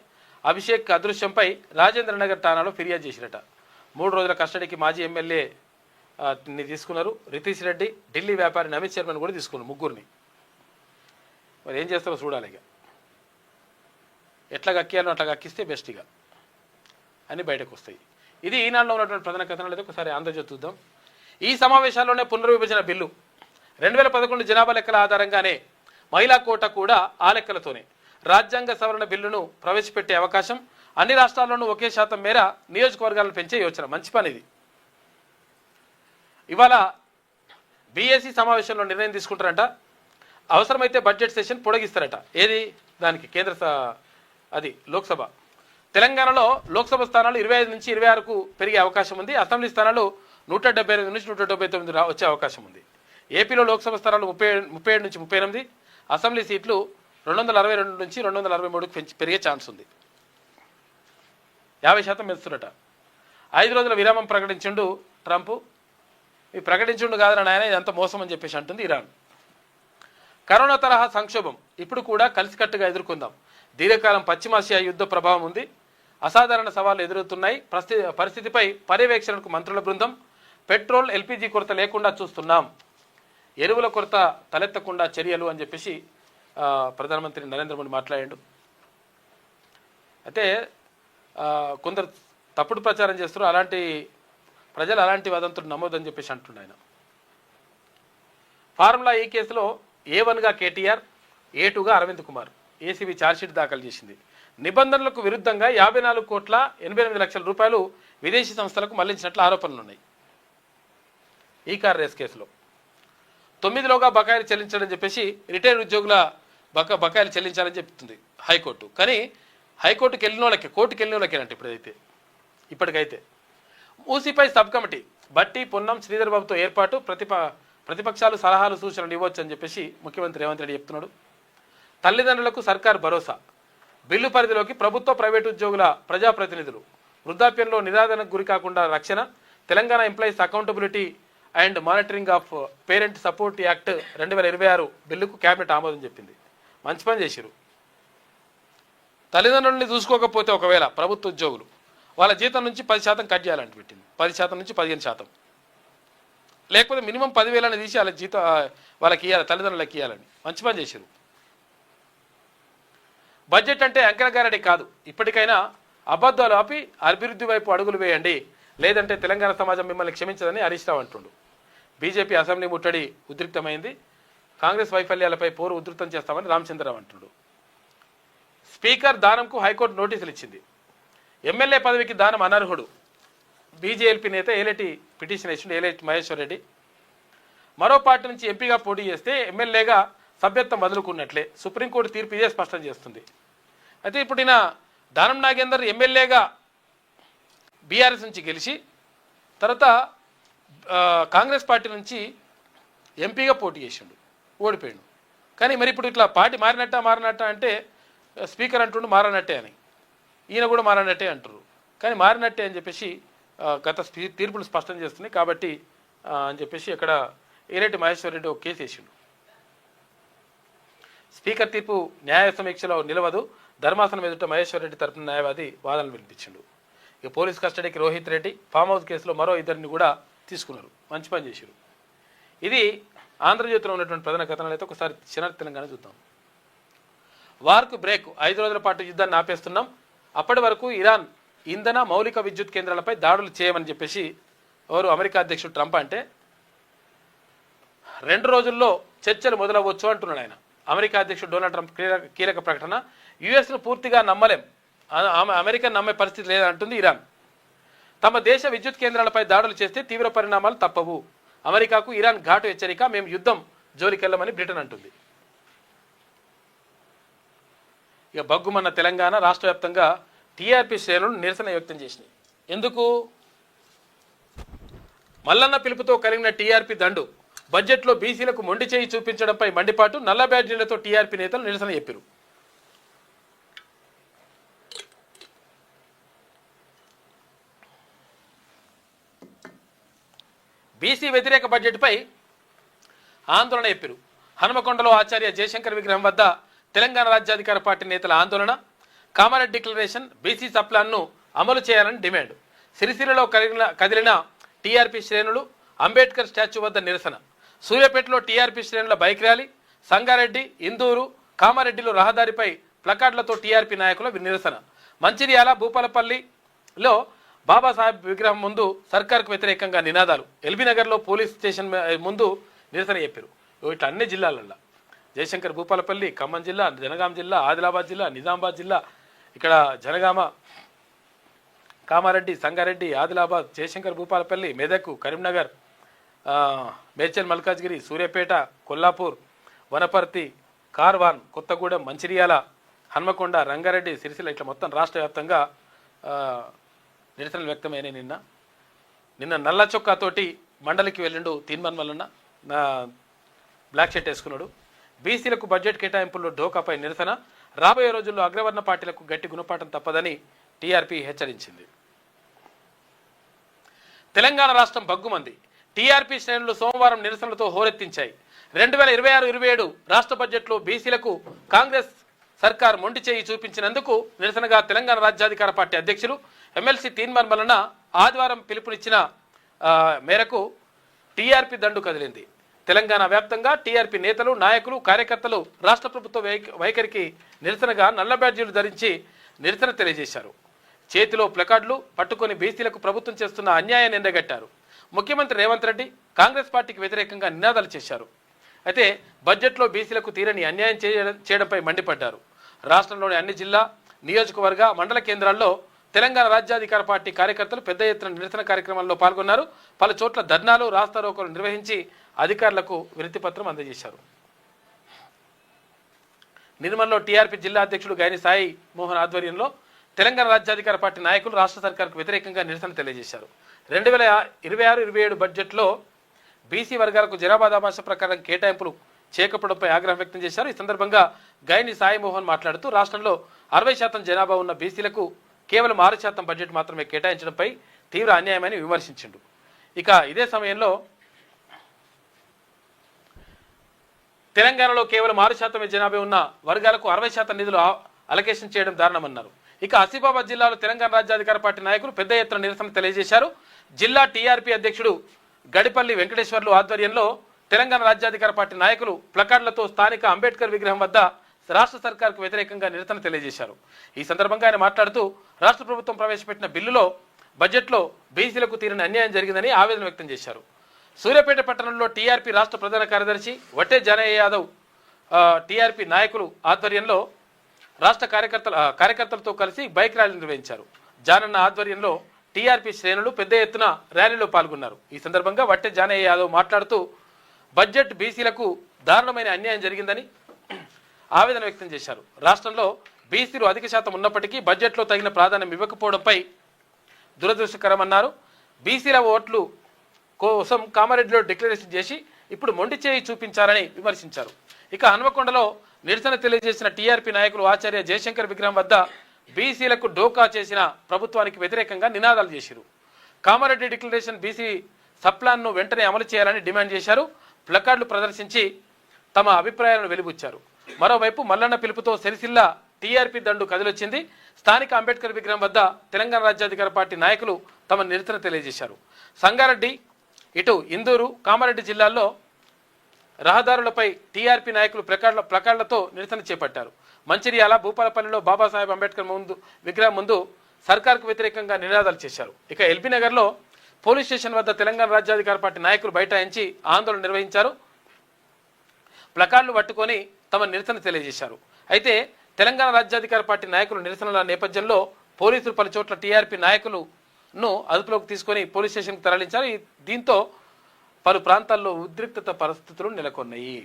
అభిషేక్ అదృశ్యంపై రాజేంద్ర నగర్ ఠాణాలో ఫిర్యాదు చేసిరట. 3 రోజుల కస్టడీకి మాజీ ఎమ్మెల్యేని తీసుకున్నారు. రితీష్ రెడ్డి, ఢిల్లీ వ్యాపారి అమిత్ శర్మని కూడా తీసుకున్నారు. 3గురిని. మరి ఏం చేస్తారో చూడాలి. ఇక ఎట్లా కక్కియాలో అట్లా కక్కిస్తే బెస్ట్గా అని బయటకు వస్తాయి. ఇది ఈనాడులో ఉన్నటువంటి ప్రధాన కథనాలు. అయితే ఒకసారి ఆంధ్రజ్యోతి చూద్దాం. ఈ సమావేశాల్లోనే పునర్విభజన బిల్లు 2011 జనాభా లెక్కల ఆధారంగానే మహిళా కోట కూడా ఆ లెక్కలతోనే రాజ్యాంగ సవరణ బిల్లును ప్రవేశపెట్టే అవకాశం. అన్ని రాష్ట్రాల్లోనూ ఒకే శాతం మేర నియోజకవర్గాలను పెంచే యోచన. మంచి పని ఇది. ఇవాళ బీఏసీ సమావేశంలో నిర్ణయం తీసుకుంటారంట. అవసరమైతే బడ్జెట్ సెషన్ పొడిగిస్తారట. ఏది దానికి లోక్సభ. తెలంగాణలో లోక్సభ స్థానాలు 25 నుంచి 26కు పెరిగే అవకాశం ఉంది. అసెంబ్లీ స్థానాలు 178 నుంచి 179 వచ్చే అవకాశం ఉంది. ఏపీలో లోక్సభ స్థానాలు 37 నుంచి 38, అసెంబ్లీ సీట్లు 262 నుంచి 263కు పెరిగే ఛాన్స్ ఉంది. 50% పెంచుతున్నట. 5 రోజుల విరామం ప్రకటించిండు ట్రంప్. ఈ ప్రకటించుండు కాదని ఆయన ఇదంతా మోసం అని చెప్పేసి అంటుంది ఇరాన్. కరోనా తరహా సంక్షోభం ఇప్పుడు కూడా కలిసికట్టుగా ఎదుర్కొందాం. దీర్ఘకాలం పశ్చిమాసియా యుద్ధ ప్రభావం ఉంది. అసాధారణ సవాళ్లు ఎదురవుతున్నాయి. పరిస్థితిపై పర్యవేక్షణకు మంత్రుల బృందం. పెట్రోల్, ఎల్పీజీ కొరత లేకుండా చూస్తున్నాం. ఎరువుల కొరత తలెత్తకుండా చర్యలు అని చెప్పేసి ప్రధానమంత్రి నరేంద్ర మోడీ మాట్లాడాడు. అయితే కొందరు తప్పుడు ప్రచారం చేస్తారు. ప్రజలు అలాంటి వదంతులు నమ్మొద్దని చెప్పేసి అంటుండే ఆయన. ఫార్ములా ఈ కేసులో A1గా కేటీఆర్, A2గా అరవింద్ కుమార్. ఏసీబీ ఛార్జ్షీట్ దాఖలు చేసింది. నిబంధనలకు విరుద్ధంగా 54,88,00,000 రూపాయలు విదేశీ సంస్థలకు మళ్లించినట్లు ఆరోపణలున్నాయి. ఈ కార్ రేస్ కేసులో 9లోగా బకాయిలు చెల్లించాలని చెప్పేసి రిటైర్డ్ ఉద్యోగుల బకాయిలు చెల్లించాలని చెప్తుంది హైకోర్టు. కానీ హైకోర్టుకి వెళ్ళిన వాళ్ళకి, కోర్టుకు వెళ్ళిన వాళ్ళకేనంటే ఇప్పటికైతే మూసీపై సబ్ కమిటీ బట్టి, పొన్నం, శ్రీధర్ బాబుతో ఏర్పాటు. ప్రతిపక్షాలు సలహాలు, సూచనలు ఇవ్వచ్చు అని చెప్పేసి ముఖ్యమంత్రి రేవంత్ రెడ్డి చెప్తున్నాడు. తల్లిదండ్రులకు సర్కారు భరోసా. బిల్లు పరిధిలోకి ప్రభుత్వ, ప్రైవేటు ఉద్యోగుల ప్రజాప్రతినిధులు. వృద్ధాప్యంలో నిరాదరణకు గురి కాకుండా రక్షణ. Telangana employees accountability and monitoring of parent support act 2026 బిల్లుకు కేబినెట్ ఆమోదం చెప్పింది. మంచి పని చేశారు. తల్లిదండ్రులని చూసుకోకపోతే ఒకవేళ ప్రభుత్వ ఉద్యోగులు వాళ్ళ జీతం నుంచి 10% కట్ చేయాలని పెట్టింది. 10% నుంచి 15%. లేకపోతే మినిమం 10,000 తీసి వాళ్ళ జీతం వాళ్ళకి ఇవ్వాలి, తల్లిదండ్రులకి ఇవ్వాలని. మంచి పని చేశారు. బడ్జెట్ అంటే అంకెలగారడి కాదు. ఇప్పటికైనా అబద్ధాలు ఆపి అభివృద్ధి వైపు అడుగులు వేయండి, లేదంటే తెలంగాణ సమాజం మిమ్మల్ని క్షమించదని హరీష్ రావు అంటుండు. బీజేపీ అసెంబ్లీ ముట్టడి ఉద్రిక్తమైంది. కాంగ్రెస్ వైఫల్యాలపై పోరు ఉధృతం చేస్తామని రామచంద్రరావు అంటుండు. స్పీకర్ దానంకు హైకోర్టు నోటీసులు ఇచ్చింది. ఎమ్మెల్యే పదవికి దానం అనర్హుడు. బీజేఎల్పీ నేత ఏలేటి పిటిషన్ వేసిండు. ఏలేటి మహేశ్వర్ రెడ్డి మరో పార్టీ నుంచి ఎంపీగా పోటీ చేస్తే ఎమ్మెల్యేగా సభ్యత్వం వదులుకున్నట్లే. సుప్రీంకోర్టు తీర్పు ఇదే స్పష్టం చేస్తుంది. అయితే ఇప్పుడు ఈయన దానం నాగేందర్ ఎమ్మెల్యేగా బీఆర్ఎస్ నుంచి గెలిచి తర్వాత కాంగ్రెస్ పార్టీ నుంచి ఎంపీగా పోటీ చేసిండు, ఓడిపోయాడు. కానీ మరి ఇప్పుడు ఇట్లా పార్టీ మారినట్ట అంటే స్పీకర్ అంటుండు మారనట్టే అని, ఈయన కూడా మారనట్టే అంటారు. కానీ మారినట్టే అని చెప్పేసి గత తీర్పులు స్పష్టం చేస్తున్నాయి. కాబట్టి అని చెప్పేసి ఇక్కడ ఏరెడ్డి మహేశ్వర్ రెడ్డి ఒక కేసు వేసిండు. స్పీకర్ తీర్పు న్యాయ సమీక్షలో నిలవదు, ధర్మాసనం ఎదుట మహేశ్వర్ రెడ్డి తరపున న్యాయవాది వాదనలు వినిపించిండు. ఇక పోలీస్ కస్టడీకి రోహిత్ రెడ్డి, ఫామ్ హౌస్ కేసులో మరో ఇద్దరిని కూడా తీసుకున్నారు. మంచి పని చేశారు. ఇది ఆంధ్రజ్యోతిలో ఉన్నటువంటి ప్రధాన కథనాలు. అయితే ఒకసారి చిన్న తెలంగాణ చూద్దాం. వార్కు బ్రేక్, 5 రోజుల పాటు యుద్ధాన్ని ఆపేస్తున్నాం. అప్పటి వరకు ఇరాన్ ఇంధన మౌలిక విద్యుత్ కేంద్రాలపై దాడులు చేయమని చెప్పేసి ఎవరు అమెరికా అధ్యక్షుడు ట్రంప్ అంటే 2 రోజుల్లో చర్చలు మొదలవచ్చు అంటున్నాడు ఆయన. అమెరికా అధ్యక్షుడు డొనాల్డ్ ట్రంప్ కీలక ప్రకటన. యుఎస్ను పూర్తిగా నమ్మలేం, అమెరికా నమ్మే పరిస్థితి లేదంటుంది ఇరాన్. తమ దేశ విద్యుత్ కేంద్రాలపై దాడులు చేస్తే తీవ్ర పరిణామాలు తప్పవు. అమెరికాకు ఇరాన్ ఘాటు హెచ్చరిక, మేము యుద్ధం జోలికెళ్లమని బ్రిటన్ అంటుంది. ఇక బగ్గుమన్న తెలంగాణ రాష్ట్ర వ్యాప్తంగా టీఆర్పీ శ్రేణులు నిరసన వ్యక్తం చేసినాయి. ఎందుకు? మల్లన్న పిలుపుతో కలిగిన టీఆర్పీ దండు, బడ్జెట్లో బీసీలకు మొండి చేయి చూపించడంపై మండిపాటు, నల్ల బ్యాడ్జీలతో టీఆర్పీ నేతలు నిరసన చెప్పారు. బీసీ వ్యతిరేక బడ్జెట్పై ఆందోళన చెప్పారు. హనుమకొండలో ఆచార్య జయశంకర్ విగ్రహం వద్ద తెలంగాణ రాజ్యాధికార పార్టీ నేతల ఆందోళన. కామారెడ్డి డిక్లరేషన్, బీసీ సప్లాన్ను అమలు చేయాలని డిమాండ్. సిరిసిల్లలో కదిలిన టీఆర్పీ శ్రేణులు, అంబేద్కర్ స్టాచ్యూ వద్ద నిరసన. సూర్యాపేటలో టీఆర్పీ శ్రేణుల బైక్ ర్యాలీ. సంగారెడ్డి, ఇందూరు, కామారెడ్డిలో రహదారిపై ప్లకార్డులతో టీఆర్పీ నాయకుల నిరసన. మంచిర్యాల, భూపాలపల్లిలో బాబాసాహెబ్ విగ్రహం ముందు సర్కార్కు వ్యతిరేకంగా నినాదాలు. ఎల్బీనగర్లో పోలీస్ స్టేషన్ ముందు నిరసన చెప్పారు. ఇట్లా అన్ని జిల్లాలల్లో జయశంకర్, భూపాలపల్లి, ఖమ్మం జిల్లా, జనగాం జిల్లా, ఆదిలాబాద్ జిల్లా, నిజామాబాద్ జిల్లా, ఇక్కడ జనగామ, కామారెడ్డి, సంగారెడ్డి, ఆదిలాబాద్, జయశంకర్, భూపాలపల్లి, మెదక్, కరీంనగర్, మేడ్చల్ మల్కాజ్గిరి, సూర్యాపేట, కొల్లాపూర్, వనపర్తి, కార్వాన్, కొత్తగూడెం, మంచిర్యాల, హన్మకొండ, రంగారెడ్డి, సిరిసిల్ల ఇట్లా మొత్తం రాష్ట్ర వ్యాప్తంగా నిరసనలు వ్యక్తమైనాయి. నిన్న నల్ల చొక్కాతోటి మండలికి వెళ్ళిండు తీన్మాన్ మల్లన్న, బ్లాక్ షర్ట్ వేసుకున్నాడు. బీసీలకు బడ్జెట్ కేటాయింపుల్లో ఢోకాపై నిరసన. రాబోయే రోజుల్లో అగ్రవర్ణ పార్టీలకు గట్టి గుణపాఠం తప్పదని టీఆర్పీ హెచ్చరించింది. తెలంగాణ రాష్ట్రం బగ్గుమంది. టీఆర్పీ శ్రేణులు సోమవారం నిరసనలతో హోరెత్తించాయి. 2026-27 రాష్ట్ర బడ్జెట్లో బీసీలకు కాంగ్రెస్ సర్కార్ మొండి చేయి చూపించినందుకు నిరసనగా తెలంగాణ రాజ్యాధికార పార్టీ అధ్యక్షులు ఎమ్మెల్సీ తీన్మాన్ మల్లన్న ఆదివారం పిలుపునిచ్చిన మేరకు టీఆర్పీ దండు కదిలింది. తెలంగాణ వ్యాప్తంగా టీఆర్పీ నేతలు, నాయకులు, కార్యకర్తలు రాష్ట్ర ప్రభుత్వ వైఖరికి నిరసనగా నల్ల బ్యాడ్జీలు ధరించి నిరసన తెలియజేశారు. చేతిలో ప్లకార్డులు పట్టుకొని బీసీలకు ప్రభుత్వం చేస్తున్న అన్యాయాన్ని ఎండగట్టారు. ముఖ్యమంత్రి రేవంత్ రెడ్డి కాంగ్రెస్ పార్టీకి వ్యతిరేకంగా నినాదాలు చేశారు. అయితే బడ్జెట్లో బీసీలకు తీరని అన్యాయం చేయడంపై మండిపడ్డారు. రాష్ట్రంలోని అన్ని జిల్లా, నియోజకవర్గ, మండల కేంద్రాల్లో తెలంగాణ రాజ్యాధికార పార్టీ కార్యకర్తలు పెద్ద ఎత్తున నిరసన కార్యక్రమాల్లో పాల్గొన్నారు. పలు చోట్ల ధర్నాలు, రాస్తారోకోలు నిర్వహించి అధికారులకు వినతిపత్రం అందజేశారు. నిర్మల్లో టీఆర్పీ జిల్లా అధ్యక్షుడు గైని సాయి మోహన్ ఆధ్వర్యంలో తెలంగాణ రాజ్యాధికార పార్టీ నాయకులు రాష్ట్ర సర్కార్కు వ్యతిరేకంగా నిరసన తెలియజేశారు. 2026-27 బడ్జెట్లో బీసీ వర్గాలకు జనాభా దామాషా ప్రకారం కేటాయింపులు చేయకపోవడంపై ఆగ్రహం వ్యక్తం చేశారు. ఈ సందర్భంగా గైని సాయి మోహన్ మాట్లాడుతూ రాష్ట్రంలో 60% జనాభా ఉన్న బీసీలకు కేవలం 6% బడ్జెట్ మాత్రమే కేటాయించడంపై తీవ్ర అన్యాయమని విమర్శించిండు. ఇక ఇదే సమయంలో తెలంగాణలో కేవలం 6% జనాభా ఉన్న వర్గాలకు 60% నిధులు అలొకేషన్ చేయడం దారుణమన్నారు. ఇక ఆసిఫాబాద్ జిల్లాలో తెలంగాణ రాజ్యాధికార పార్టీ నాయకులు పెద్ద ఎత్తున నిరసన తెలియజేశారు. జిల్లా టీఆర్పీ అధ్యక్షుడు గడిపల్లి వెంకటేశ్వర్లు ఆధ్వర్యంలో తెలంగాణ రాజ్యాధికార పార్టీ నాయకులు ప్లకార్డులతో స్థానిక అంబేద్కర్ విగ్రహం వద్ద రాష్ట్ర సర్కార్కు వ్యతిరేకంగా నిరసన తెలియజేశారు. ఈ సందర్భంగా ఆయన మాట్లాడుతూ రాష్ట్ర ప్రభుత్వం ప్రవేశపెట్టిన బిల్లులో బడ్జెట్లో బీసీలకు తీరని అన్యాయం జరిగిందని ఆవేదన వ్యక్తం చేశారు. సూర్యాపేట పట్టణంలో టీఆర్పీ రాష్ట్ర ప్రధాన కార్యదర్శి వట్టే జానయ్య యాదవ్ టీఆర్పీ నాయకులు ఆధ్వర్యంలో రాష్ట్ర కార్యకర్తలతో కలిసి బైక్ ర్యాలీ నిర్వహించారు. జానన్న ఆధ్వర్యంలో టీఆర్పీ శ్రేణులు పెద్ద ఎత్తున ర్యాలీలో పాల్గొన్నారు. ఈ సందర్భంగా వట్టే జానయ్య యాదవ్ మాట్లాడుతూ బడ్జెట్ బీసీలకు దారుణమైన అన్యాయం జరిగిందని ఆవేదన వ్యక్తం చేశారు. రాష్ట్రంలో బీసీలు అధిక శాతం ఉన్నప్పటికీ బడ్జెట్లో తగిన ప్రాధాన్యం ఇవ్వకపోవడంపై దురదృష్టకరమన్నారు. బీసీల ఓట్లు కోసం కామారెడ్డిలో డిక్లరేషన్ చేసి ఇప్పుడు మొండి చేయి చూపించారని విమర్శించారు. ఇక హన్మకొండలో నిరసన తెలియజేసిన టీఆర్పీ నాయకులు ఆచార్య జయశంకర్ విగ్రహం వద్ద బీసీలకు డోకా చేసిన ప్రభుత్వానికి వ్యతిరేకంగా నినాదాలు చేశారు. కామారెడ్డి డిక్లరేషన్ బీసీ సప్లాన్ను వెంటనే అమలు చేయాలని డిమాండ్ చేశారు. ప్లకార్డులు ప్రదర్శించి తమ అభిప్రాయాలను వెలిబుచ్చారు. మరోవైపు మల్లన్న పిలుపుతో సిరిసిల్ల టీఆర్పీ దండు కదిలొచ్చింది. స్థానిక అంబేద్కర్ విగ్రహం వద్ద తెలంగాణ రాజ్యాధికార పార్టీ నాయకులు తమ నిరసన తెలియజేశారు. సంగారెడ్డి, ఇటు ఇందూరు, కామారెడ్డి జిల్లాల్లో రహదారులపై టీఆర్పీ నాయకులు ప్లకార్డులతో నిరసన చేపట్టారు. మంచిర్యాల, భూపాలపల్లిలో బాబాసాహెబ్ అంబేద్కర్ విగ్రహం ముందు సర్కార్కు వ్యతిరేకంగా నినాదాలు చేశారు. ఇక ఎల్బీ నగర్లో పోలీస్ స్టేషన్ వద్ద తెలంగాణ రాజ్యాధికార పార్టీ నాయకులు బైఠాయించి ఆందోళన నిర్వహించారు. ప్లకార్డులు పట్టుకొని తమ నిరసన తెలియజేశారు. అయితే తెలంగాణ రాజ్యాధికార పార్టీ నాయకులు నిరసనల నేపథ్యంలో పోలీసులు పలు చోట్ల టీఆర్పీ నాయకులను అదుపులోకి తీసుకొని పోలీస్ స్టేషన్కి తరలించారు. దీంతో పలు ప్రాంతాల్లో ఉద్రిక్తత పరిస్థితులు నెలకొన్నాయి.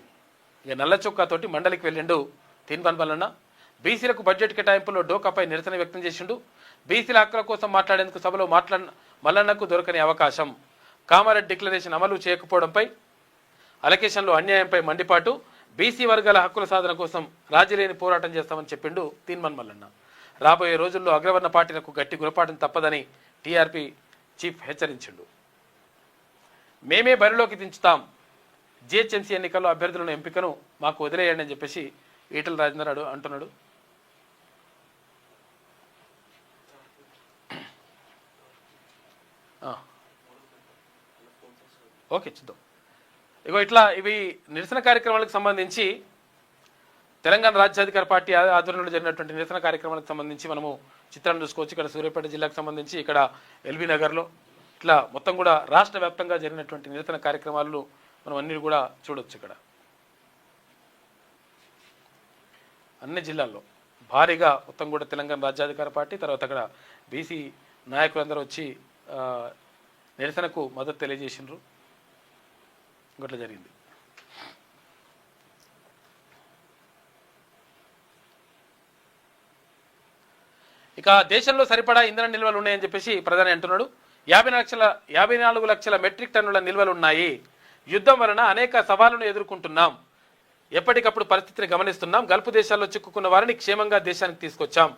ఇక నల్ల చొక్కాతోటి మండలికి వెళ్ళిండు తీన్మాన్ మల్లన్న. బీసీలకు బడ్జెట్ కేటాయింపులో డోకాపై నిరసన వ్యక్తం చేసిండు. బీసీల హక్కుల కోసం మాట్లాడేందుకు సభలో మల్లన్నకు దొరకని అవకాశం. కామారెడ్డి డిక్లరేషన్ అమలు చేయకపోవడంపై, అలొకేషన్లో అన్యాయంపై మండిపాటు. బీసీ వర్గాల హక్కుల సాధన కోసం రాజీలేని పోరాటం చేస్తామని చెప్పిండు తీన్మాన్ మల్లన్న. రాబోయే రోజుల్లో అగ్రవర్ణ పార్టీలకు గట్టి గురపాఠం తప్పదని టీఆర్పీ చీఫ్ హెచ్చరించిండు. మేమే బరిలోకి దించుతాం, జిహెచ్ఎంసీ ఎన్నికల్లో అభ్యర్థులను ఎంపికను మాకు వదిలేయండి అని చెప్పేసి ఈటల రాజేందర్ అంటున్నాడు. ఓకే, చూద్దాం. ఇగో ఇట్లా ఇవి నిరసన కార్యక్రమాలకు సంబంధించి తెలంగాణ రాజ్యాధికార పార్టీ ఆధ్వర్యంలో జరిగినటువంటి నిరసన కార్యక్రమాలకు సంబంధించి మనము చిత్రాన్ని చూసుకోవచ్చు. ఇక్కడ సూర్యాపేట జిల్లాకు సంబంధించి, ఇక్కడ ఎల్బీ నగర్లో, ఇట్లా మొత్తం కూడా రాష్ట్ర వ్యాప్తంగా జరిగినటువంటి నిరసన కార్యక్రమాలు మనం అన్ని కూడా చూడొచ్చు. ఇక్కడ అన్ని జిల్లాల్లో భారీగా మొత్తం కూడా తెలంగాణ రాజ్యాధికార పార్టీ, తర్వాత అక్కడ బీసీ నాయకులందరూ వచ్చి నిరసనకు మద్దతు తెలియజేసినారు. ఇంకోట్లా జరిగింది. ఇక దేశంలో సరిపడా ఇంధన నిల్వలు ఉన్నాయని చెప్పేసి ప్రధాని అంటున్నాడు. 54 లక్షల మెట్రిక్ టన్నుల నిల్వలు ఉన్నాయి. యుద్ధం వలన అనేక సవాళ్లను ఎదుర్కొంటున్నాం. ఎప్పటికప్పుడు పరిస్థితిని గమనిస్తున్నాం. గల్ఫ్ దేశాల్లో చిక్కుకున్న వారిని క్షేమంగా దేశానికి తీసుకొచ్చాం.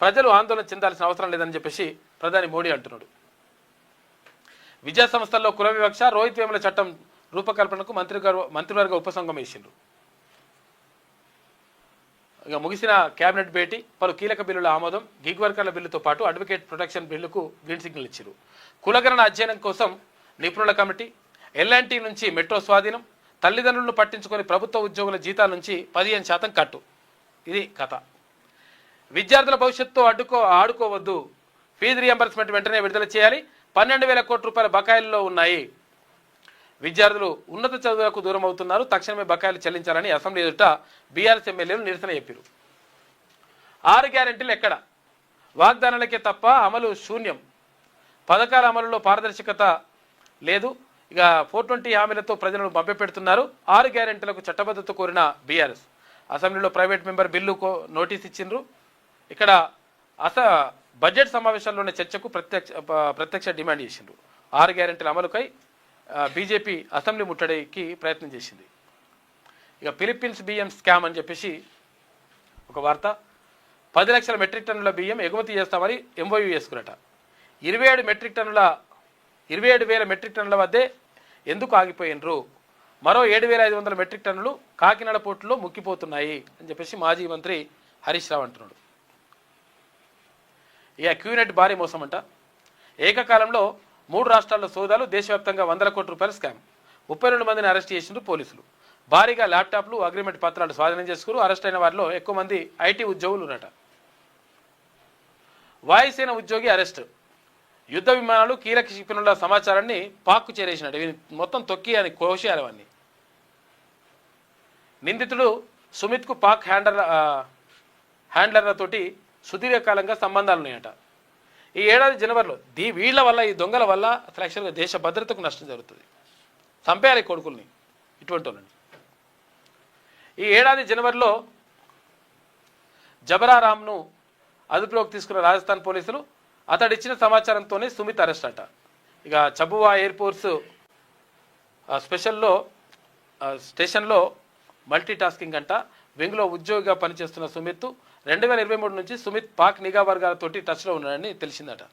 ప్రజలు ఆందోళన చెందాల్సిన అవసరం లేదని చెప్పేసి ప్రధాని మోడీ అంటున్నాడు. విద్యా సంస్థల్లో కుల వివక్ష, రోహిత్ వేముల చట్టం రూపకల్పనకు మంత్రివర్గ ఉపసంఘం వేసిండ్రు. ఇక ముగిసిన కేబినెట్ భేటీ, పలు కీలక బిల్లుల ఆమోదం. గిగ్ వర్కర్ల బిల్లుతో పాటు అడ్వకేట్ ప్రొటెక్షన్ బిల్లుకు గ్రీన్ సిగ్నల్ ఇచ్చారు. కులగణన అధ్యయనం కోసం నిపుణుల కమిటీ, ఎల్ఎన్టీ నుంచి మెట్రో స్వాధీనం, తల్లిదండ్రులను పట్టించుకొని ప్రభుత్వ ఉద్యోగుల జీతాల నుంచి 15% కట్టు. ఇది కథ. విద్యార్థుల భవిష్యత్తుతో ఆడుకోవద్దు, ఫీజు రియంబర్స్మెంట్ వెంటనే విడుదల చేయాలి. 12,000 కోట్ల రూపాయల బకాయిల్లో ఉన్నాయి. విద్యార్థులు ఉన్నత చదువులకు దూరం అవుతున్నారు, తక్షణమే బకాయిలు చెల్లించాలని అసెంబ్లీ ఎదుట బీఆర్ఎస్ ఎమ్మెల్యేలు నిరసన చెప్పారు. 6 గ్యారెంటీలు ఎక్కడ? వాగ్దానాలకే తప్ప అమలు శూన్యం. పథకాల అమలులో పారదర్శకత లేదు. ఇక 420 హామీలతో ప్రజలను మభ్యపెడుతున్నారు. 6 గ్యారెంటీలకు చట్టబద్ధత కోరిన బీఆర్ఎస్ అసెంబ్లీలో ప్రైవేట్ మెంబర్ బిల్లుకు నోటీస్ ఇచ్చిండ్రు. ఇక్కడ బడ్జెట్ సమావేశాల్లోనే చర్చకు ప్రత్యక్ష డిమాండ్ చేసిండ్రు. 6 గ్యారెంటీల అమలుకై బీజేపీ అసెంబ్లీ ముట్టడికి ప్రయత్నం చేసింది. ఇక ఫిలిప్పీన్స్ బియ్యం స్కామ్ అని చెప్పేసి ఒక వార్త. 10 లక్షల మెట్రిక్ టన్నుల బియ్యం ఎగుమతి చేస్తామని ఎంఓయూ చేసుకున్నట. 27 వేల మెట్రిక్ టన్నుల వద్దే ఎందుకు ఆగిపోయినరు? మరో 7,500 మెట్రిక్ టన్నులు కాకినాడ పోర్టులో ముక్కిపోతున్నాయి అని చెప్పేసి మాజీ మంత్రి హరీష్ రావు అంటున్నాడు. ఇక క్యూనెట్ భారీ మోసం అంట. ఏకకాలంలో 3 రాష్ట్రాల్లో సోదాలు, దేశవ్యాప్తంగా 100 కోట్ల రూపాయల స్కామ్. 32 మందిని అరెస్ట్ చేసిండ్రు పోలీసులు. భారీగా ల్యాప్టాప్లు, అగ్రిమెంట్ పత్రాలు స్వాధీనం చేసుకున్నారు. అరెస్ట్ అయిన వారిలో ఎక్కువ మంది ఐటీ ఉద్యోగులు ఉన్నట. వాయుసేన ఉద్యోగి అరెస్ట్. యుద్ధ విమానాలు, కీలక క్షిపణుల సమాచారాన్ని పాక్కు చేరేసినట్టు. ఇవి మొత్తం తొక్కి అని కోసేయాలి అవన్నీ. నిందితుడు సుమిత్కు పాక్ హ్యాండ్లర్లతోటి సుదీర్ఘకాలంగా సంబంధాలు ఉన్నాయట. ఈ ఏడాది జనవరిలో వీళ్ళ వల్ల, ఈ దొంగల వల్ల అసలు యాక్చువల్గా దేశ భద్రతకు నష్టం జరుగుతుంది. చంపేయాలి కొడుకుల్ని, ఇటువంటి వాళ్ళని. ఈ ఏడాది జనవరిలో జబరారాంను అదుపులోకి తీసుకున్న రాజస్థాన్ పోలీసులు. అతడిచ్చిన సమాచారంతోనే సుమిత్ అరెస్ట్ అట. ఇక చబువా ఎయిర్పోర్ట్స్ స్టేషన్లో మల్టీ టాస్కింగ్ అంట. వింగ్లో ఉద్యోగిగా పనిచేస్తున్న సుమిత్ 2023 నుంచి సుమిత్ పాక్ నిఘా వర్గాలతోటి టచ్లో ఉన్నాడని తెలిసిందట.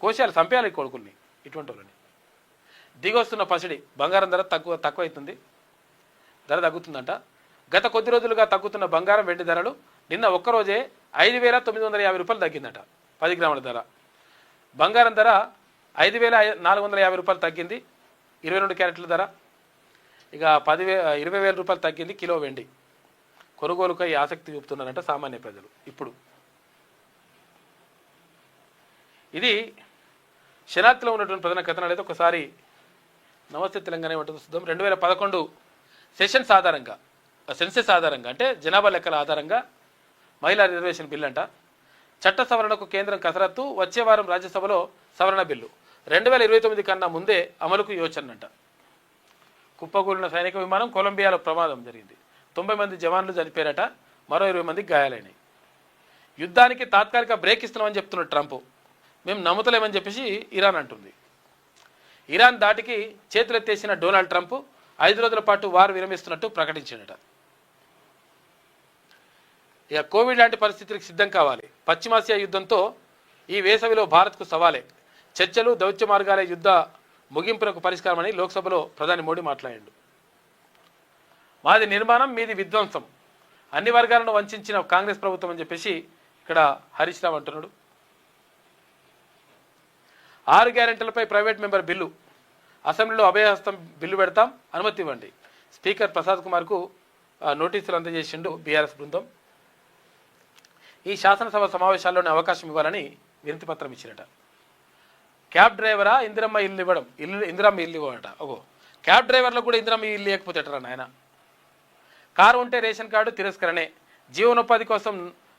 కోశాలు చంపేయాలి ఈ కొడుకుల్ని, ఇటువంటి వాళ్ళని. దిగొస్తున్న పసిడి బంగారం ధర తక్కువ అవుతుంది, ధర తగ్గుతుందంట. గత కొద్ది రోజులుగా తగ్గుతున్న బంగారం వెండి ధరలు నిన్న ఒక్కరోజే 5,950 రూపాయలు తగ్గిందట. 10 గ్రాముల ధర బంగారం ధర 5,450 రూపాయలు తగ్గింది. 22 క్యారెట్ల ధర ఇక 20,000 రూపాయలు తగ్గింది కిలో వెండి. కొనుగోలుకై ఆసక్తి చూపుతున్నారంట సామాన్య ప్రజలు. ఇప్పుడు ఇది శనార్థిలో ఉన్నటువంటి ప్రధాన కథనాలు అయితే ఒకసారి నమస్తే తెలంగాణ ఏమంటుందో చూద్దాం. 2011 సెన్సెస్ ఆధారంగా అంటే జనాభా లెక్కల ఆధారంగా మహిళా రిజర్వేషన్ బిల్ అంట. చట్ట సవరణకు కేంద్రం కసరత్తు, వచ్చే వారం రాజ్యసభలో సవరణ బిల్లు. 2029 కన్నా ముందే అమలుకు యోచన అంట. కుప్పకూలిన సైనిక విమానం కొలంబియాలో ప్రమాదం జరిగింది. 90 మంది జవాన్లు చనిపోయారట, మరో 20 మందికి గాయాలైనాయి. యుద్ధానికి తాత్కాలిక బ్రేక్ ఇస్తున్నామని చెప్తున్నాడు ట్రంప్. మేము నమ్ముతలేమని చెప్పేసి ఇరాన్ అంటుంది. ఇరాన్ దాటికి చేతులెత్తేసిన డొనాల్డ్ ట్రంప్ 5 రోజుల పాటు వారు విరమిస్తున్నట్టు ప్రకటించాడట. ఇక కోవిడ్ లాంటి పరిస్థితులకు సిద్ధం కావాలి. పశ్చిమాసియా యుద్ధంతో ఈ వేసవిలో భారత్కు సవాలే. చర్చలు, దౌత్య మార్గాలే యుద్ధ ముగింపునకు పరిష్కారమని లోక్సభలో ప్రధాని మోడీ మాట్లాడాడు. మాది నిర్మాణం, మీది విధ్వంసం, అన్ని వర్గాలను వంచిన కాంగ్రెస్ ప్రభుత్వం అని చెప్పేసి ఇక్కడ హరీష్ రావు అంటున్నాడు. 6 గ్యారెంటీలపై ప్రైవేట్ మెంబర్ బిల్లు, అసెంబ్లీలో అభయహస్తం బిల్లు పెడతాం, అనుమతి ఇవ్వండి. స్పీకర్ ప్రసాద్ కుమార్కు నోటీసులు అందజేసిండు బీఆర్ఎస్ బృందం. ఈ శాసనసభ సమావేశాల్లోనే అవకాశం ఇవ్వాలని వినతి పత్రం ఇచ్చినట. క్యాబ్ డ్రైవరా ఇందిరమ్మ ఇల్లు ఇవ్వడం, ఇందిరమ్మ ఇల్లు ఇవ్వడట. క్యాబ్ డ్రైవర్లకు కూడా ఇందిరమ్మ ఇల్లు లేకపోతేటరా నాయన. కారు ఉంటే రేషన్ కార్డు తిరస్కరణే, జీవనోపాధి కోసం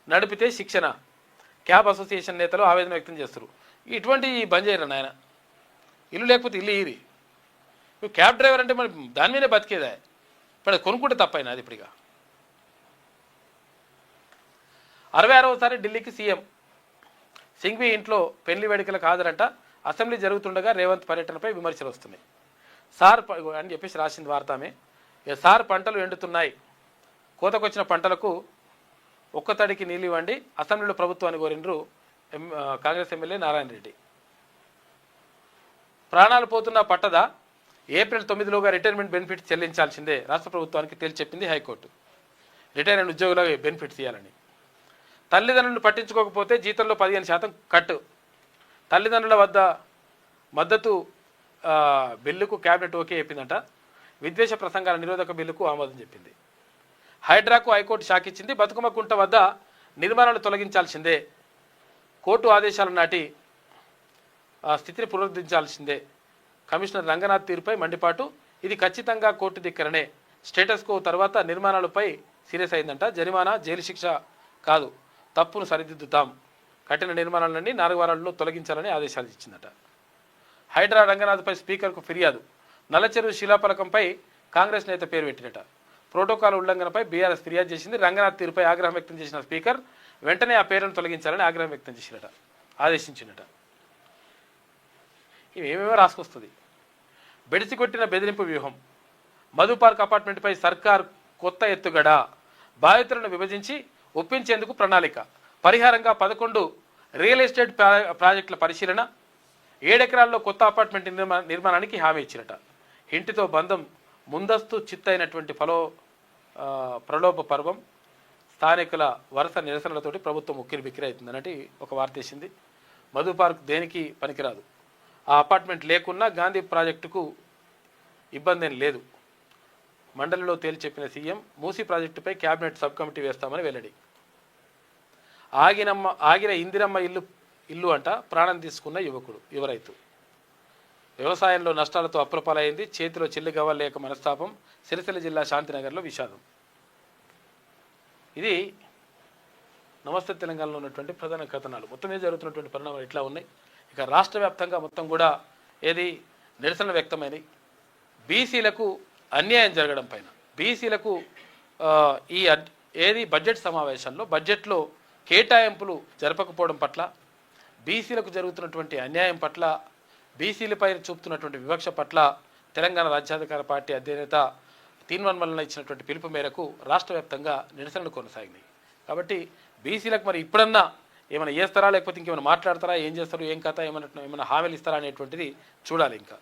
నడిపితే శిక్షణ. క్యాబ్ అసోసియేషన్ నేతలు ఆవేదన వ్యక్తం చేస్తారు. ఇటువంటి బంద్ చేయరా నాయన. ఇల్లు లేకపోతే ఇల్లు ఇరి. నువ్వు క్యాబ్ డ్రైవర్ అంటే మరి దాని మీదే బతికేదా? ఇప్పుడు అది కొనుక్కుంటే తప్పైనా అది. ఇప్పుడుగా 66వసారి ఢిల్లీకి సీఎం. సింఘ్వి ఇంట్లో పెళ్లి వేడుకలకు హాజరంట. అసెంబ్లీ జరుగుతుండగా రేవంత్ పర్యటనపై విమర్శలు వస్తున్నాయి. సార్ అని చెప్పేసి రాసింది వార్తామే. సార్ పంటలు ఎండుతున్నాయి, కోతకొచ్చిన పంటలకు ఒక్కతడికి నీళ్ళు ఇవ్వండి, అసెంబ్లీలో ప్రభుత్వాన్ని కోరినరు కాంగ్రెస్ ఎమ్మెల్యే నారాయణ రెడ్డి. ప్రాణాలు పోతున్నా పట్టదా, ఏప్రిల్ 9లోగా రిటైర్మెంట్ బెనిఫిట్స్ చెల్లించాల్సిందే రాష్ట్ర ప్రభుత్వానికి తేల్చి చెప్పింది హైకోర్టు. రిటైర్ అయిన ఉద్యోగుల బెనిఫిట్స్ ఇవ్వాలని. తల్లిదండ్రులను పట్టించుకోకపోతే జీతంలో 15% కట్. తల్లిదండ్రుల వద్ద మద్దతు బిల్లుకు కేబినెట్ ఓకే చెప్పిందంట. విద్వేష ప్రసంగాల నిరోధక బిల్లుకు ఆమోదం చెప్పింది. హైడ్రాకు హైకోర్టు షాక్ ఇచ్చింది. బతుకమ్మ కుంట వద్ద నిర్మాణాలు తొలగించాల్సిందే, కోర్టు ఆదేశాల నాటి స్థితిని పునరుద్ధరించాల్సిందే. కమిషనర్ రంగనాథ్ తీరుపై మండిపాటు. ఇది ఖచ్చితంగా కోర్టు ధిక్కరనే. స్టేటస్ కో తర్వాత నిర్మాణాలపై సీరియస్ అయిందంట. జరిమానా, జైలు శిక్ష కాదు, తప్పును సరిదిద్దుతాం. కఠిన నిర్మాణాలన్నీ 4 వారాల్లో తొలగించాలని ఆదేశాలు ఇచ్చిందట. హైడ్రా రంగనాథ్పై స్పీకర్కు ఫిర్యాదు. నల్లచెరువు శిలాఫలకంపై కాంగ్రెస్ నేత పేరు పెట్టినట. ప్రోటోకాల్ ఉల్లంఘనపై బీఆర్ఎస్ ఫిర్యాదు చేసింది. రంగనాథ్ తీరుపై ఆగ్రహం వ్యక్తం చేసిన స్పీకర్ వెంటనే ఆ పేరును తొలగించాలని ఆగ్రహం వ్యక్తం చేసినట, ఆదేశించినట. ఇవేమేమో రాసుకొస్తుంది. బెడిసికొట్టిన బెదిరింపు వ్యూహం. మధు పార్క్ అపార్ట్మెంట్పై సర్కార్ కొత్త ఎత్తుగడ. బాధితులను విభజించి ఒప్పించేందుకు ప్రణాళిక. పరిహారంగా 11 రియల్ ఎస్టేట్ ప్రాజెక్టుల పరిశీలన. 7 ఎకరాల్లో కొత్త అపార్ట్మెంట్ నిర్మాణానికి హామీ ఇచ్చినట. ఇంటితో బంధం ముందస్తు చిత్తైనటువంటి ప్రలోభ పర్వం. స్థానికుల వరుస నిరసనలతోటి ప్రభుత్వం ఉక్కిరి బిక్కిరి అవుతుందన్నట్టు ఒక వార్త వేసింది. మధు పార్క్ దేనికి పనికిరాదు. ఆ అపార్ట్మెంట్ లేకున్నా గాంధీ ప్రాజెక్టుకు ఇబ్బంది ఏం లేదు. మండలిలో తేల్చి చెప్పిన సీఎం. మూసీ ప్రాజెక్టుపై కేబినెట్ సబ్ కమిటీ వేస్తామని వెల్లడి. ఆగిన ఇందిరమ్మ ఇల్లు అంట ప్రాణం తీసుకున్న యువ రైతు. వ్యవసాయంలో నష్టాలతో అప్రపాలైంది. చేతిలో చిల్లిగవ్వ లేక మనస్తాపం. సిరిసిల్ల జిల్లా శాంతినగర్లో విషాదం. ఇది నమస్తే తెలంగాణలో ఉన్నటువంటి ప్రధాన కథనాలు. మొత్తం మీద జరుగుతున్నటువంటి పరిణామాలు ఇట్లా ఉన్నాయి. ఇక రాష్ట్ర వ్యాప్తంగా మొత్తం కూడా నిరసన వ్యక్తమైనవి. బీసీలకు అన్యాయం జరగడం పైన, బీసీలకు ఈ ఏది బడ్జెట్ సమావేశంలో బడ్జెట్లో కేటాయింపులు జరపకపోవడం పట్ల, బీసీలకు జరుగుతున్నటువంటి అన్యాయం పట్ల, బీసీలపై చూపుతున్నటువంటి వివక్ష పట్ల తెలంగాణ రాజ్యాధికార పార్టీ అధినేత తీన్మాన్ మల్లన్న ఇచ్చినటువంటి పిలుపు మేరకు రాష్ట్ర వ్యాప్తంగా నిరసనలు కొనసాగినాయి. కాబట్టి బీసీలకు మరి ఇప్పుడన్నా ఏమైనా చేస్తారా, లేకపోతే ఇంకేమైనా మాట్లాడతారా, ఏం చేస్తారు, ఏం కథ, ఏమైనా హామీలు ఇస్తారా అనేటువంటిది చూడాలి ఇంకా.